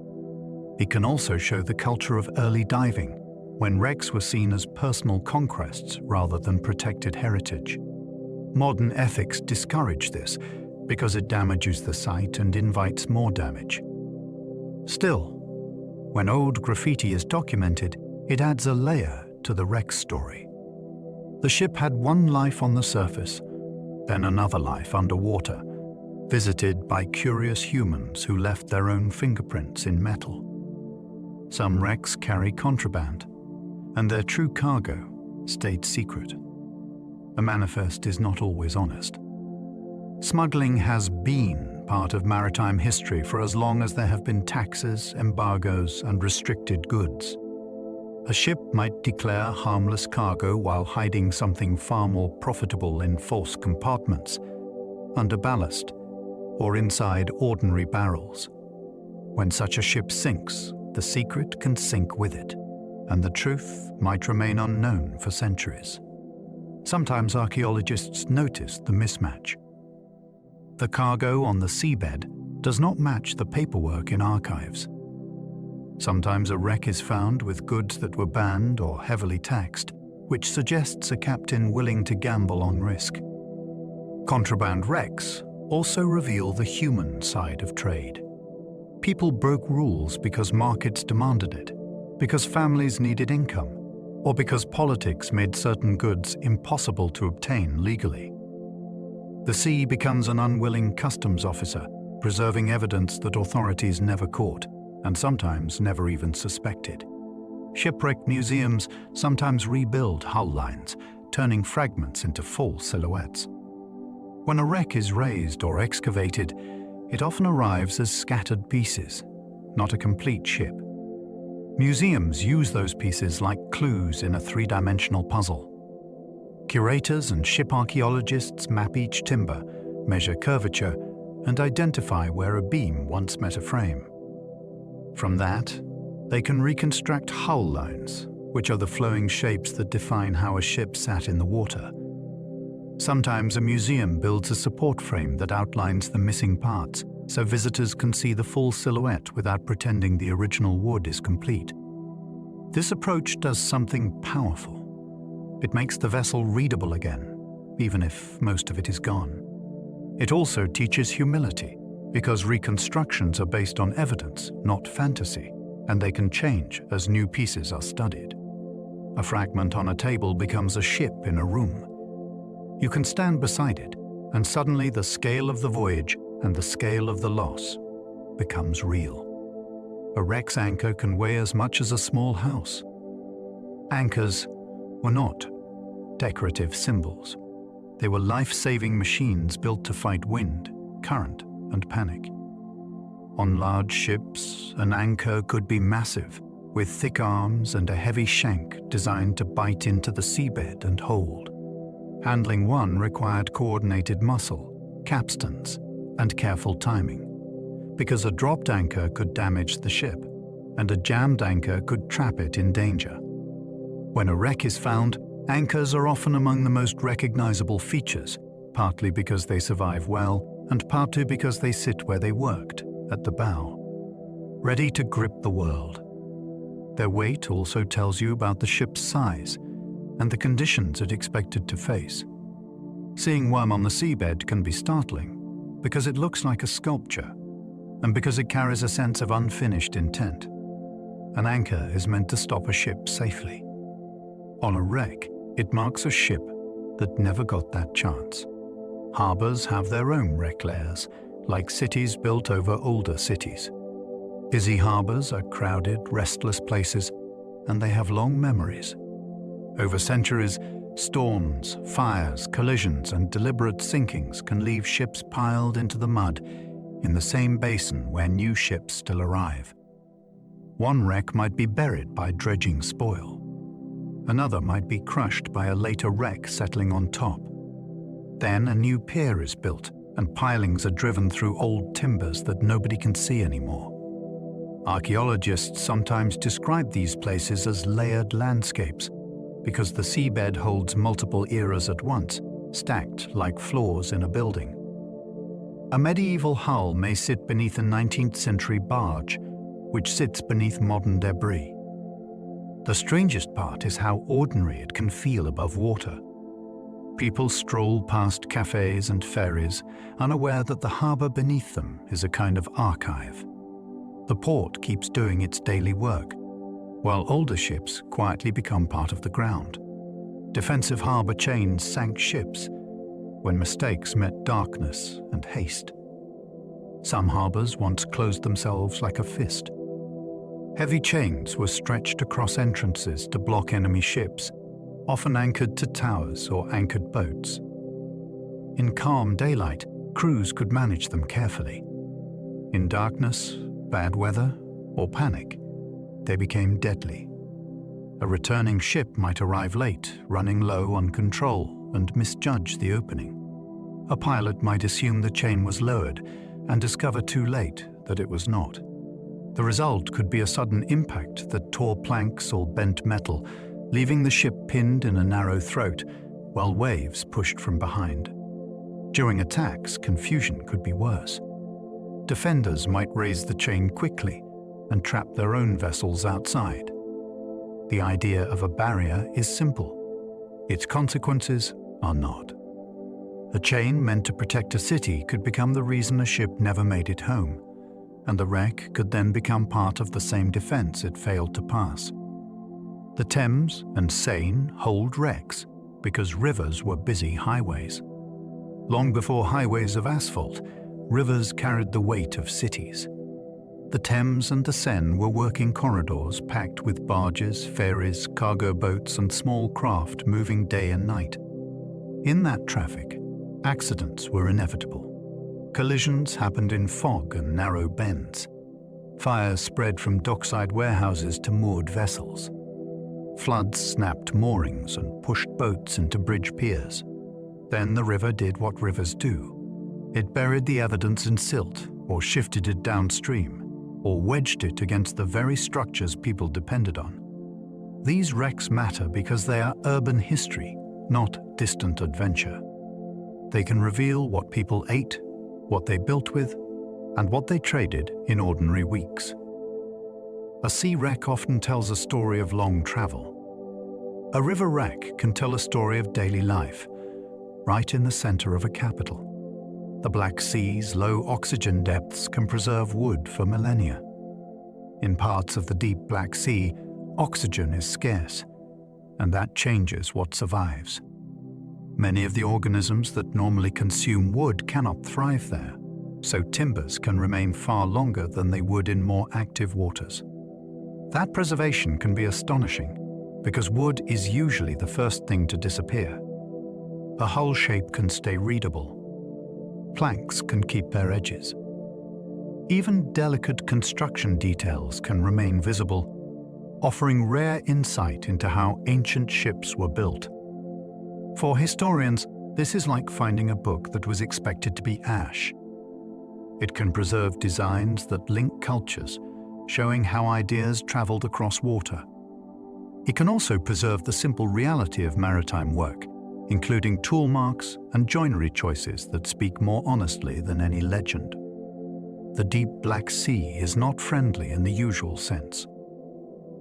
It can also show the culture of early diving, when wrecks were seen as personal conquests rather than protected heritage. Modern ethics discourage this because it damages the site and invites more damage. Still, when old graffiti is documented, it adds a layer to the wreck story. The ship had one life on the surface, then another life underwater, visited by curious humans who left their own fingerprints in metal. Some wrecks carry contraband, and their true cargo stayed secret. A manifest is not always honest. Smuggling has been part of maritime history for as long as there have been taxes, embargoes, and restricted goods. A ship might declare harmless cargo while hiding something far more profitable in false compartments, under ballast, or inside ordinary barrels. When such a ship sinks, the secret can sink with it, and the truth might remain unknown for centuries. Sometimes archaeologists notice the mismatch. The cargo on the seabed does not match the paperwork in archives. Sometimes a wreck is found with goods that were banned or heavily taxed, which suggests a captain willing to gamble on risk. Contraband wrecks also reveal the human side of trade. People broke rules because markets demanded it, because families needed income, or because politics made certain goods impossible to obtain legally. The sea becomes an unwilling customs officer, preserving evidence that authorities never caught, and sometimes never even suspected. Shipwreck museums sometimes rebuild hull lines, turning fragments into full silhouettes. When a wreck is raised or excavated, it often arrives as scattered pieces, not a complete ship. Museums use those pieces like clues in a three-dimensional puzzle. Curators and ship archaeologists map each timber, measure curvature, and identify where a beam once met a frame. From that, they can reconstruct hull lines, which are the flowing shapes that define how a ship sat in the water. Sometimes a museum builds a support frame that outlines the missing parts, so visitors can see the full silhouette without pretending the original wood is complete. This approach does something powerful. It makes the vessel readable again, even if most of it is gone. It also teaches humility, because reconstructions are based on evidence, not fantasy, and they can change as new pieces are studied. A fragment on a table becomes a ship in a room. You can stand beside it, and suddenly the scale of the voyage and the scale of the loss becomes real. A wreck's anchor can weigh as much as a small house. Anchors were not decorative symbols. They were life-saving machines built to fight wind, current, and panic. On large ships, an anchor could be massive, with thick arms and a heavy shank designed to bite into the seabed and hold. Handling one required coordinated muscle, capstans, and careful timing, because a dropped anchor could damage the ship, and a jammed anchor could trap it in danger. When a wreck is found, anchors are often among the most recognizable features, partly because they survive well, and partly because they sit where they worked, at the bow, ready to grip the world. Their weight also tells you about the ship's size and the conditions it expected to face. Seeing one on the seabed can be startling, because it looks like a sculpture, and because it carries a sense of unfinished intent. An anchor is meant to stop a ship safely. On a wreck, it marks a ship that never got that chance. Harbors have their own wreck layers, like cities built over older cities. Busy harbors are crowded, restless places, and they have long memories. Over centuries, storms, fires, collisions, and deliberate sinkings can leave ships piled into the mud in the same basin where new ships still arrive. One wreck might be buried by dredging spoil. Another might be crushed by a later wreck settling on top. Then a new pier is built, and pilings are driven through old timbers that nobody can see anymore. Archaeologists sometimes describe these places as layered landscapes, because the seabed holds multiple eras at once, stacked like floors in a building. A medieval hull may sit beneath a 19th century barge, which sits beneath modern debris. The strangest part is how ordinary it can feel above water. People stroll past cafes and ferries, unaware that the harbor beneath them is a kind of archive. The port keeps doing its daily work, while older ships quietly become part of the ground. Defensive harbor chains sank ships when mistakes met darkness and haste. Some harbors once closed themselves like a fist. Heavy chains were stretched across entrances to block enemy ships, often anchored to towers or anchored boats. In calm daylight, crews could manage them carefully. In darkness, bad weather, or panic, they became deadly. A returning ship might arrive late, running low on control, and misjudge the opening. A pilot might assume the chain was lowered and discover too late that it was not. The result could be a sudden impact that tore planks or bent metal, leaving the ship pinned in a narrow throat while waves pushed from behind. During attacks, confusion could be worse. Defenders might raise the chain quickly and trap their own vessels outside. The idea of a barrier is simple. Its consequences are not. A chain meant to protect a city could become the reason a ship never made it home, and the wreck could then become part of the same defense it failed to pass. The Thames and Seine hold wrecks because rivers were busy highways. Long before highways of asphalt, rivers carried the weight of cities. The Thames and the Seine were working corridors packed with barges, ferries, cargo boats, and small craft moving day and night. In that traffic, accidents were inevitable. Collisions happened in fog and narrow bends. Fires spread from dockside warehouses to moored vessels. Floods snapped moorings and pushed boats into bridge piers. Then the river did what rivers do. It buried the evidence in silt, or shifted it downstream, or wedged it against the very structures people depended on. These wrecks matter because they are urban history, not distant adventure. They can reveal what people ate, what they built with, and what they traded in ordinary weeks. A sea wreck often tells a story of long travel. A river wreck can tell a story of daily life, right in the center of a capital. The Black Sea's low oxygen depths can preserve wood for millennia. In parts of the deep Black Sea, oxygen is scarce, and that changes what survives. Many of the organisms that normally consume wood cannot thrive there, so timbers can remain far longer than they would in more active waters. That preservation can be astonishing, because wood is usually the first thing to disappear. A hull shape can stay readable. Planks can keep their edges. Even delicate construction details can remain visible, offering rare insight into how ancient ships were built. For historians, this is like finding a book that was expected to be ash. It can preserve designs that link cultures, showing how ideas traveled across water. It can also preserve the simple reality of maritime work, including tool marks and joinery choices that speak more honestly than any legend. The deep Black Sea is not friendly in the usual sense.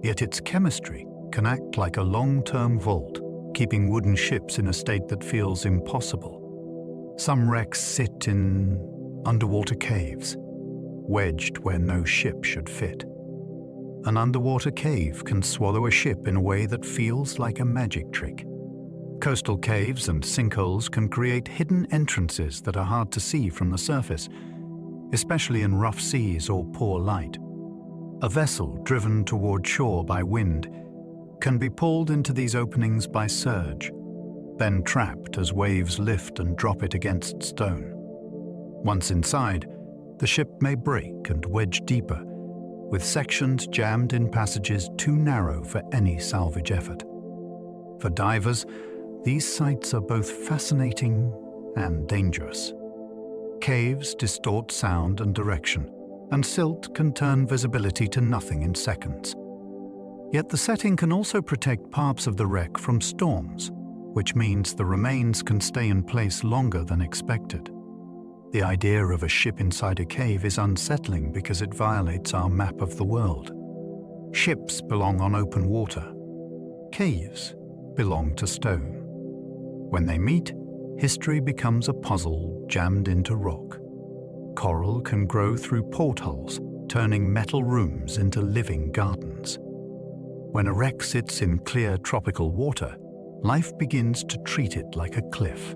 Yet its chemistry can act like a long-term vault, keeping wooden ships in a state that feels impossible. Some wrecks sit in underwater caves, wedged where no ship should fit. An underwater cave can swallow a ship in a way that feels like a magic trick. Coastal caves and sinkholes can create hidden entrances that are hard to see from the surface, especially in rough seas or poor light. A vessel driven toward shore by wind can be pulled into these openings by surge, then trapped as waves lift and drop it against stone. Once inside, the ship may break and wedge deeper, with sections jammed in passages too narrow for any salvage effort. For divers, these sites are both fascinating and dangerous. Caves distort sound and direction, and silt can turn visibility to nothing in seconds. Yet the setting can also protect parts of the wreck from storms, which means the remains can stay in place longer than expected. The idea of a ship inside a cave is unsettling because it violates our map of the world. Ships belong on open water. Caves belong to stone. When they meet, history becomes a puzzle jammed into rock. Coral can grow through portholes, turning metal rooms into living gardens. When a wreck sits in clear tropical water, life begins to treat it like a cliff.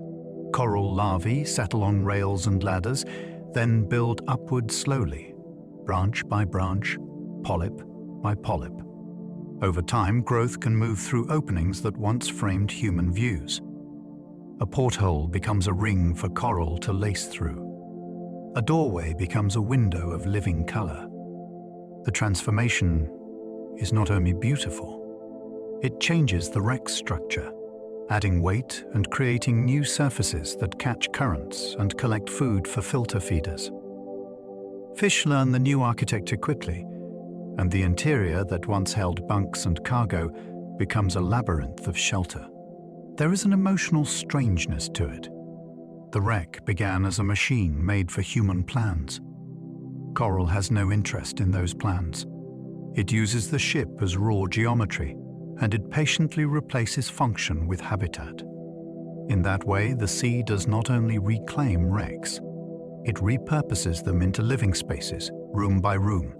Coral larvae settle on rails and ladders, then build upward slowly, branch by branch, polyp by polyp. Over time, growth can move through openings that once framed human views. A porthole becomes a ring for coral to lace through. A doorway becomes a window of living color. The transformation is not only beautiful, It changes the wreck's structure, adding weight and creating new surfaces that catch currents and collect food for filter feeders. Fish learn the new architecture quickly, and the interior that once held bunks and cargo becomes a labyrinth of shelter. There is an emotional strangeness to it. The wreck began as a machine made for human plans. Coral has no interest in those plans. It uses the ship as raw geometry, and it patiently replaces function with habitat. In that way, the sea does not only reclaim wrecks, it repurposes them into living spaces, room by room.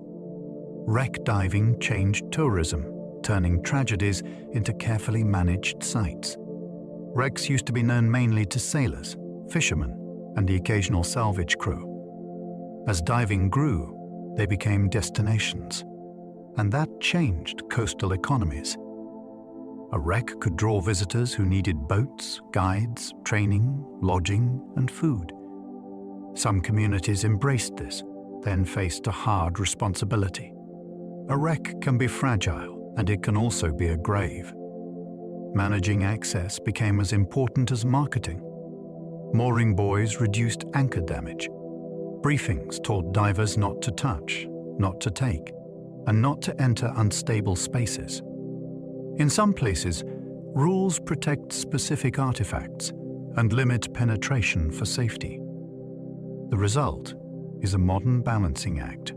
Wreck diving changed tourism, turning tragedies into carefully managed sites. Wrecks used to be known mainly to sailors, fishermen, and the occasional salvage crew. As diving grew, they became destinations, and that changed coastal economies. A wreck could draw visitors who needed boats, guides, training, lodging, and food. Some communities embraced this, then faced a hard responsibility. A wreck can be fragile, and it can also be a grave. Managing access became as important as marketing. Mooring buoys reduced anchor damage. Briefings taught divers not to touch, not to take, and not to enter unstable spaces. In some places, rules protect specific artifacts and limit penetration for safety. The result is a modern balancing act.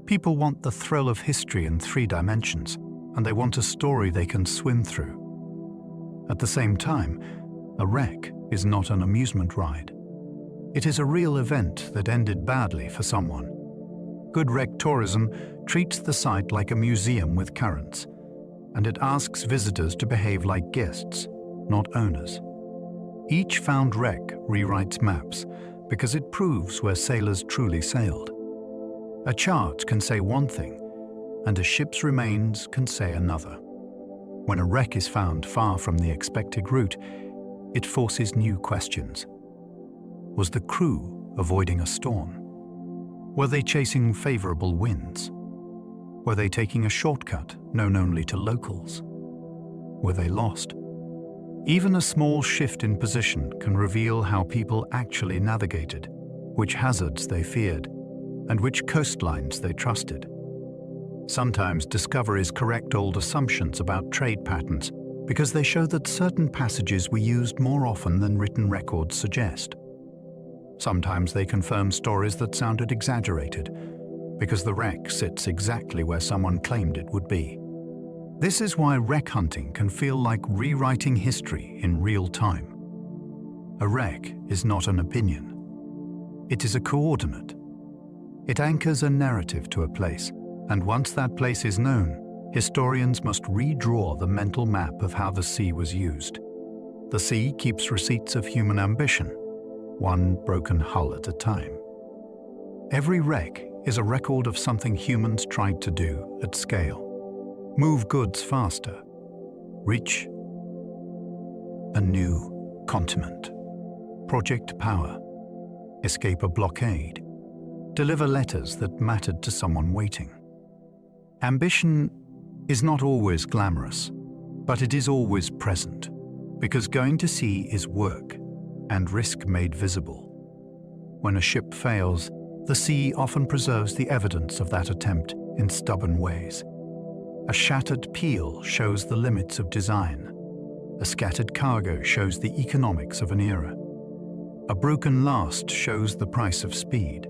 People want the thrill of history in 3 dimensions, and they want a story they can swim through. At the same time, a wreck is not an amusement ride. It is a real event that ended badly for someone. Good wreck tourism treats the site like a museum with currents, and it asks visitors to behave like guests, not owners. Each found wreck rewrites maps because it proves where sailors truly sailed. A chart can say one thing, and a ship's remains can say another. When a wreck is found far from the expected route, it forces new questions. Was the crew avoiding a storm? Were they chasing favorable winds? Were they taking a shortcut known only to locals? Were they lost? Even a small shift in position can reveal how people actually navigated, which hazards they feared, and which coastlines they trusted. Sometimes discoveries correct old assumptions about trade patterns because they show that certain passages were used more often than written records suggest. Sometimes they confirm stories that sounded exaggerated because the wreck sits exactly where someone claimed it would be. This is why wreck hunting can feel like rewriting history in real time. A wreck is not an opinion. It is a coordinate. It anchors a narrative to a place, and once that place is known, historians must redraw the mental map of how the sea was used. The sea keeps receipts of human ambition, one broken hull at a time. Every wreck is a record of something humans tried to do at scale. Move goods faster, reach a new continent, project power, escape a blockade, deliver letters that mattered to someone waiting. Ambition is not always glamorous, but it is always present, because going to sea is work and risk made visible. When a ship fails, the sea often preserves the evidence of that attempt in stubborn ways. A shattered peel shows the limits of design. A scattered cargo shows the economics of an era. A broken last shows the price of speed.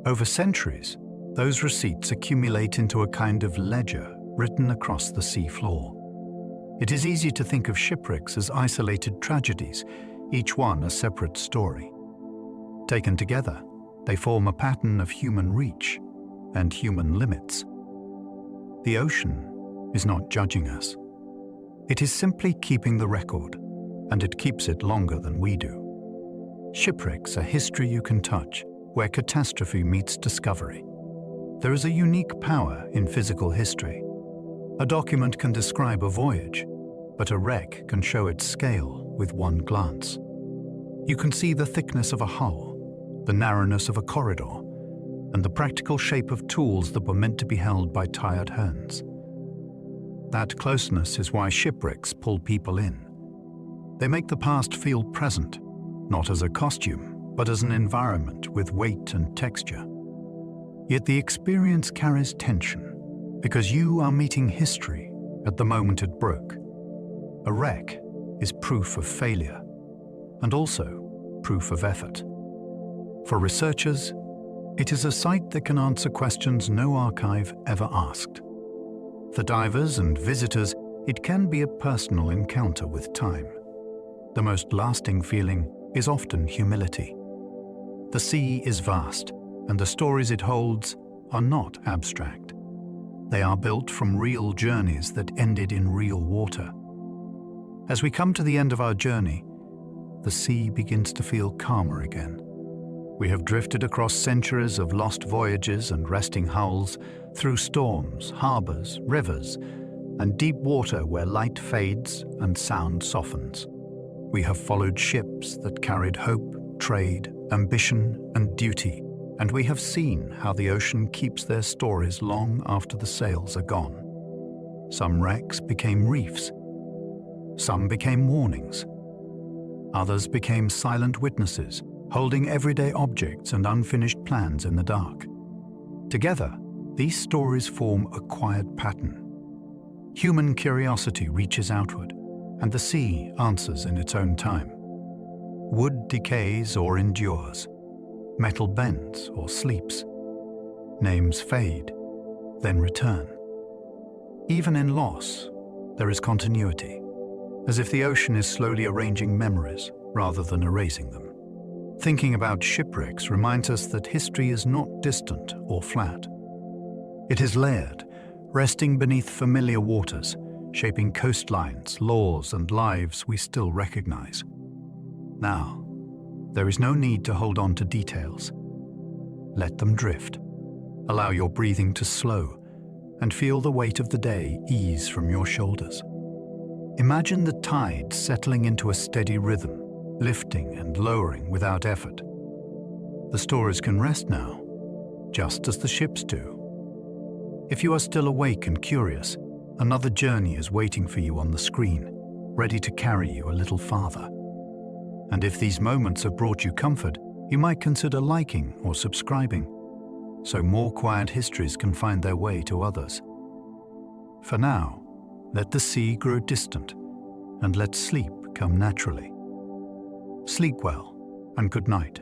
Over centuries, those receipts accumulate into a kind of ledger written across the sea floor. It is easy to think of shipwrecks as isolated tragedies, each one a separate story. Taken together, they form a pattern of human reach and human limits. The ocean is not judging us. It is simply keeping the record, and it keeps it longer than we do. Shipwrecks are history you can touch, where catastrophe meets discovery. There is a unique power in physical history. A document can describe a voyage, but a wreck can show its scale with one glance. You can see the thickness of a hull, the narrowness of a corridor, and the practical shape of tools that were meant to be held by tired hands. That closeness is why shipwrecks pull people in. They make the past feel present, not as a costume, but as an environment with weight and texture. Yet the experience carries tension, because you are meeting history at the moment it broke. A wreck is proof of failure, and also proof of effort. For researchers, it is a site that can answer questions no archive ever asked. For divers and visitors, it can be a personal encounter with time. The most lasting feeling is often humility. The sea is vast, and the stories it holds are not abstract. They are built from real journeys that ended in real water. As we come to the end of our journey, the sea begins to feel calmer again. We have drifted across centuries of lost voyages and resting hulls, through storms, harbors, rivers, and deep water where light fades and sound softens. We have followed ships that carried hope, trade, ambition, and duty, and we have seen how the ocean keeps their stories long after the sails are gone. Some wrecks became reefs. Some became warnings. Others became silent witnesses, holding everyday objects and unfinished plans in the dark. Together, these stories form a quiet pattern. Human curiosity reaches outward, and the sea answers in its own time. Wood decays or endures. Metal bends or sleeps. Names fade, then return. Even in loss, there is continuity, as if the ocean is slowly arranging memories rather than erasing them. Thinking about shipwrecks reminds us that history is not distant or flat. It is layered, resting beneath familiar waters, shaping coastlines, laws, and lives we still recognize. Now, there is no need to hold on to details. Let them drift. Allow your breathing to slow, and feel the weight of the day ease from your shoulders. Imagine the tide settling into a steady rhythm, lifting and lowering without effort. The stories can rest now, just as the ships do. If you are still awake and curious, another journey is waiting for you on the screen, ready to carry you a little farther. And if these moments have brought you comfort, you might consider liking or subscribing, so more quiet histories can find their way to others. For now, let the sea grow distant, and let sleep come naturally. Sleep well, and good night.